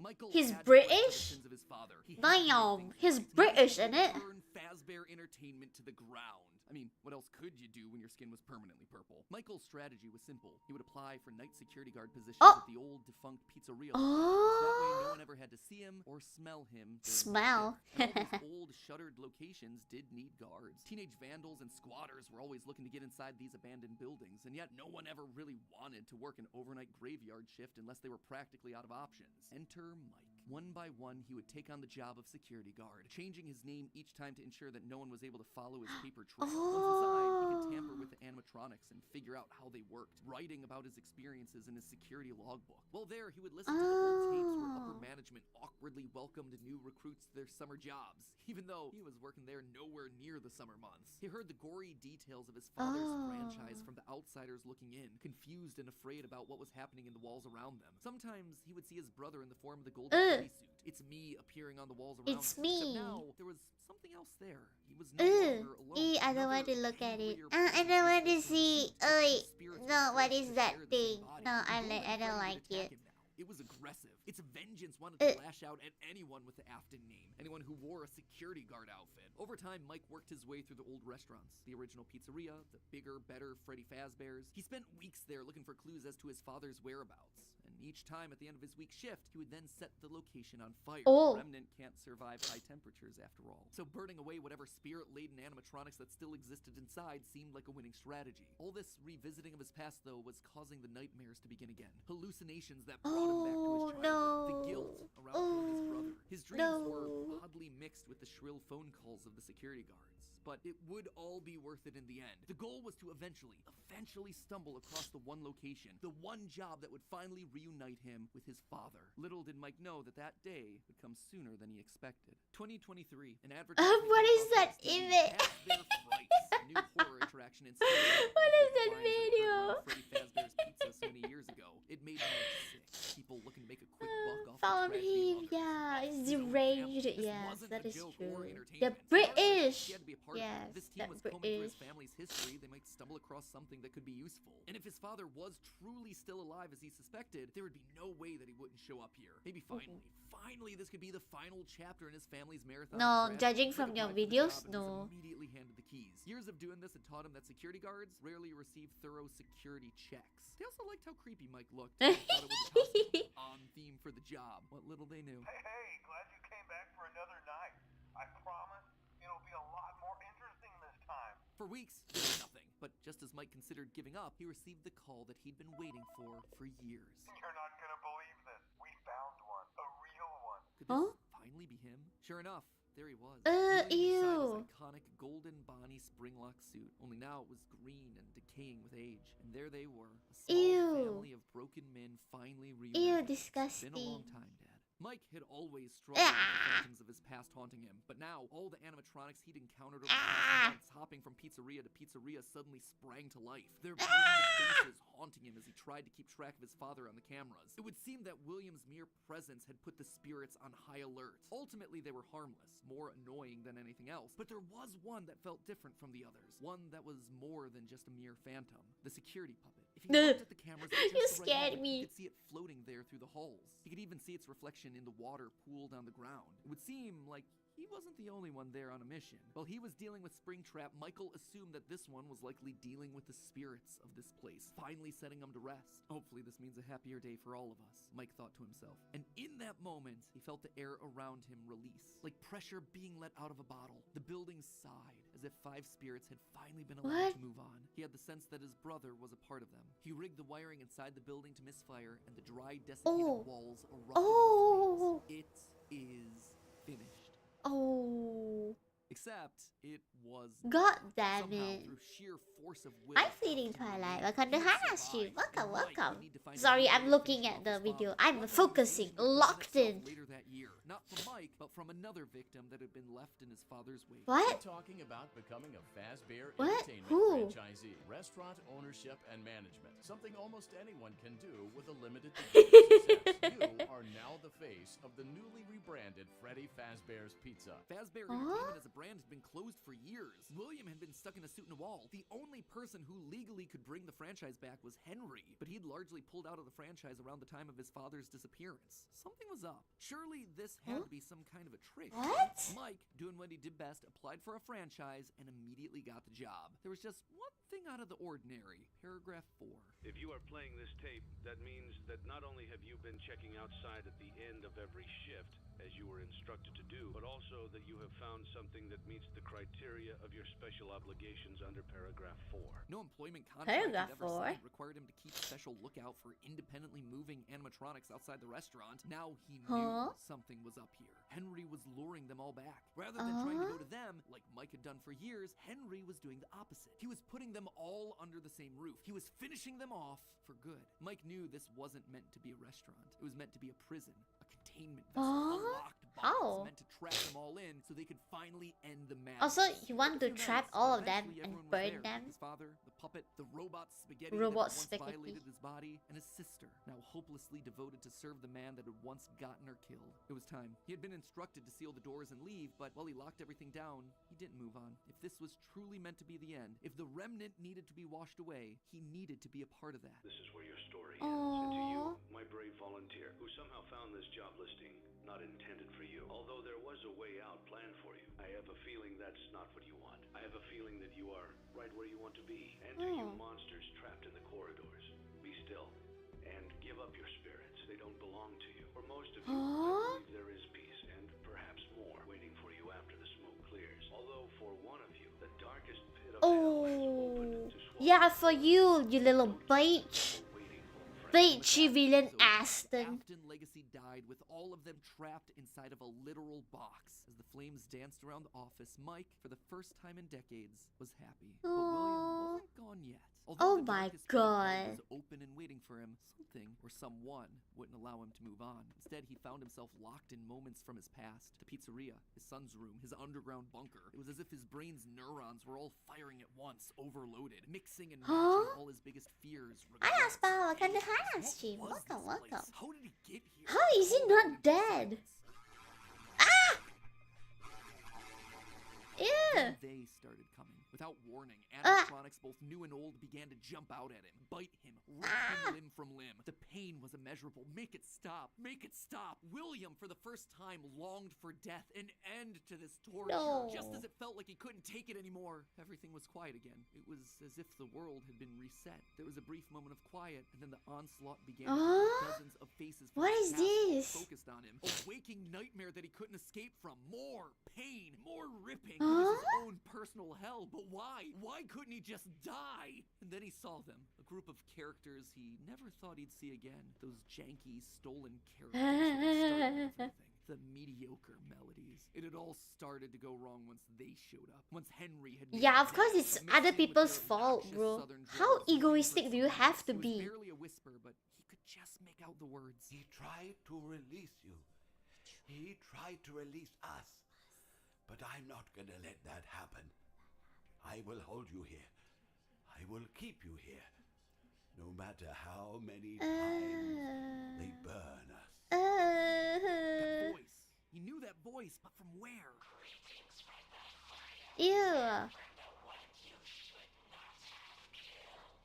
Michael He's had to fight for the British? sins of his father. He had to make Damn, things he's right. He British, had to innit? burn Fazbear Entertainment to the ground. I mean, what else could you do when your skin was permanently purple? Michael's strategy was simple. He would apply for night security guard positions Oh. at the old defunct pizzeria. That way, no Oh. one ever had to see him or smell him. during his Smell. shift. And all these old shuttered locations did need guards. Teenage vandals and squatters were always looking to get inside these abandoned buildings, and yet no one ever really wanted to work an overnight graveyard shift unless they were practically out of options. Enter Mike. One by one, he would take on the job of security guard, changing his name each time to ensure that no one was able to follow his paper trail. Once inside, he could tamper with the animatronics and figure out how they worked, writing about his experiences in his security logbook. While there, he would listen to the old tapes where upper management awkwardly welcomed new recruits to their summer jobs, even though he was working there nowhere near the summer months. He heard the gory details of his father's franchise from the outsiders looking in, confused and afraid about what was happening in the walls around them. Sometimes he would see his brother in the form of the golden Freddy suit. It's me appearing on the walls around him. It's me. Except now, there was something else there. He was no longer alone. I don't want to Another look at it. angrier I presence don't was want to also see. seemed to keep spirits No, of what Freddy is to that share the same thing? body. No, The goal that I don't Freddy would like attack it. him now. It was aggressive. Its vengeance wanted to lash out at anyone with the Afton name, anyone who wore a security guard outfit. Over time, Mike worked his way through the old restaurants, the original pizzeria, the bigger, better Freddy Fazbear's. He spent weeks there looking for clues as to his father's whereabouts. And each time at the end of his week's shift, he would then set the location on fire. Remnant can't survive high temperatures after all. So burning away whatever spirit-laden animatronics that still existed inside seemed like a winning strategy. All this revisiting of his past, though, was causing the nightmares to begin again. Hallucinations that brought him back to his childhood. The guilt around killing his brother. His dreams were oddly mixed with the shrill phone calls of the security guards. But it would all be worth it in the end. The goal was to eventually stumble across the one location, the one job that would finally reunite him with his father. Little did Mike know that that day would come sooner than he expected. 2023, an advertisement. What is that image? A new horror attraction in What is that video? Freddy Fazbear's Pizza so many years ago. It made Mike sick. People looking to make a quick buck off Found the tragedy him. of others. Yeah, it's His own deranged. family. This Yes, wasn't that a is joke true. or The entertainment. British. He had to be a part of it. Yes, This team that was combing through his British. family's history. They might stumble across something that could be useful. And if his father was truly still alive as he suspected, there would be no way that he wouldn't show up here. Maybe finally this could be the final chapter in his family's marathon. No, of judging Mike from your applied for the videos, job and was no. immediately handed the keys. Years of doing this had taught him that security guards rarely receive thorough security checks. They also liked how creepy Mike looked. And thought it was a costume on theme for the job. What little they knew. Hey, glad you came back for another night. I promise it'll be a lot more interesting this time. For weeks, there was nothing. But just as Mike considered giving up, he received the call that he'd been waiting for years. You're not gonna believe this. We found one. A real one. Could this finally be him? Sure enough, there he was. Wearing inside his iconic golden Bonnie Springlock suit. Only now it was green and decaying with age. And there they were. A small family of broken men finally reunited. Disgusting. It's been a long time, Dad. Mike had always struggled with the phantoms of his past haunting him, but now all the animatronics he'd encountered over the past months, hopping from pizzeria to pizzeria, suddenly sprang to life. Their faces haunting him as he tried to keep track of his father on the cameras. It would seem that William's mere presence had put the spirits on high alert. Ultimately, they were harmless, more annoying than anything else, but there was one that felt different from the others, one that was more than just a mere phantom. The security puppet. If he looked at the cameras at You just the right scared moment, me. he could see it floating there through the halls. He could even see its reflection in the water pooled on the ground. It would seem like he wasn't the only one there on a mission. While he was dealing with Springtrap, Michael assumed that this one was likely dealing with the spirits of this place, finally setting them to rest. Hopefully this means a happier day for all of us, Mike thought to himself. And in that moment, he felt the air around him release, like pressure being let out of a bottle. The building sighed, as if 5 spirits had finally been allowed to move on. He had the sense that his brother was a part of them. He rigged the wiring inside the building to misfire, and the dry, desiccated walls erupted into flames. It is finished. Except it was God damn somehow it. through sheer force of will. I'm feeding Twilight. Welcome to Hannah's stream. Welcome, Mike would welcome. need to find Sorry, a way I'm to looking finish at off the his video. father. I'm One focusing, that would locked present in. itself later that year. Not from Mike, but from another victim that had been left in his father's wake. What? We're talking about becoming a Fazbear What? Entertainment Who? franchisee. Restaurant ownership and management. Something almost anyone can do with a limited degree of success. You are now the face of the newly rebranded Freddy Fazbear's Pizza. Fazbear Entertainment as a brand had been closed for years. William had been stuck in a suit and a wall. The only person who legally could bring the franchise back was Henry, but he'd largely pulled out of the franchise around the time of his father's disappearance. Something was up. Surely this had to be some kind of a trick. What? Mike, doing what he did best, applied for a franchise and immediately got the job. There was just one thing out of the ordinary. Paragraph 4. If you are playing this tape, that means that not only have you been checking outside at the end of every shift, as you were instructed to do, but also that you have found something that meets the criteria of your special obligations under paragraph 4. No employment contract he'd Paragraph ever 4. signed required him to keep special lookout for independently moving animatronics outside the restaurant. Now he knew something was up here. Henry was luring them all back. Rather than trying to go to them, like Mike had done for years, Henry was doing the opposite. He was putting them all under the same roof. He was finishing them off for good. Mike knew this wasn't meant to be a restaurant. It was meant to be a prison, a containment vessel, a locked box How? meant to trap them all in so they could finally end the madness. Also, you want to A few trap minutes, all of them eventually and everyone was burn there. them? His father, the puppet, the robot spaghetti Robot that had once spaghetti. violated his body, and his sister, now hopelessly devoted to serve the man that had once gotten her killed. It was time. He had been instructed to seal the doors and leave, but while he locked everything down, he didn't move on. If this was truly meant to be the end, if the remnant needed to be washed away, he needed to be a part of that. This is where your story ends. And to you, my brave volunteer, who somehow found this job listing not intended for you, although there was a way out planned for you, I have a feeling that's not what you want. I have a feeling that you are right where you want to be. And to you monsters trapped in the corridors, be still and give up your spirits. They don't belong to you. For most of you, I believe there is peace and perhaps more waiting for you after the smoke clears. Although for one of you, the darkest pit of hell is open to swallow. Yeah, for you, you little bitch. Bitchy villain Aston. Afton Legacy died with all of them trapped inside of a literal box. As the flames danced around the office, Mike, for the first time in decades, was happy. But William wasn't gone yet. Although the my darkest pit of hell God. was open and waiting for him, something or someone wouldn't allow him to move on. Instead, he found himself locked in moments from his past. The pizzeria, his son's room, his underground bunker. It was as if his brain's neurons were all firing at once, overloaded, mixing and matching all his biggest fears. Hi, Aspa. Welcome to What Hannah's stream. was Welcome, this welcome. place? How did he get here? How is he not dead? Ah! Ew. They started coming. Without warning, animatronics, both new and old, began to jump out at him, bite him, rip him limb from limb. The pain was immeasurable. Make it stop. Make it stop. William, for the first time, longed for death, an end to this torture. No. Just as it felt like he couldn't take it anymore, everything was quiet again. It was as if the world had been reset. There was a brief moment of quiet, and then the onslaught began. Dozens of faces from What his is past this? focused on him. A waking nightmare that he couldn't escape from. More pain, more ripping. It was his own personal hell, but why? Why couldn't he just die? And then he saw them, a group of characters he never thought he'd see again. Those janky, stolen characters that had started everything. The mediocre melodies. It had all started to go wrong once they showed up. Once Henry had Yeah, of been course dead, it's mixed other in with people's their fault, obnoxious bro. southern How drills and egoistic do you favorite have to songs. It was be? barely a whisper, but he could just make out the words. He tried to release you. He tried to release us. But I'm not gonna let that happen. I will hold you here. I will keep you here. No matter how many times they burn us. That voice. He knew that voice, but from where? Ew.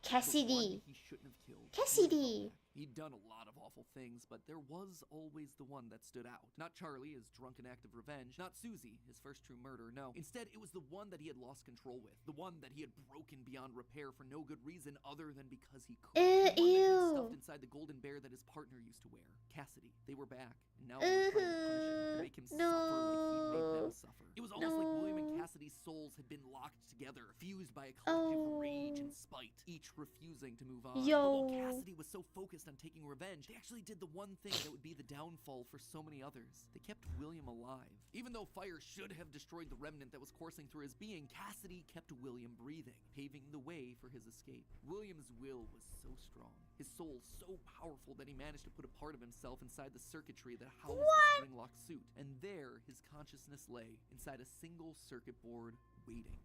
Cassidy. He shouldn't have killed. Cassidy. He'd done a lot of awful things, but there was always the one that stood out. Not Charlie, his drunken act of revenge. Not Susie, his first true murder. No. Instead, it was the one that he had lost control with. The one that he had broken beyond repair for no good reason other than because he could. The one that he'd stuffed inside the golden bear that his partner used to wear. Cassidy. They were back, and now they were trying to punish him, to make him suffer like he made them suffer. It was almost like William and Cassidy's souls had been locked together, fused by a collective rage and spite, each refusing to move on. But while Cassidy was so focused on taking revenge, they actually did the one thing that would be the downfall for so many others. They kept William alive. Even though fire should have destroyed the remnant that was coursing through his being, Cassidy kept William breathing, paving the way for his escape. William's will was so strong, his soul so powerful that he managed to put a part of himself inside the circuitry that housed the spring-locked suit. And there, his consciousness lay, inside a single circuit board,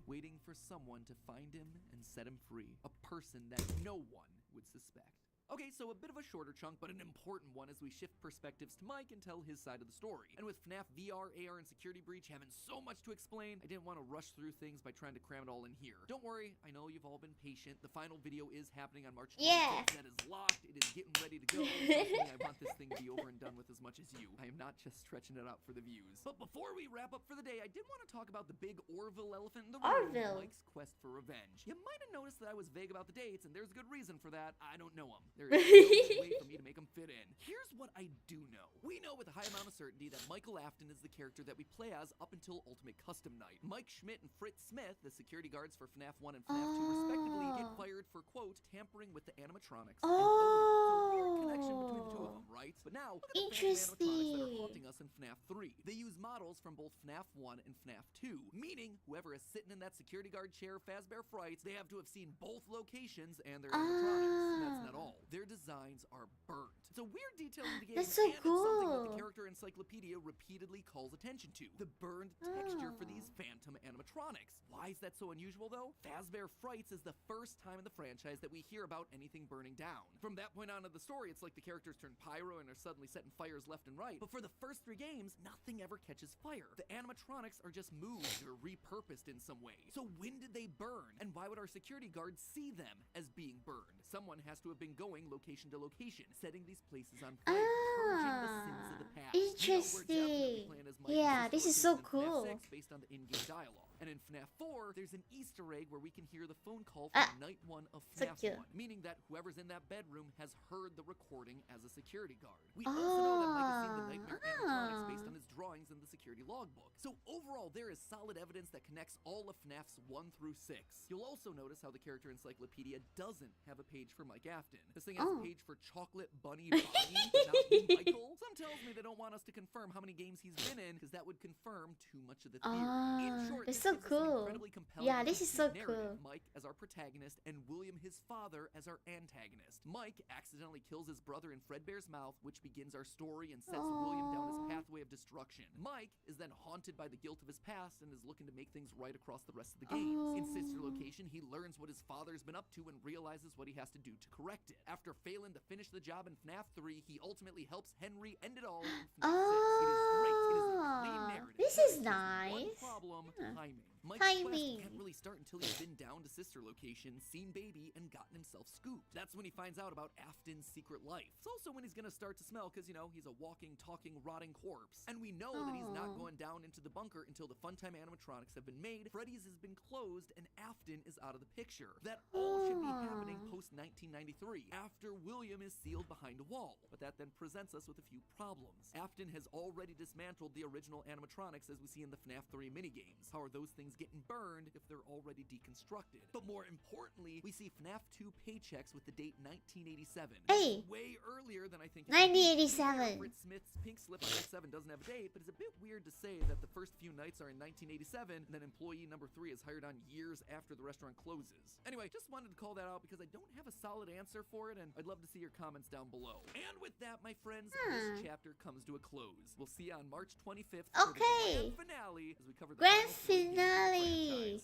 waiting for someone to find him and set him free. A person that no one would suspect. Okay, so a bit of a shorter chunk, but an important one as we shift perspectives to Mike and tell his side of the story. And with FNAF VR, AR, and Security Breach having so much to explain, I didn't want to rush through things by trying to cram it all in here. Don't worry, I know you've all been patient. The final video is happening on March 26th. That is locked. It is getting ready to go. Trust me, I want this thing to be over and done with as much as you. I am not just stretching it out for the views. But before we wrap up for the day, I did want to talk about the big Orville elephant in the room, Mike's quest for revenge. You might have noticed that I was vague about the dates, and there's a good reason for that. I don't know him. There is no way for me to make them fit in. Here's what I do know. We know with a high amount of certainty that Michael Afton is the character that we play as up until Ultimate Custom Night. Mike Schmidt and Fritz Smith, the security guards for FNAF 1 and FNAF 2 respectively, get fired for, quote, tampering with the animatronics. And so a weird connection between the two of them, right? But now, look at the phantom animatronics that are haunting us in FNAF 3. They use models from both FNAF 1 and FNAF 2, meaning whoever is sitting in that security guard chair, Fazbear Frights, they have to have seen both locations and their animatronics. And that's not all. Their designs are burnt. It's a weird detail in the game, That's so and it's something that the cool. character encyclopedia repeatedly calls attention to. The burned texture for these phantom animatronics. Why is that so unusual, though? Fazbear Frights is the first time in the franchise that we hear about anything burning down. From that point on in the story, it's like the characters turn pyro and are suddenly setting fires left and right. But for the first 3 games, nothing ever catches fire. The animatronics are just moved or repurposed in some way. So when did they burn? And why would our security guards see them as being burned? Someone has to have been going location to location, setting these places on fire, purging the sins of the past. Interesting. Yeah, this is so cool. FNAF 6 based on the in-game dialogue. And in FNAF 4, there's an Easter egg where we can hear the phone call from Night 1 of so FNAF cute. 1, meaning that whoever's in that bedroom has heard the recording as a security guard. We also know that Mike has seen the nightmare animatronics based on his drawings in the security logbook. So overall, there is solid evidence that connects all of FNAFs 1 through 6. You'll also notice how the character encyclopedia doesn't have a page for Mike Afton. This thing has a page for Chocolate Bunny Bonnie, but not Michael. Some tells me they don't want us to confirm how many games he's been in, because that would confirm too much of the theory. In short, that's this so gives us an cool. incredibly compelling Yeah, this is so narrative. cool. Mike as our protagonist and William, his father, as our antagonist. Mike accidentally kills his brother in Fredbear's mouth, which begins our story and sets William down his pathway of destruction. Mike is then haunted by the guilt of his past and is looking to make things right across the rest of the games. In Sister Location, he learns what his father's been up to and realizes what he has to do to correct it. After failing to finish the job in FNAF 3, he ultimately helps Henry end it all in FNAF 6. It is great. It is a clean narrative. This There is just nice. one problem, timing. Mike's Timing. quest can't really start until he's been down to Sister Location, seen Baby, and gotten himself scooped. That's when he finds out about Afton's secret life. It's also when he's gonna start to smell, because, you know, he's a walking, talking, rotting corpse. And we know that he's not going down into the bunker until the Funtime animatronics have been made, Freddy's has been closed, and Afton is out of the picture. That all should be happening post-1993, after William is sealed behind a wall. But that then presents us with a few problems. Afton has already dismantled the original animatronics as we see in the FNAF 3 minigames. How are those things getting burned if they're already deconstructed? But more importantly, we see FNAF 2 paychecks with the date 1987. Hey! Way earlier than I think it should be. 1987. Fritz Smith's pink slip on 7 doesn't have a date, but it's a bit weird to say that the first few nights are in 1987, and then employee number 3 is hired on years after the restaurant closes. Anyway, just wanted to call that out because I don't have a solid answer for it, and I'd love to see your comments down below. And with that, my friends, this chapter comes to a close. We'll see you on March 25th for the grand finale as we cover the Grand final 3 games of the finale. franchise.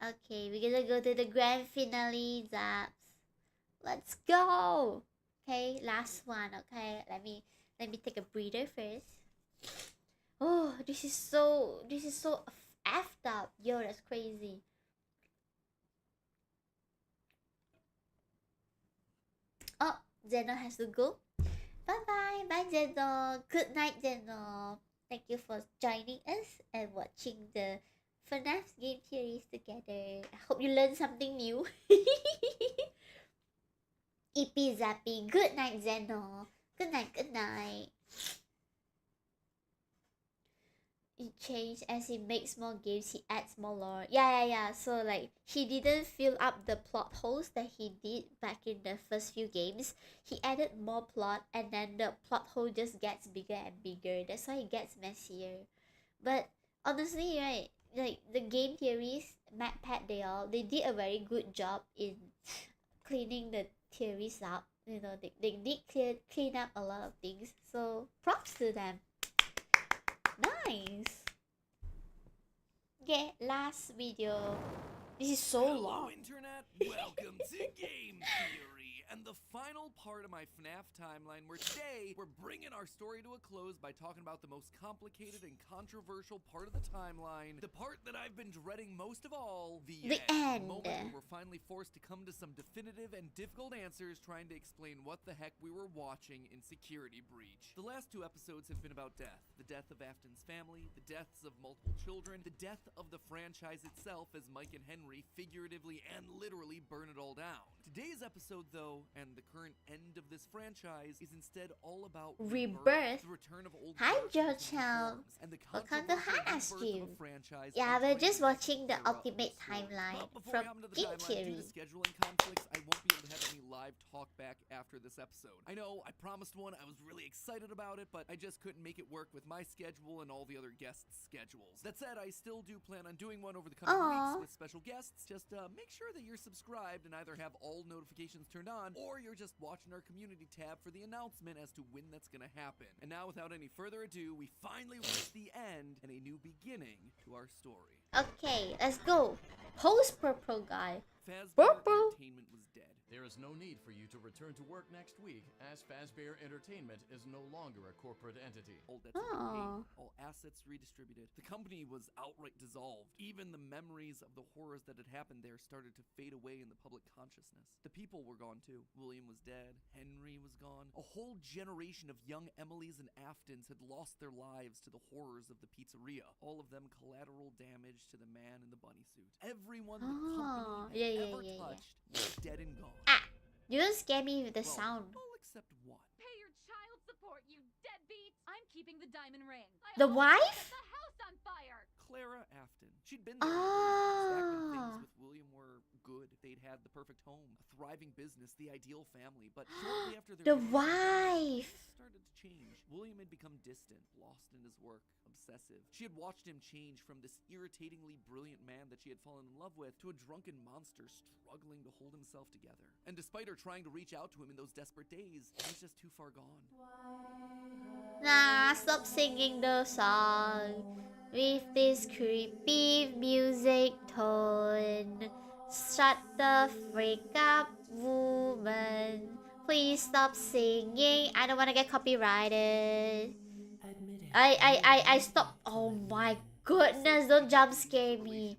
Okay, we're gonna go to the grand finale, Zaps. Let's go. Okay, last one. Okay, let me take a breather first. Oh, this is so effed up. Yo, that's crazy. Oh, Zeno has to go. Bye bye, Zeno. Good night, Zeno. Thank you for joining us and watching the FNAF game series together. I hope you learned something new. EP zapping. Good night, Zeno. Good night, good night. He changed as he makes more games, he adds more lore. Yeah. So like he didn't fill up the plot holes that he did back in the first few games. He added more plot and then the plot hole just gets bigger and bigger. That's why it gets messier. But honestly, right, like the game theories, MatPat, they did a very good job in cleaning the theories up. You know, they did clean up a lot of things. So props to them. Nice. Okay, last video. This is so long. Internet, welcome to Game Theory, and the final part of my FNAF timeline, where today we're bringing our story to a close by talking about the most complicated and controversial part of the timeline, the part that I've been dreading most of all, the end. The moment where we're finally forced to come to some definitive and difficult answers trying to explain what the heck we were watching in Security Breach. The last 2 episodes have been about death. The death of Afton's family, the deaths of multiple children, the death of the franchise itself as Mike and Henry figuratively and literally burn it all down. Today's episode, though, show and the current end of this franchise is instead all about Rebirth. the return of old Hi, characters in new Jochel. forms, and the Welcome to controversial Hannah rebirth of stream. a franchise. Yeah, and we're bringing just back watching the era of ultimate story. timeline But before from we hop into the Game timeline, due Theory. to scheduling conflicts, I won't be able to have any live talk back after this episode. I know, I promised one, I was really excited about it, but I just couldn't make it work with my schedule and all the other guests' schedules. That said, I still do plan on doing one over the coming weeks with special guests. Just make sure that you're subscribed and either have all notifications turned on, or you're just watching our community tab for the announcement as to when that's gonna happen. And now, without any further ado, we finally reach the end and a new beginning to our story. Okay, let's go. Post purple guy. Fazbear Entertainment was dead. There is no need for you to return to work next week, as Fazbear Entertainment is no longer a corporate entity. All debts were paid, all assets redistributed. The company was outright dissolved. Even the memories of the horrors that had happened there started to fade away in the public consciousness. The people were gone too. William was dead. Henry was gone. A whole generation of young Emilys and Aftons had lost their lives to the horrors of the pizzeria. All of them collateral damage to the man in the bunny suit. Everyone the company had ever touched was dead and gone. You don't scare me with the sound. All except one. Pay your child support, you deadbeat! I'm keeping the diamond ring. The wife? Set the house on fire! Clara Afton. She'd been there back when things with William were good. They'd had the perfect home, a thriving business, the ideal family. But shortly after their The wife started to change. William had become distant, lost in his work, obsessive. She had watched him change from this irritatingly brilliant man that she had fallen in love with to a drunken monster struggling to hold himself together. And despite her trying to reach out to him in those desperate days, he was just too far gone. Nah, stop singing the song with this creepy music tone. Shut the freak up, woman. Please stop singing. I don't want to get copyrighted. I stop. Oh my goodness, don't jump scare me.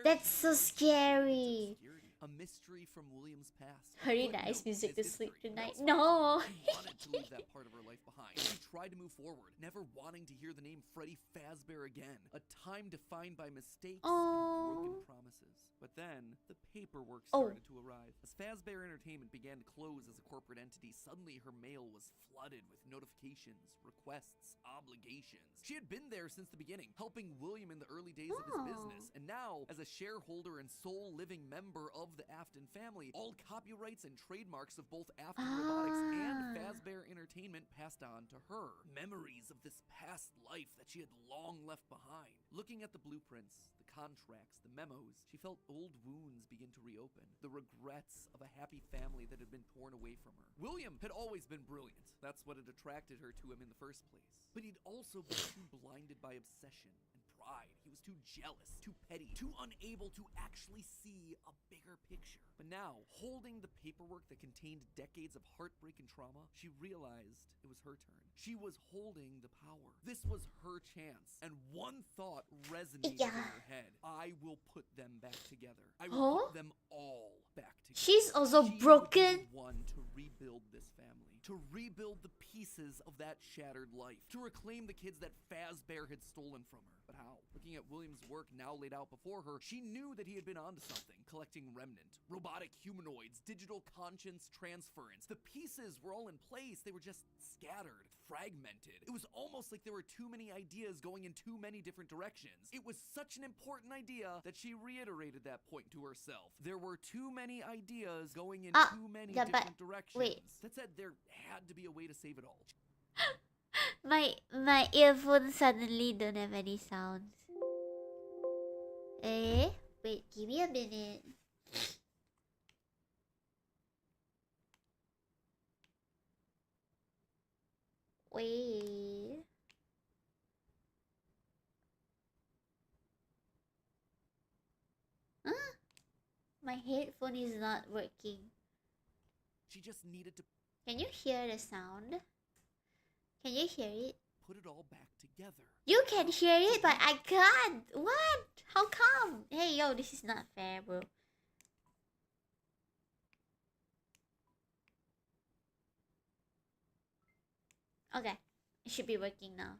That's so scary. A mystery from William's past. Very nice music to sleep tonight. No. She wanted to leave that part of her life behind. She tried to move forward, never wanting to hear the name Freddy Fazbear again. A time defined by mistakes and broken promises. But then, the paperwork started to arrive. As Fazbear Entertainment began to close as a corporate entity, suddenly her mail was flooded with notifications, requests, obligations. She had been there since the beginning, helping William in the early days of his business. And now, as a shareholder and sole living member of the Afton family, all copyrights and trademarks of both Afton Robotics and Fazbear Entertainment passed on to her. Memories of this past life that she had long left behind. Looking at the blueprints, the contracts, the memos, she felt old wounds begin to reopen. The regrets of a happy family that had been torn away from her. William had always been brilliant. That's what had attracted her to him in the first place. But he'd also been too blinded by obsession and pride. He was too jealous, too petty, too unable to actually see a bigger picture. But now, holding the paperwork that contained decades of heartbreak and trauma, she realized it was her turn. She was holding the power. This was her chance. And one thought resonated in her head. I will put them back together. I will put them all back together. She's also broken. One to rebuild this family. To rebuild the pieces of that shattered life. To reclaim the kids that Fazbear had stolen from her. But how? Looking at William's work now laid out before her, she knew that he had been onto something. Collecting remnant, robotic humanoids, digital conscience transference. The pieces were all in place. They were just scattered, fragmented. It was almost like there were too many ideas going in too many different directions. It was such an important idea that she reiterated that point to herself. There were too many ideas going in too many different directions. Wait. That said, there had to be a way to save it all. My earphones suddenly don't have any sounds. Wait, give me a minute. Wait. Huh? My headphone is not working. She just needed to Can you hear the sound? Can you hear it? put it all back together. You can hear it, but I can't. What? How come? Hey, yo, this is not fair, bro. Okay, it should be working now.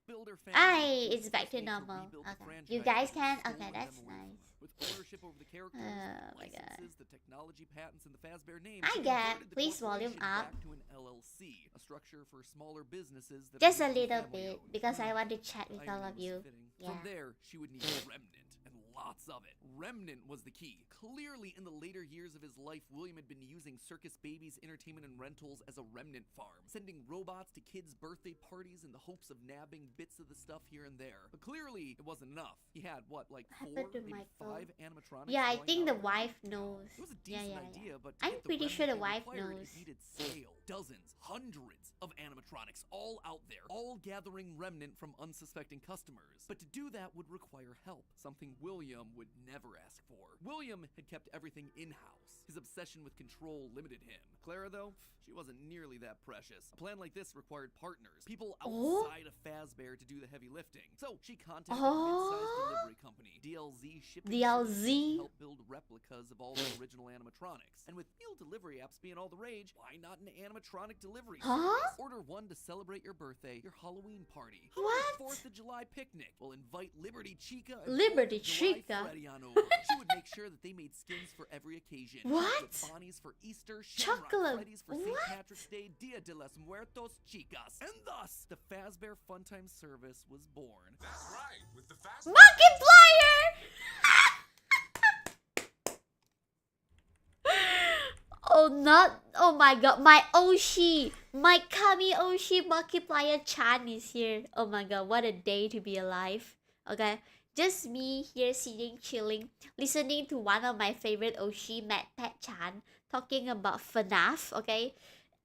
builder It's back to normal. Okay. You guys can? Okay, that's nice. With ownership over the characters, Oh my licenses, the technology patents, and the Fazbear name, I she get. converted the Please volume corporation up. back to an LLC, a structure for smaller businesses that Just are a usually little family-owned. bit because I want to chat with all of you. From Yeah. there, she would need Remnant, and lots of it. Remnant was the key. Clearly, in the later years of his life, William had been using Circus Babies Entertainment and Rentals as a remnant farm, sending robots to kids' birthday parties in the hopes of nabbing bits of the stuff here and there. But clearly, it wasn't enough. He had, what, like four, maybe five animatronics? Yeah, I going think the out? wife knows. It was a Yeah, decent yeah, idea, yeah. but to I'm get the pretty sure the remnant wife they required, knows. it needed scale. Dozens, hundreds of animatronics all out there, all gathering remnant from unsuspecting customers. But to do that would require help, something William would never ask for. William had kept everything in-house. His obsession with control limited him. Clara, though, she wasn't nearly that precious. A plan like this required partners, people outside of Fazbear to do the heavy lifting. So she contacted a mid-sized delivery company, DLZ Shipping Services, to help build replicas of all the original animatronics. And with meal delivery apps being all the rage, why not an animatronic delivery service? Order one to celebrate your birthday, your Halloween party. What? 4th of July picnic. We'll invite Liberty Chika and Liberty 4th of July Chika? Freddy on over. She would make sure that they made skins for every occasion. What? Chocolate Bonnies for Easter, Shamrock Chocolate. Freddies for St. What? Patrick's Day, Dia de los Muertos Chicas. And thus, the Fazbear Funtime service was born. That's right, with the fast Markiplier! Oh my god, my Oshi, my Kami Oshi Markiplier Chan is here. Oh my god, what a day to be alive. Okay, just me here sitting, chilling, listening to one of my favorite Oshi, MatPat Chan, talking about FNAF, okay?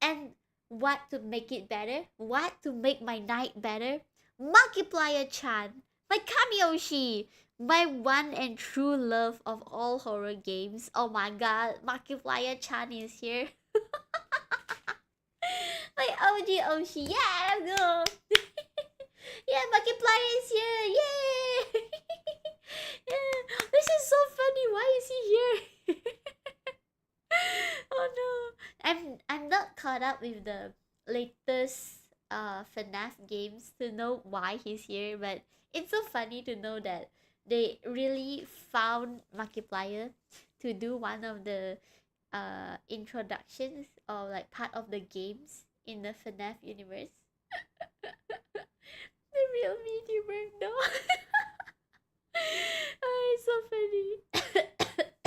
And what to make it better? What to make my night better? Markiplier Chan, my Kami Oshi, my one and true love of all horror games. Oh my god, Markiplier Chan is here. My OG Oshi, yeah, let's go. Yeah, Markiplier is here, yay! Yeah, this is so funny. Why is he here? Oh no, I'm not caught up with the latest FNAF games to know why he's here, but it's so funny to know that they really found Markiplier to do one of the introductions or like part of the games in the FNAF universe. The real VTuber, no. Oh, it's so funny.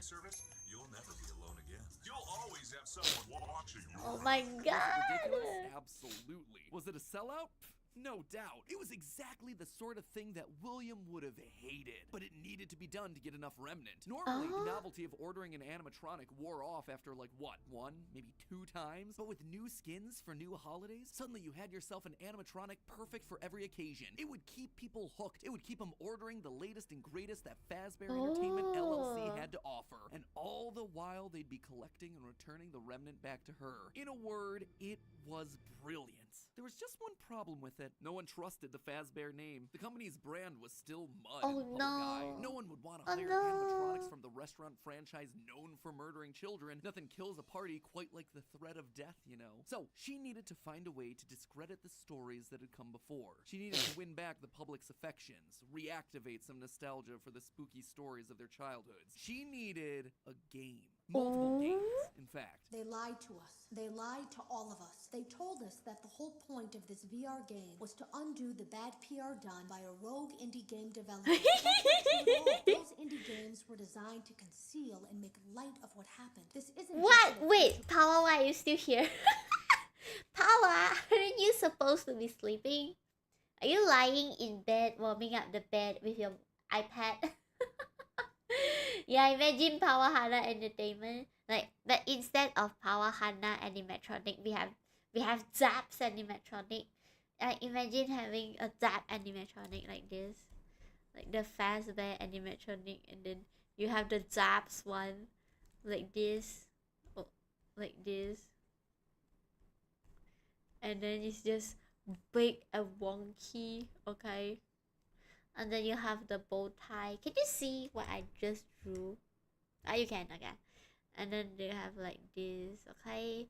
service, you'll never be alone again. You'll always have someone watching you. Oh my god. Ridiculous? Absolutely. Was it a sellout? No doubt. It was exactly the sort of thing that William would have hated, but it needed to be done to get enough remnant. Normally, the novelty of ordering an animatronic wore off after like what, 1, maybe 2 times? But with new skins for new holidays, suddenly you had yourself an animatronic perfect for every occasion. It would keep people hooked. It would keep them ordering the latest and greatest that Fazbear Entertainment LLC had to offer. And all the while, they'd be collecting and returning the remnant back to her. In a word, it was brilliant. There was just one problem with it. No one trusted the Fazbear name. The company's brand was still mud. Oh Guy. no. No one would want to Oh, hire no. animatronics from the restaurant franchise known for murdering children. Nothing kills a party quite like the threat of death, you know. So she needed to find a way to discredit the stories that had come before. She needed to win back the public's affections, reactivate some nostalgia for the spooky stories of their childhoods. She needed a game. Multiple games, in fact. They lied to us. They lied to all of us. They told us that the whole point of this VR game was to undo the bad PR done by a rogue indie game developer. That's not true at all. Those indie games were designed to conceal and make light of what happened. This isn't What? just a- Wait, Pawwa, why are you still here? Pawwa, aren't you supposed to be sleeping? Are you lying in bed, warming up the bed with your iPad? Yeah, imagine Pawwa Hanna Entertainment. Like, but instead of Pawwa Hanna Animatronic, we have Zaps Animatronic. Imagine having a Zap Animatronic like this, like the Fazbear Animatronic, and then you have the Zaps one, like this, like this, and then it's just big and wonky, okay. And then you have the bow tie. Can you see what I just drew? Ah, you can, okay. And then they have like this, okay.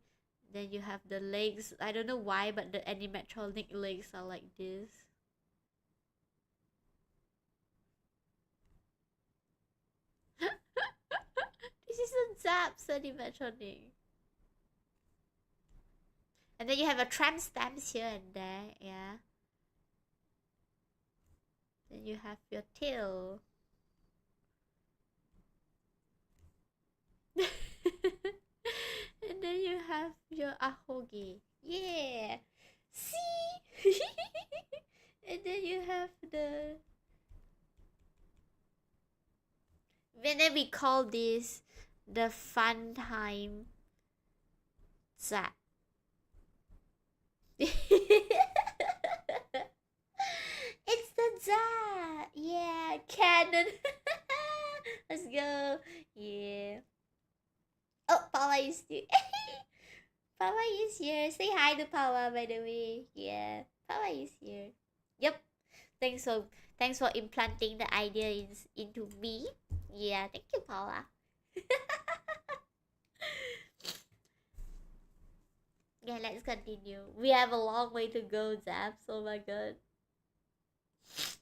Then you have the legs. I don't know why, but the animatronic legs are like this. This is a Zaps animatronic. And then you have a tramp stamps here and there, yeah. Then you have your tail. And then you have your ahogi. Yeah. See? And then you have the... And then we call this the fun time zap. It's the zap. Yeah, cannon. Let's go. Yeah. Oh, Pawwa is here. Pawwa is here. Say hi to Pawwa, by the way. Yeah, Pawwa is here. Yep. Thanks for implanting the idea into me. Yeah, thank you, Pawwa. Yeah, let's continue. We have a long way to go, Zaps. Oh my god.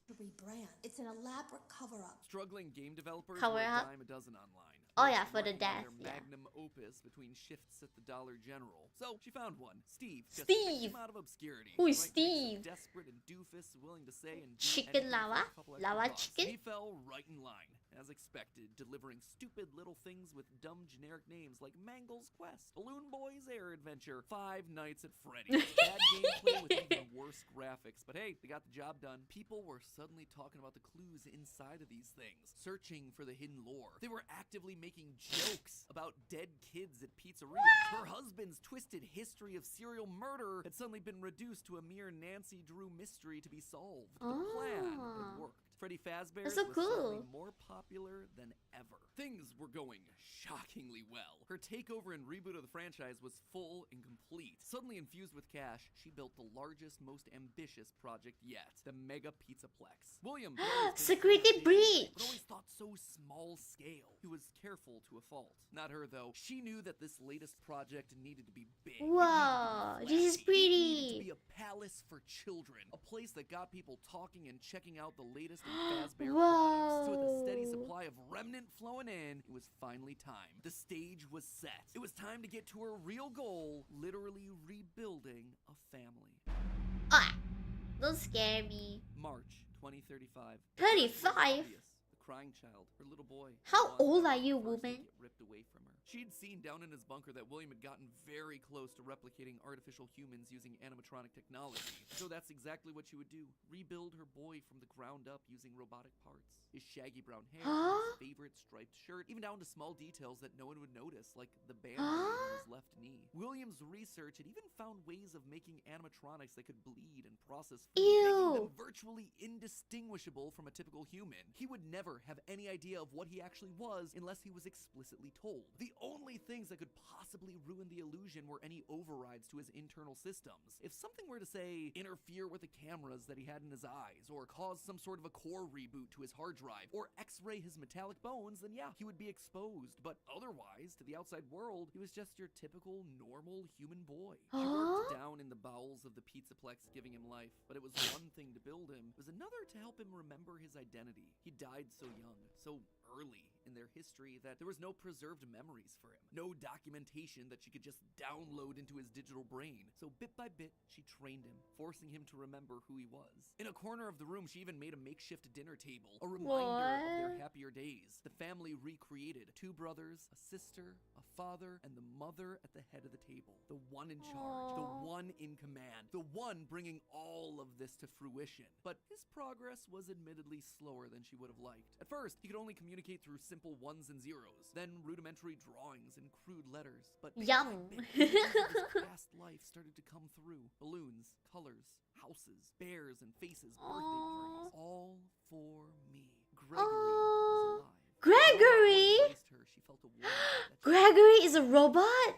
To rebrand. It's an elaborate cover-up. Struggling game developers Cover were a up? dime a dozen online. Oh yeah, for Working the on death. their Yeah. magnum opus between shifts at the Dollar General. So she found one. Steve. Just Steve! came out of obscurity. Who is Right mix of Steve? Desperate and doofus, willing to say and do Chicken anything for lava? a couple extra Lava bucks. chicken? He fell right in line, as expected, delivering stupid little things with dumb generic names like Mangle's Quest, Balloon Boy's Air Adventure, Five Nights at Freddy's. Bad gameplay with even worse graphics, but hey, they got the job done. People were suddenly talking about the clues inside of these things, searching for the hidden lore. They were actively making jokes about dead kids at pizzerias. Her husband's twisted history of serial murder had suddenly been reduced to a mere Nancy Drew mystery to be solved. The plan had worked. Freddy Fazbear That's so was suddenly cool. more popular than ever. Things were going shockingly well. Her takeover and reboot of the franchise was full and complete. Suddenly infused with cash, she built the largest, most ambitious project yet, the Mega Pizzaplex. William had always been Security big, breach! but always thought so small scale. He was careful to a fault. Not her though. She knew that this latest project needed to be big. It needed to be Wow, this is flashy. It needed to pretty. be a palace for children, a place that got people talking and checking out the latest in Fazbear products. So with a steady Whoa. supply of remnant flowing in, it was finally time. The stage was set. It was time to get to her real goal, literally rebuilding a family. Ah, don't scare me. March 2035. 35? The crying child, her little boy. How the one old that are you, was first to woman? get ripped away from her. She'd seen down in his bunker that William had gotten very close to replicating artificial humans using animatronic technology. So that's exactly what she would do. Rebuild her boy from the ground up using robotic parts. His shaggy brown hair, his favorite striped shirt, even down to small details that no one would notice, like the band on his left knee. William's research had even found ways of making animatronics that could bleed and process food, making them Ew. virtually indistinguishable from a typical human. He would never have any idea of what he actually was unless he was explicitly told. The only things that could possibly ruin the illusion were any overrides to his internal systems. If something were to, say, interfere with the cameras that he had in his eyes, or cause some sort of a core reboot to his hard drive, or x-ray his metallic bones, then yeah, he would be exposed. But otherwise, to the outside world, he was just your typical, normal human boy. She worked down in the bowels of the Pizzaplex, giving him life, but it was one thing to build him, it was another to help him remember his identity. He died so young, so early in their history that there was no preserved memories for him, no documentation that she could just download into his digital brain. So bit by bit, she trained him, forcing him to remember who he was. In a corner of the room, she even made a makeshift dinner table, a reminder of their happier days. The family recreated: 2 brothers, a sister, a father, and the mother at the head of the table. The one in charge, the one in command, the one bringing all of this to fruition. But his progress was admittedly slower than she would have liked. At first, he could only communicate through simple ones and zeros, then rudimentary drawings and crude letters. But bit by Yum. bit, images of his past life started to come through. Balloons, colors, houses, bears and faces, birthday parties, all for me. Gregory was alive. Gregory? Embraced her, she felt a warmth that she Gregory is a robot?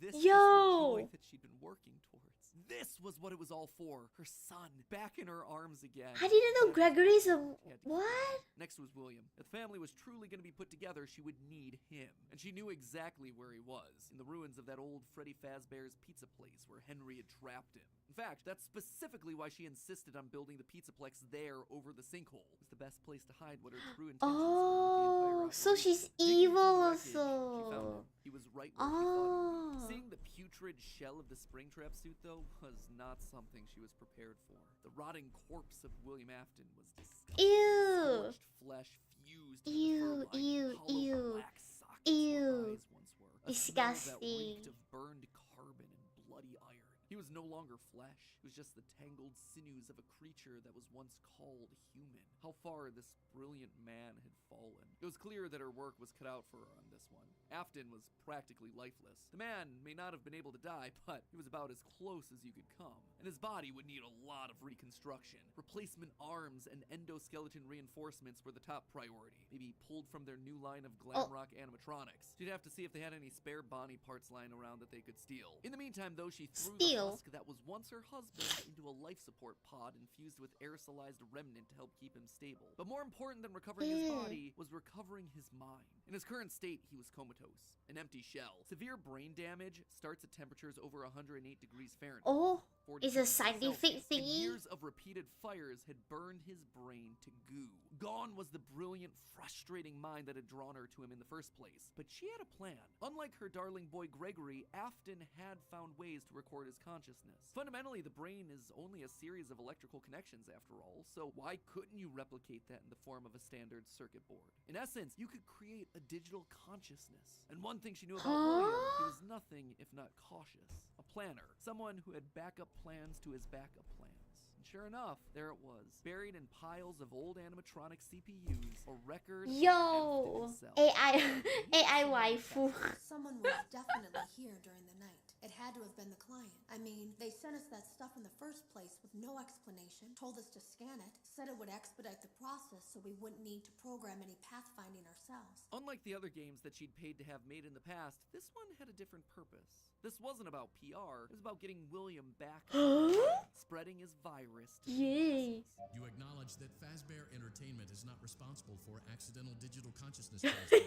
This Yo. was the joy that she'd been working towards. This was what it was all for. Her son, back in her arms again. I didn't know Gregory's a... What? Next was William. If the family was truly going to be put together, she would need him. And she knew exactly where he was, in the ruins of that old Freddy Fazbear's pizza place where Henry had trapped him. In fact, that's specifically why she insisted on building the pizzaplex there over the sinkhole. It was the best place to hide what her true intentions were with the entire Oh, so operation. she's Digging evil through the wreckage, she found also. him. He was right where she thought he would be. Oh. Seeing the putrid shell of the Springtrap suit, though, was not something she was prepared for. The rotting corpse of William Afton was disgusting. Ew. Scorched flesh fused Ew, with the fur-lined, ew, hollow ew. black sockets where Ew. eyes once were. A smell that Disgusting. reeked of burned carbon and bloody iron. He was no longer flesh. It was just the tangled sinews of a creature that was once called human. How far this brilliant man had fallen. It was clear that her work was cut out for her on this one. Afton was practically lifeless. The man may not have been able to die, but he was about as close as you could come. And his body would need a lot of reconstruction. Replacement arms and endoskeleton reinforcements were the top priority. Maybe pulled from their new line of glam rock animatronics. She'd have to see if they had any spare Bonnie parts lying around that they could steal. In the meantime, though, she threw the husk that was once her husband into a life support pod infused with aerosolized remnant to help keep him stable. But more important than recovering his body was recovering his mind. In his current state, he was comatose, an empty shell. Severe brain damage starts at temperatures over 108 degrees Fahrenheit. Oh, 40 it's a degrees scientific Celsius, and thingy. years of repeated fires had burned his brain to goo. Gone was the brilliant, frustrating mind that had drawn her to him in the first place. But she had a plan. Unlike her darling boy Gregory, Afton had found ways to record his consciousness. Fundamentally, the brain is only a series of electrical connections after all, so why couldn't you replicate that in the form of a standard circuit board? In essence, you could create a digital consciousness. And one thing she knew about William, he was nothing if not cautious. A planner. Someone who had backup plans to his backup plans. And sure enough, there it was, buried in piles of old animatronic CPUs, a record of Yo, Afton himself. AI waifu. Someone was definitely here during the night. It had to have been the client. I mean, they sent us that stuff in the first place with no explanation, told us to scan it, said it would expedite the process so we wouldn't need to program any pathfinding ourselves. Unlike the other games that she'd paid to have made in the past, this one had a different purpose. This wasn't about PR, it was about getting William back on spreading his virus to Yay. You acknowledge that Fazbear Entertainment is not responsible for accidental digital consciousness transfers.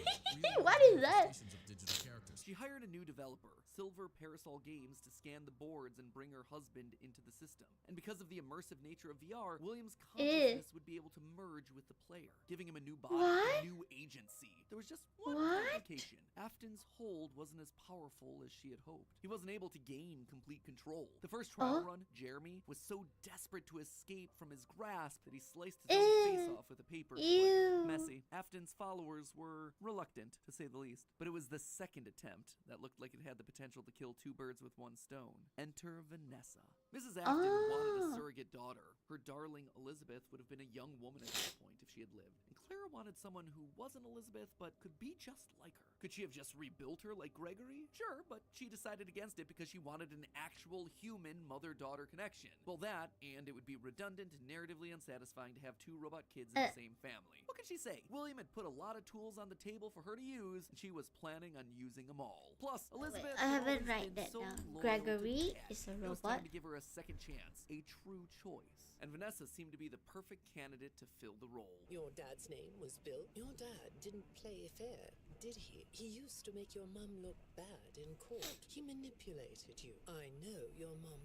What is that? Of digital characters. She hired a new developer, Silver Parasol Games, to scan the boards and bring her husband into the system. And because of the immersive nature of VR, William's consciousness would be able to merge with the player, giving him a new body, a new agency. There was just one complication. Afton's hold wasn't as powerful as she had hoped. He wasn't able to gain complete control. The first trial run, Jeremy, was so desperate to escape from his grasp that he sliced his own face off with a paper clip. Messy. Afton's followers were reluctant, to say the least. But it was the second attempt that looked like it had the potential to kill two birds with one stone. Enter Vanessa. Mrs. Afton wanted a surrogate daughter. Her darling Elizabeth would have been a young woman at this point if she had lived. And Clara wanted someone who wasn't Elizabeth but could be just like her. Could she have just rebuilt her like Gregory? Sure, but she decided against it because she wanted an actual human mother-daughter connection. Well, that, and it would be redundant and narratively unsatisfying to have two robot kids in the same family. What could she say? William had put a lot of tools on the table for her to use, and she was planning on using them all. Plus, Elizabeth I haven't had always write been that so down. loyal to Gregory Dad. is a It was robot. time to give her a second chance, a true choice. And Vanessa seemed to be the perfect candidate to fill the role. Your dad's name was Bill? Your dad didn't play fair, did he? He used to make your mum look bad in court. He manipulated you. I know your mum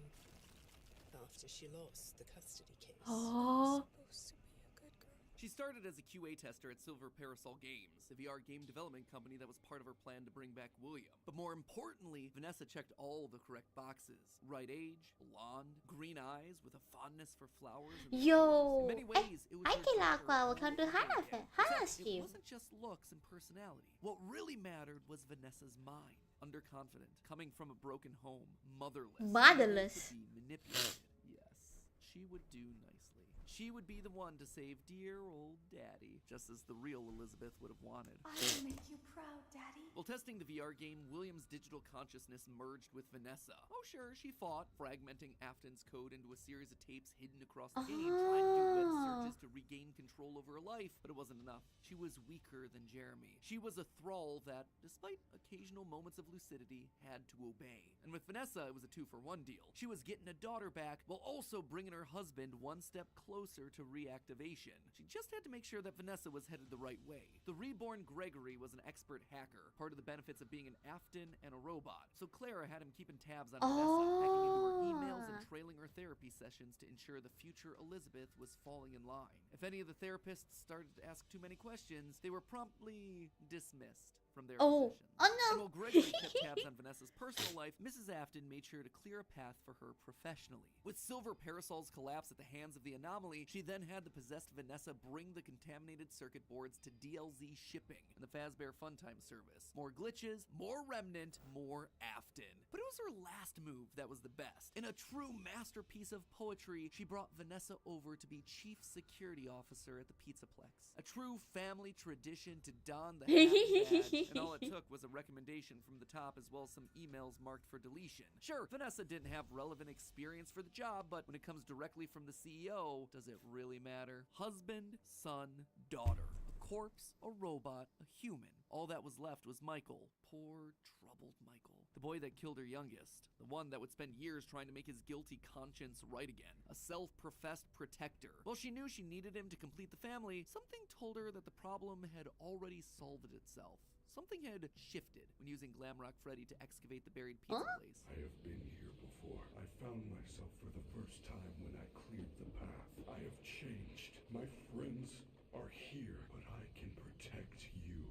after she lost the custody case. Oh. Supposed to be a good girl. She started as a QA tester at Silver Parasol Games, a VR game development company that was part of her plan to bring back William. But more importantly, Vanessa checked all the correct boxes. Right age, blonde, green eyes with a fondness for flowers. And Yo, in many ways, it was I her can daughter welcome to Hannah Except scheme. it wasn't just looks and personality. What really mattered was Vanessa's mind. Underconfident, coming from a broken home, motherless. Motherless. Able to be manipulated. Yes, she would do nicely. She she would be the one to save dear old Daddy, just as the real Elizabeth would have wanted. I will make you proud, Daddy. While testing the VR game, William's digital consciousness merged with Vanessa. Oh sure, she fought, fragmenting Afton's code into a series of tapes hidden across the game, trying to do web searches to regain control over her life, but it wasn't enough. She was weaker than Jeremy. She was a thrall that, despite occasional moments of lucidity, had to obey. And with Vanessa, it was a 2-for-1 deal. She was getting a daughter back, while also bringing her husband one step closer to reactivation. She just had to make sure that Vanessa was headed the right way. The reborn Gregory was an expert hacker, part of the benefits of being an Afton and a robot. So Clara had him keeping tabs on Vanessa, hacking into her emails and trailing her therapy sessions to ensure the future Elizabeth was falling in line. If any of the therapists started to ask too many questions, they were promptly dismissed from their positions. Oh no! And while Gregory kept tabs on Vanessa's personal life, Mrs. Afton made sure to clear a path for her professionally. With silver parasols collapse at the hands of the anomaly, she then had the possessed Vanessa bring the contaminated circuit boards to DLZ shipping and the Fazbear Funtime service. More glitches, more Remnant, more Afton. But it was her last move that was the best. In a true masterpiece of poetry, she brought Vanessa over to be Chief Security Officer at the Pizzaplex. A true family tradition to don the hat badge, and all it took was a recommendation from the top as well as some emails marked for deletion. Sure, Vanessa didn't have relevant experience for the job, but when it comes directly from the CEO, does it really matter? Husband, son, daughter. A corpse, a robot, a human. All that was left was Michael. Poor, troubled Michael. The boy that killed her youngest. The one that would spend years trying to make his guilty conscience right again. A self-professed protector. While she knew she needed him to complete the family, something told her that the problem had already solved itself. Something had shifted when using Glamrock Freddy to excavate the buried pizza place. I have been here before. I found myself for the first time when I cleared the path. I have changed. My friends are here, but I can protect you.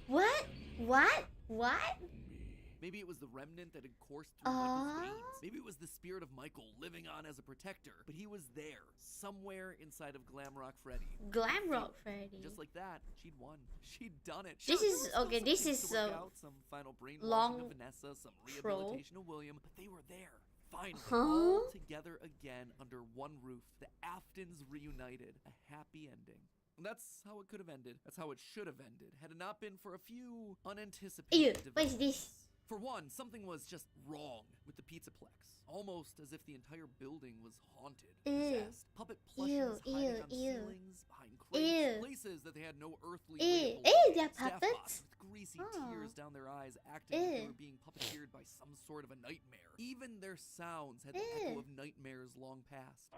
What? Maybe it was the remnant that had coursed through Michael's veins. Maybe it was the spirit of Michael living on as a protector. But he was there, somewhere inside of Glamrock Freddy. Glamrock Freddy. Just like that, she'd won. She'd done it. This is okay. This is some final brainwashing long of Vanessa, some rehabilitation of William, but they were there. Finally, Huh? all together again under one roof. The Aftons reunited. A happy ending. And that's how it could have ended. That's how it should have ended, had it not been for a few unanticipated Ew, what is this? For one, something was just wrong with the Pizzaplex. Almost as if the entire building was haunted, possessed. Puppet plushes hiding on ceilings, behind crates, places that they had no earthly way to belong. They're Staff puppets? bots with greasy tears down their eyes, acting like they were being puppeteered by some sort of a nightmare. Even their sounds had the echo of nightmares long past.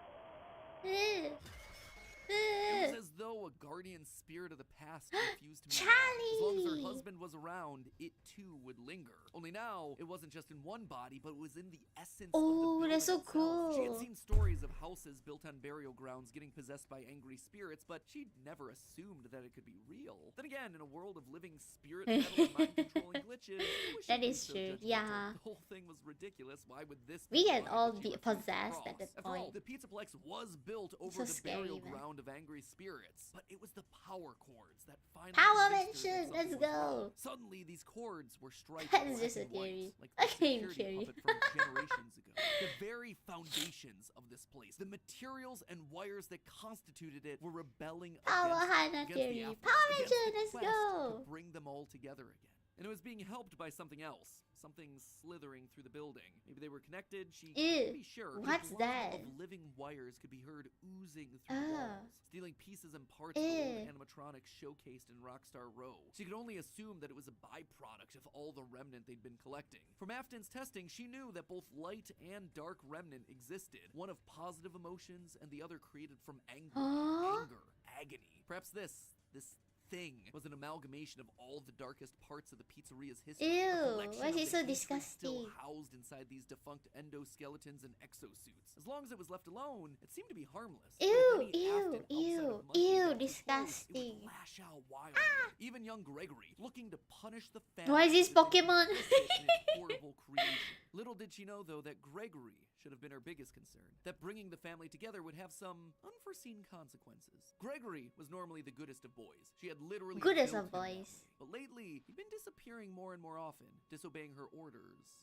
It was as though a guardian spirit of the past refused to move on. As long as her husband was around, it too would linger. Only now, it wasn't just in one body, but it was in the essence of the building that's so itself. cool. She had seen stories of houses built on burial grounds getting possessed by angry spirits, but she'd never assumed that it could be real. Then again, in a world of living spirit metal and mind-controlling glitches, I wish That she'd is be so true, judgmental. yeah. The whole thing was ridiculous. Why would this We be can the line all that she be refused to possessed at cross? that After all, point. the Pizzaplex was built over So the scary, burial man. ground of angry spirits, but it was the power chords that finally Power convinced her that mention, let's something was wrong. go. Suddenly, these chords were striped That is black just a and white, theory. like A the game security theory. puppet from generations ago. The very foundations of this place, the materials and wires that constituted it, were rebelling Power against Hanna the theory. Aftons, Power against mention, the let's quest go. to bring them all together again. And it was being helped by something else. Something slithering through the building. Maybe they were connected, she couldn't be sure. What's The that? drum of living wires could be heard oozing through the walls, stealing pieces and parts of old animatronics showcased in Rockstar Row. She could only assume that it was a byproduct of all the remnant they'd been collecting. From Afton's testing, she knew that both light and dark remnant existed, one of positive emotions and the other created from anger, agony. Perhaps this thing was an amalgamation of all the darkest parts of the pizzeria's history. Ew, A collection why is of he the so hatred disgusting? Still housed inside these defunct endoskeletons and exosuits. As long as it was left alone, it seemed to be harmless. But if any Afton outside of Monkey got too close, disgusting. it would lash out wildly. Even young Gregory, looking to punish the family. Why is this Pokemon? Horrible creation. Little did she know, though, that Gregory should have been her biggest concern. That bringing the family together would have some unforeseen consequences. Gregory was normally the goodest of boys. She had literally Goodest built of him that boys. way. But lately, he'd been disappearing more and more often, disobeying her orders.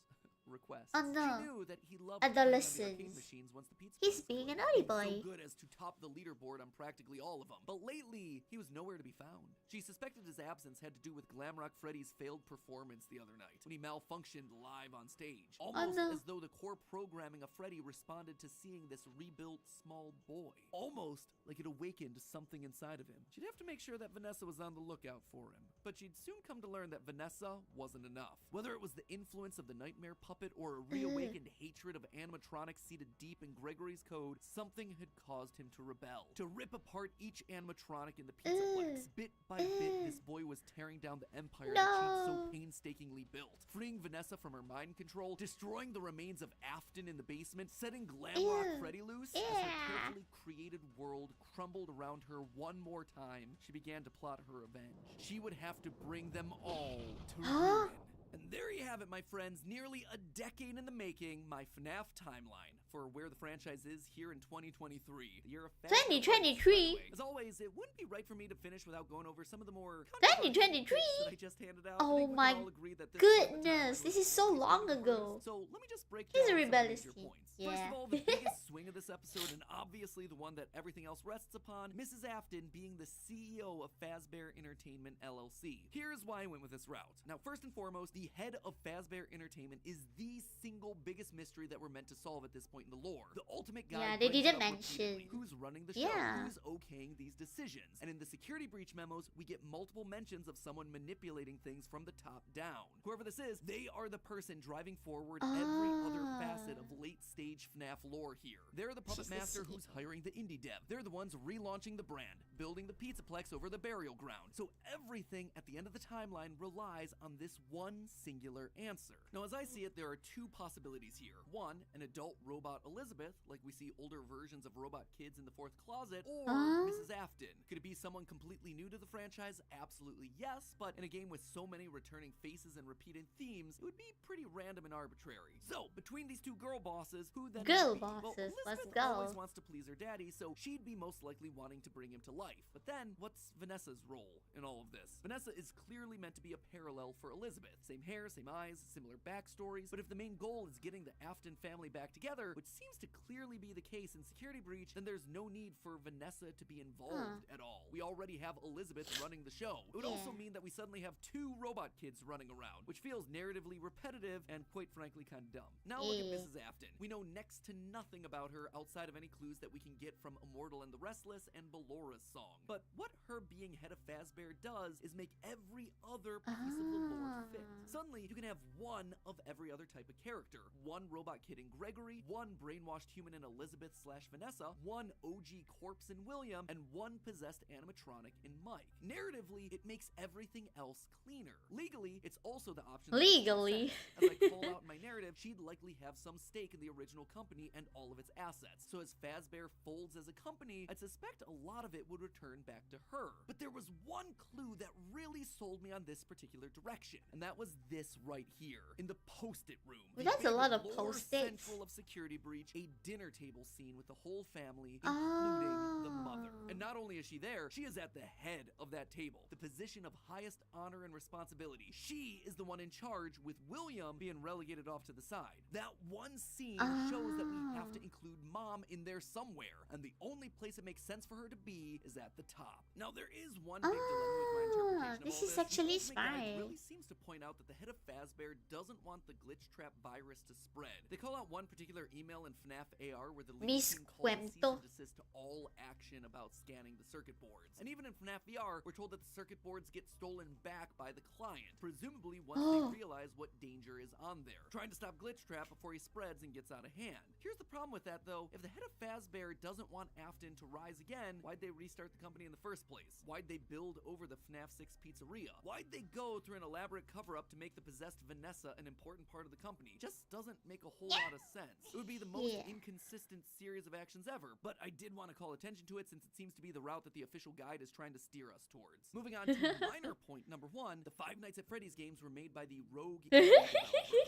requests. Oh no. She knew that he loved playing on the arcade Adolescence. machines once the pizza He's place being a closed. naughty He was boy. so good as to top the leaderboard on practically all of them. But lately, he was nowhere to be found. She suspected his absence had to do with Glamrock Freddy's failed performance the other night, when he malfunctioned live on stage. Almost no. as though the core programming of Freddy responded to seeing this rebuilt small boy. Almost like it awakened something inside of him. She'd have to make sure that Vanessa was on the lookout for him. But she'd soon come to learn that Vanessa wasn't enough. Whether it was the influence of the nightmare puppet or a reawakened hatred of animatronics seated deep in Gregory's code, something had caused him to rebel. To rip apart each animatronic in the Pizzaplex. Bit by bit, this boy was tearing down the empire that she'd so painstakingly built. Freeing Vanessa from her mind control, destroying the remains of Afton in the basement, setting Glamrock Freddy loose, as her carefully created world crumbled around her one more time, she began to plot her revenge. She would have to bring them all to ruin. And there you have it, my friends, nearly a decade in the making, my FNAF timeline for where the franchise is here in 2023. The year of Fast 2023? As always, it wouldn't be right for me to finish without going over some of the more 2023? that I just handed out. I Oh think we my can all agree that this goodness, this is so long ago. So let me just break He's down a some rebellious major teen. points. Yeah. First of all, the biggest swing of this episode, and obviously the one that everything else rests upon, Mrs. Afton being the CEO of Fazbear Entertainment LLC. Here's why I went with this route. Now, first and foremost, the head of Fazbear Entertainment is the single biggest mystery that we're meant to solve at this point in the lore. The ultimate guide. Yeah, they brings didn't up mention. repeatedly who's running the show, Yeah. who's okaying these decisions. And in the security breach memos, we get multiple mentions of someone manipulating things from the top down. Whoever this is, they are the person driving forward every other facet of late-stage FNAF lore here. They're the puppet She's the master who's hiring the indie dev. They're the ones relaunching the brand, building the Pizzaplex over the burial ground. So everything at the end of the timeline relies on this one singular answer. Now, as I see it, there are two possibilities here. One, an adult robot Elizabeth, like we see older versions of robot kids in the fourth closet, or Mrs. Afton. Could it be someone completely new to the franchise? Absolutely yes, but in a game with so many returning faces and repeated themes, it would be pretty random and arbitrary. So, between these two girl bosses, who then Girl would it be? Well, bosses, let's Elizabeth go. always wants to please her daddy, so she'd be most likely wanting to bring him to life. But then, what's Vanessa's role in all of this? Vanessa is clearly meant to be a parallel for Elizabeth. Same hair, same eyes, similar backstories, but if the main goal is getting the Afton family back together, which seems to clearly be the case in Security Breach, then there's no need for Vanessa to be involved at all. We already have Elizabeth running the show. It would also mean that we suddenly have two robot kids running around, which feels narratively repetitive and quite frankly kind of dumb. Now look at Mrs. Afton. We know next to nothing about her outside of any clues that we can get from Immortal and the Restless and Bellora's song. But what her being head of Fazbear does is make every other piece of the lore fit. Suddenly, you can have one of every other type of character. One robot kid in Gregory, one brainwashed human in Elizabeth / Vanessa, one OG corpse in William, and one possessed animatronic in Mike. Narratively, it makes everything else cleaner. Legally, it's also the option that makes no Legally. sense. As I call out in my narrative, she'd likely have some stake in the original company and all of its assets. So as Fazbear folds as a company, I'd suspect a lot of it would return back to her. But there was one clue that really sold me on this particular direction, and that was this right here, in the post-it room. Well, The that's a lot of favorite lore post-its. central of Security Breach, a dinner table scene with the whole family, including the mother. And not only is she there, she is at the head of that table, the position of highest honor and responsibility. She is the one in charge, with William being relegated off to the side. That one scene shows that we have to include Mom in there somewhere, and the only place it makes sense for her to be is at the top. Now, there is one big dilemma with my interpretation of this all is this. actually The Ultimate Guide spy. really seems to point out that the head of Fazbear doesn't want the glitch trap virus to spread. They call out one particular email in FNAF AR where the lead Miss team calls a cease Cuento. and desist to all action about scanning the circuit boards. And even in FNAF VR, we're told that the circuit boards get stolen back by the client, presumably once they realize what danger is on there, trying to stop glitch trap before he spreads and gets out of hand. Here's the problem with that though: if the head of Fazbear doesn't want Afton to rise again, why'd they restart the company in the first place? Why'd they build over the FNAF 6 pizzeria? Why'd they go through an elaborate cover-up to make the possessed Vanessa an important part of the company? Just doesn't make a whole lot of sense. It would be the most inconsistent series of actions ever, but I did want to call attention to it since it seems to be the route that the official guide is trying to steer us towards. Moving on to minor point number one, the Five Nights at Freddy's games were made by the Rogue Indie developer.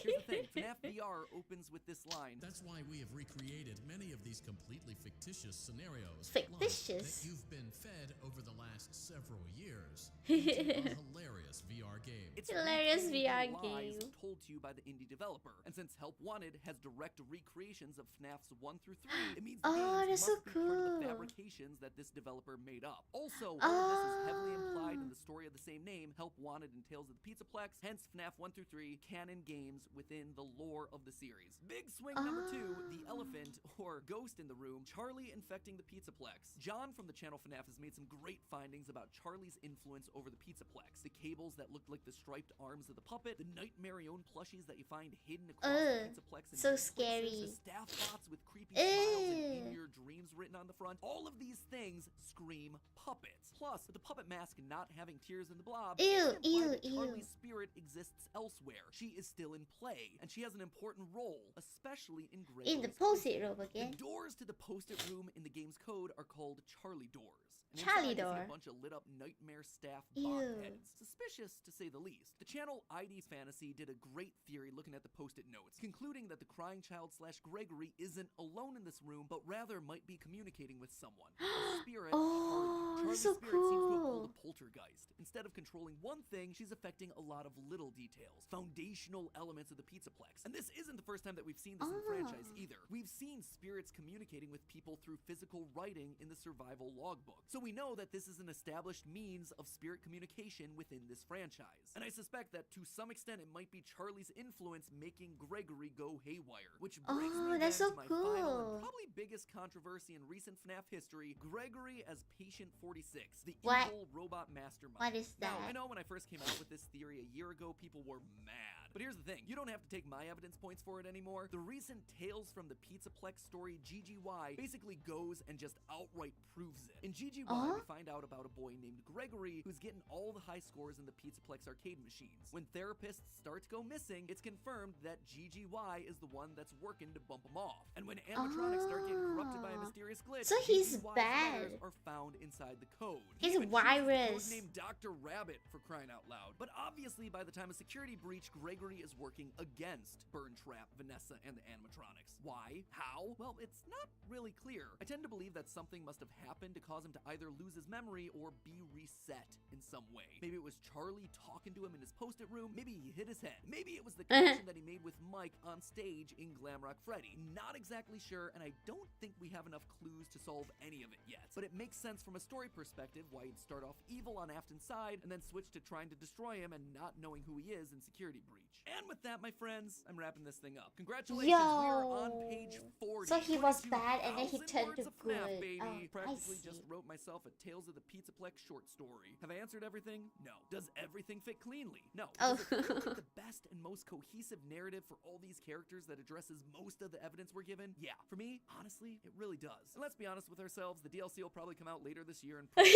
Here's the thing, FNAF VR opens with this line. That's why we have recreated many of these completely fictitious scenarios Fictitious? that you've been fed over the last several years into a hilarious VR game. It's hilarious VR lies game. told to you by the indie developer. And since Help Wanted has direct recreations of FNAFs 1 through 3, it means the Oh, games that's so must be part of cool. the fabrications that this developer made up. Also, all of this is heavily implied in the story of the same name, Help Wanted and Tales of the Pizzaplex, hence FNAF 1 through 3, canon games within the lore of the series. Big swing number 2, the elephant, or ghost in the room, Charlie infecting the Pizzaplex. John from the channel FNAF has made some great findings about Charlie's influence over the Pizzaplex. The cables that looked like the striped arms of the puppet, the Nightmarion plushies that you find hidden across the Pizzaplex in so weird scary. places, the staff bots with creepy smiles and in your dreams written on the front. All of these things scream puppets. Plus, with the puppet mask not having tears in the blob, Ew, it's implied that ew, Charlie's ew. spirit exists elsewhere. She is still in play, and she has an important role, especially in In the Gregory's post-it room again. The doors to the post-it room in the game's code are called Charlie doors. And Charlie inside, you see door. a bunch of lit up nightmare staff Ew. bot heads. Suspicious to say the least. The channel ID's Fantasy did a great theory looking at the post-it notes, concluding that the crying child slash Gregory isn't alone in this room, but rather might be communicating with someone. A spirit. Oh, Charlie's so spirit seems to have pulled cool. a poltergeist. Instead of controlling one thing, she's affecting a lot of little details, foundational elements of the Pizzaplex. And this isn't the first time that we've seen this in the franchise either. We've seen spirits communicating with people through physical writing in the survival logbook. So we know that this is an established means of spirit communication within this franchise. And I suspect that to some extent it might be Charlie's influence making Gregory go haywire. Which brings me that's then so to my final cool. and probably biggest controversy in recent FNAF history, Gregory as Patient 46, the What? evil robot mastermind. What is Now, that? I know when I first came out with this theory a year ago, people were mad. But here's the thing, you don't have to take my evidence points for it anymore. The recent Tales from the Pizzaplex story, GGY, basically goes and just outright proves it. In GGY, we find out about a boy named Gregory who's getting all the high scores in the Pizzaplex arcade machines. When therapists start to go missing, it's confirmed that GGY is the one that's working to bump him off. And when animatronics start getting corrupted by a mysterious glitch, So he's GGY's bad. letters are found inside the code. He's He a even chooses the virus. code named Dr. Rabbit, for crying out loud. But obviously, by the time of security breach, Gregory is working against Burntrap, Vanessa, and the animatronics. Why? How? Well, it's not really clear. I tend to believe that something must have happened to cause him to either lose his memory or be reset in some way. Maybe it was Charlie talking to him in his post-it room. Maybe he hit his head. Maybe it was the connection that he made with Mike on stage in Glamrock Freddy. Not exactly sure, and I don't think we have enough clues to solve any of it yet. But it makes sense from a story perspective why he'd start off evil on Afton's side and then switch to trying to destroy him and not knowing who he is in security breach. And with that, my friends, I'm wrapping this thing up. Congratulations, we are on page 40. So he was bad and then he 42,000 turned to words of FNAF, good. baby. Oh, I Practically see. just wrote myself a Tales of the Pizzaplex short story. Have I answered everything? No. Does everything fit cleanly? No. Oh. Does it feel like the best and most cohesive narrative for all these characters that addresses most of the evidence we're given? Yeah. For me, honestly, it really does. And let's be honest with ourselves, the DLC will probably come out later this year and probably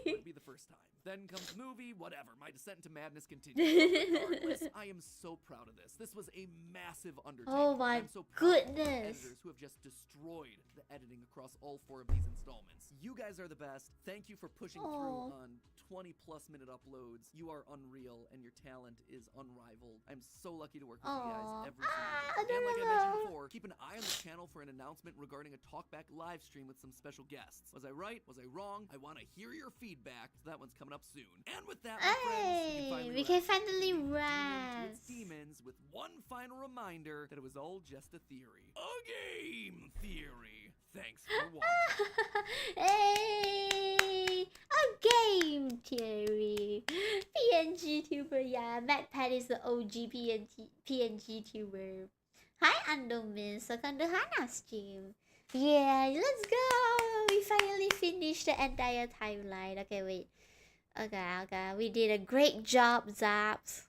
won't be the first time. Then comes the movie, whatever. My descent into madness continues. Regardless, I am so proud of this. This was a massive undertaking. Oh my I'm so proud of all the goodness. editors who have just destroyed the editing across all 4 of these installments. You guys are the best. Thank you for pushing through on 20+ minute uploads. You are unreal and your talent is unrivaled. I'm so lucky to work with you guys every single day. And like I mentioned before, keep an eye on the channel for an announcement regarding a talkback live stream with some special guests. Was I right? Was I wrong? I want to hear your feedback. So that one's coming up soon. And with that, my friends, We can finally its rest. demons with one final reminder that it was all just a theory. A game theory. Thanks for watching. Hey, a game theory. PNG tuber, yeah. MatPat is the OG PNG tuber. Hi, Andomin. Welcome to Hannah stream. Yeah, let's go. We finally finished the entire timeline. Okay, wait. Okay. We did a great job, Zaps.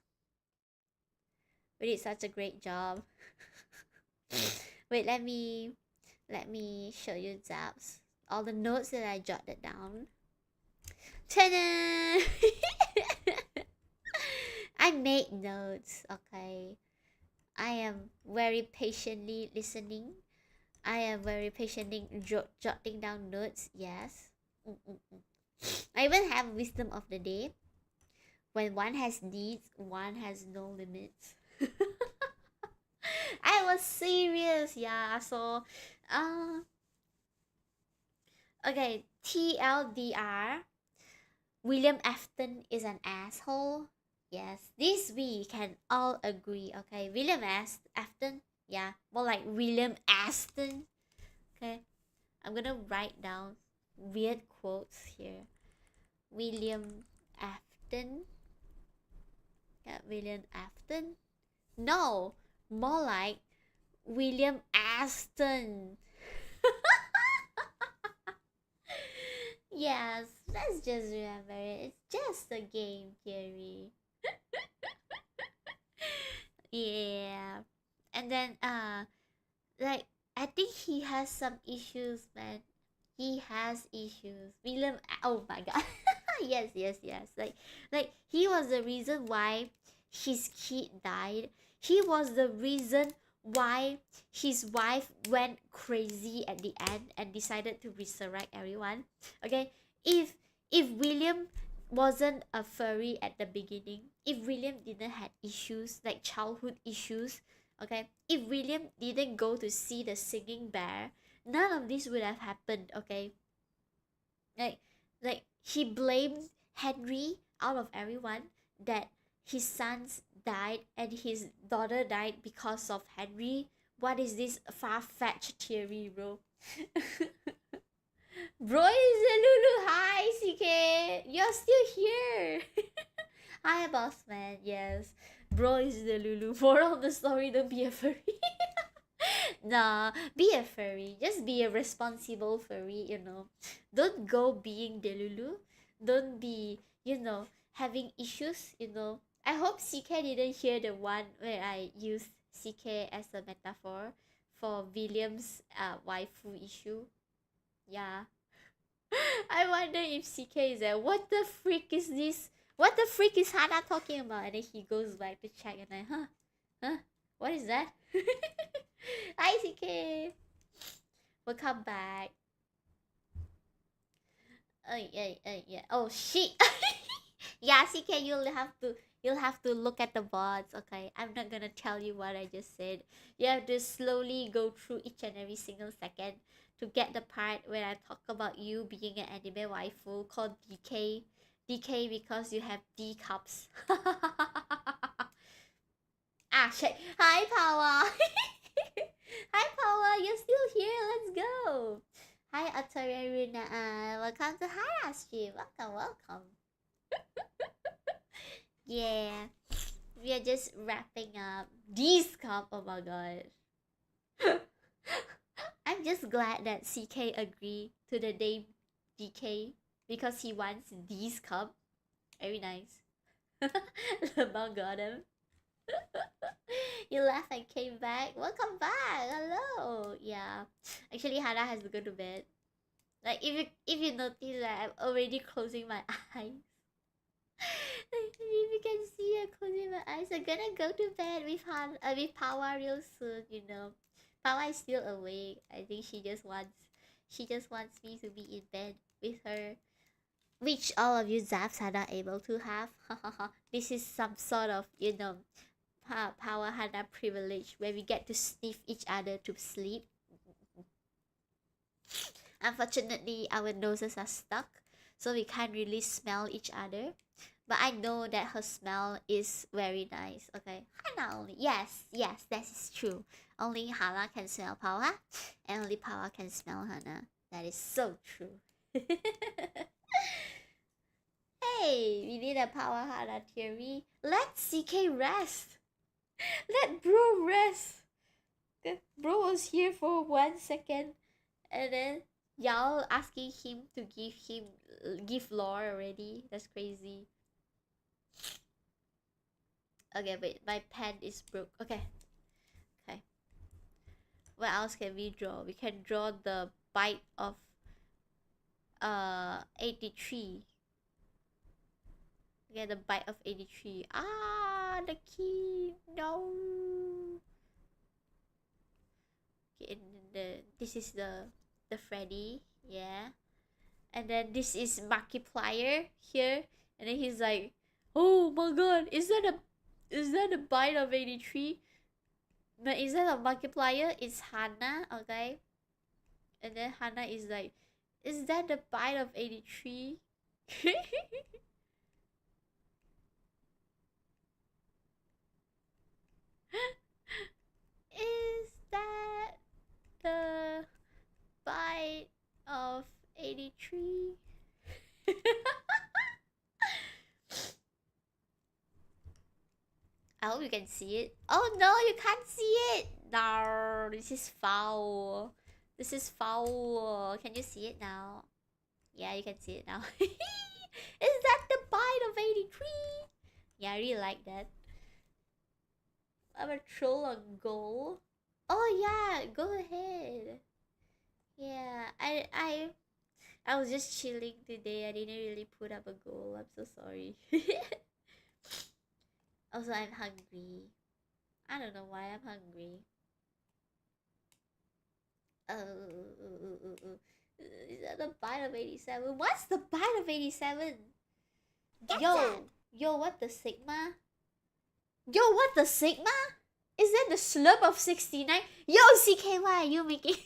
We did such a great job. Wait, let me show you Zaps. All the notes that I jotted down. Ta-da! I made notes, okay. I am very patiently listening. I am very patiently jotting down notes, yes. I even have wisdom of the day. When one has needs, one has no limits. I was serious. Yeah. So, okay. TLDR. William Afton is an asshole. Yes, this we can all agree. Okay, William Afton. Yeah, more like William Aston. Okay, I'm gonna write down weird quotes here. William Afton. Yeah, William Afton. No, more like William Aston. Yes, let's just remember it. It's just a game theory. Yeah. And then like I think he has some issues, man. He has issues. Oh my god. Yes, yes, yes. Like he was the reason why his kid died. He was the reason why his wife went crazy at the end and decided to resurrect everyone. Okay, if William wasn't a furry at the beginning, if William didn't had issues like childhood issues, okay, if William didn't go to see the singing bear, none of this would have happened. Okay, like he blamed Henry out of everyone, that his sons died and his daughter died because of Henry. What is this far-fetched theory, bro? Bro is a Lulu. Hi, CK. You're still here. Hi, boss man. Yes. Bro is the Lulu. Moral of the story, don't be a furry. Nah, be a furry. Just be a responsible furry, you know. Don't go being the Lulu. Don't be, you know, having issues, you know. I hope CK didn't hear the one where I used CK as a metaphor for William's waifu issue. Yeah. I wonder if CK is like, what the freak is this? What the freak is Hannah talking about? And then he goes back to check and like, huh? What is that? Hi CK. Welcome back. Yeah. Oh shit. Yeah, CK, you'll have to look at the bots. Okay, I'm not gonna tell you what I just said. You have to slowly go through each and every single second to get the part where I talk about you being an anime waifu called DK. DK because you have D cups. Ah shit. Hi Pawwa. Hi Pawwa, you're still here. Let's go. Hi Atararuna. Welcome to Hannah stream. Welcome. Yeah. We are just wrapping up this cup. Oh my god. I'm just glad that CK agreed to the name DK because he wants this cup. Very nice. Lemon got him. You left and came back. Welcome back. Hello. Yeah. Actually, Hannah has to go to bed. Like if you notice that I'm already closing my eyes. If you can see I'm closing my eyes, I'm gonna go to bed with Pawwa real soon. You know, Pawwa is still awake. I think she just wants me to be in bed with her, which all of you zaps are not able to have. This is some sort of, you know, Pawwa Hanna privilege where we get to sniff each other to sleep. Unfortunately, our noses are stuck, so we can't really smell each other. But I know that her smell is very nice. Okay, Hannah only. Yes, that is true. Only Hannah can smell Pawwa, and only Pawwa can smell Hannah. That is so true. Hey, we need a Pawwa Hannah theory. Let CK rest. Let bro rest. Bro was here for 1 second, and then y'all asking him to give lore already. That's crazy. Okay, wait, my pen is broke. Okay. What else can we draw? We can draw the bite of 83. Okay, the bite of 83. Ah, the key. No. Okay, and this is the Freddy. Yeah. And then this is Markiplier here. And then he's like, oh my god, is that a bite of 83? But instead of Markiplier, it's Hannah, okay? And then Hannah is like, is that the bite of 83? Is that the bite of 83? I hope you can see it. Oh no, you can't see it! No, this is foul. This is foul. Can you see it now? Yeah, you can see it now. Is that the bite of 83? Yeah, I really like that. I'm a troll on goal. Oh yeah, go ahead. Yeah, I was just chilling today. I didn't really put up a goal. I'm so sorry. Also, I'm hungry. I don't know why I'm hungry. Is that the bite of 87? What's the bite of 87? Yo, what the Sigma? Yo, what the Sigma? Is that the slurp of 69? Yo, CKY, you making...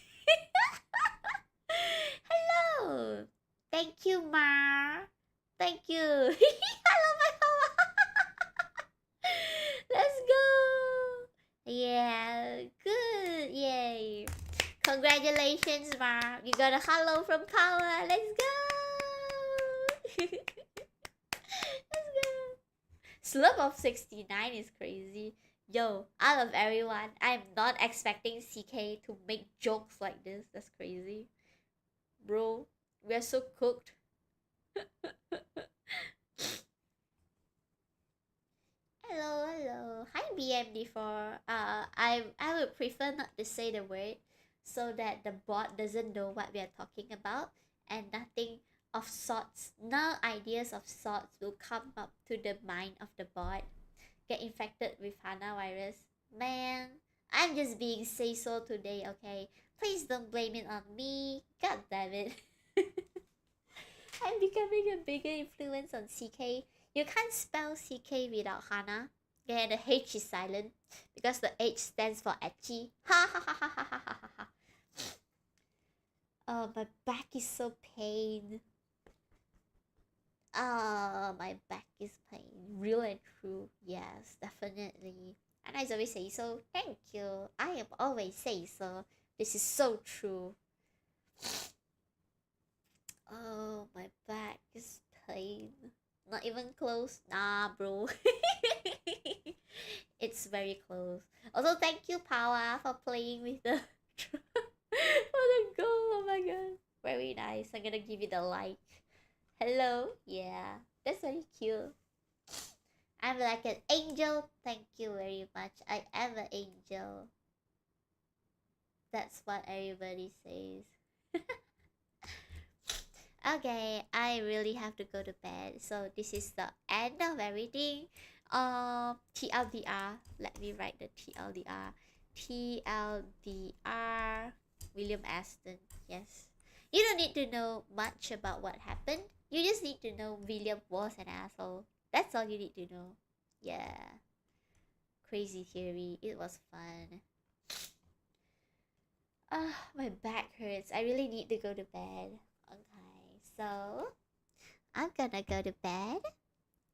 Hello! Thank you, Mar. Thank you. Hello, my Pawwa. Let's go. Yeah, good. Yay. Congratulations, Mar. You got a hello from Pawwa. Let's go. Let's go. Slurp of 69 is crazy. Yo, out of everyone, I'm not expecting CK to make jokes like this. That's crazy. Bro, we're so cooked. Hello. Hi BMD4. I would prefer not to say the word so that the bot doesn't know what we are talking about and nothing of sorts, no ideas of sorts will come up to the mind of the bot. Get infected with Hana virus. Man, I'm just being say so today, okay? Please don't blame it on me. God damn it. I'm becoming a bigger influence on CK. You can't spell CK without Hana. Yeah, the H is silent because the H stands for etchy. Ha ha ha ha ha ha ha ha. Oh, my back is so pain. Oh, my back is pain. Real and true. Yes, definitely. And I always say so. Thank you. I am always say so. This is so true. Oh, my back is pain. Not even close. Nah, bro. It's very close. Also, thank you, Pawwa, for playing with the for the goal. Oh my god. Very nice. I'm gonna give you the like. Hello. Yeah. That's very cute. I'm like an angel. Thank you very much. I am an angel. That's what everybody says. Okay, I really have to go to bed. So this is the end of everything. TLDR. Let me write the TLDR. TLDR. William Aston. Yes. You don't need to know much about what happened. You just need to know William was an asshole. That's all you need to know. Yeah. Crazy theory. It was fun. My back hurts. I really need to go to bed. Okay, so I'm gonna go to bed.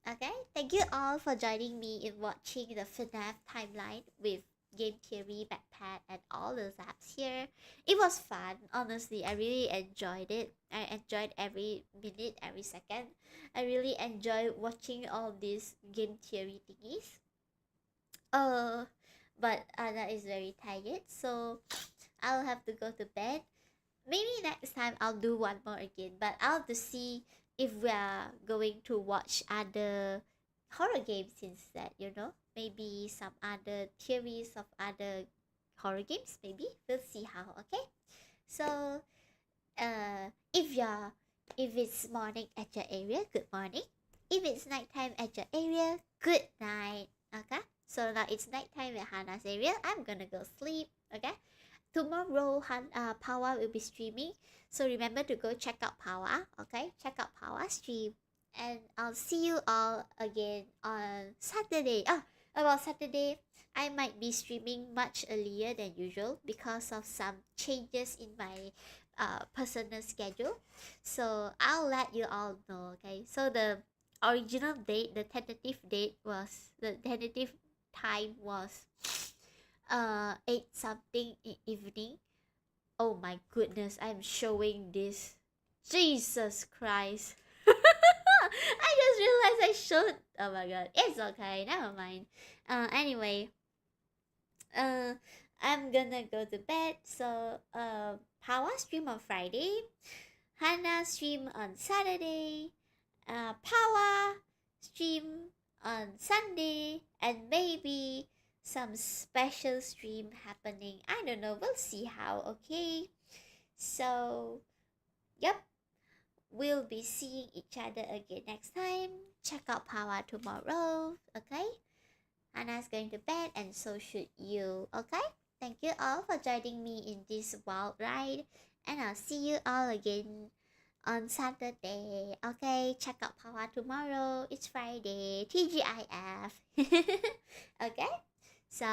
Okay, thank you all for joining me in watching the FNAF timeline with Game Theory, MatPat, and all those apps here. It was fun, honestly. I really enjoyed it. I enjoyed every minute, every second. I really enjoyed watching all these Game Theory thingies. But Anna is very tired, so I'll have to go to bed. Maybe next time I'll do one more again, but I'll have to see if we are going to watch other horror games instead, you know? Maybe some other theories of other horror games, maybe. We'll see how, okay? So, if it's morning at your area, good morning. If it's nighttime at your area, good night, okay? So now it's nighttime at Hannah's area. I'm gonna go sleep, okay? Tomorrow, Pawwa will be streaming. So remember to go check out Pawwa, okay? Check out Pawwa's stream. And I'll see you all again on Saturday. About Saturday, I might be streaming much earlier than usual because of some changes in my personal schedule. So I'll let you all know, okay? So the original date, the tentative time was 8 something in evening. Oh my goodness, I'm showing this. Jesus Christ. I just realized I should. Oh my god. It's okay, never mind. Anyway, I'm gonna go to bed. So Pawwa stream on Friday, Hanna stream on Saturday, Pawwa stream on Sunday, and maybe some special stream happening. I don't know, we'll see how. Okay, so yep, we'll be seeing each other again next time. Check out Pawwa tomorrow. Okay, Hannah's going to bed, and so should you. Okay, thank you all for joining me in this wild ride, and I'll see you all again on Saturday. Okay, check out Pawwa tomorrow. It's Friday. TGIF. Okay, so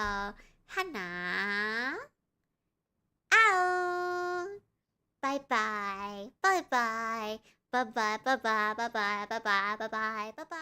Hannah out. Bye bye. Bye bye. Bye bye. Bye bye. Bye bye. Bye bye. Bye bye. Bye bye.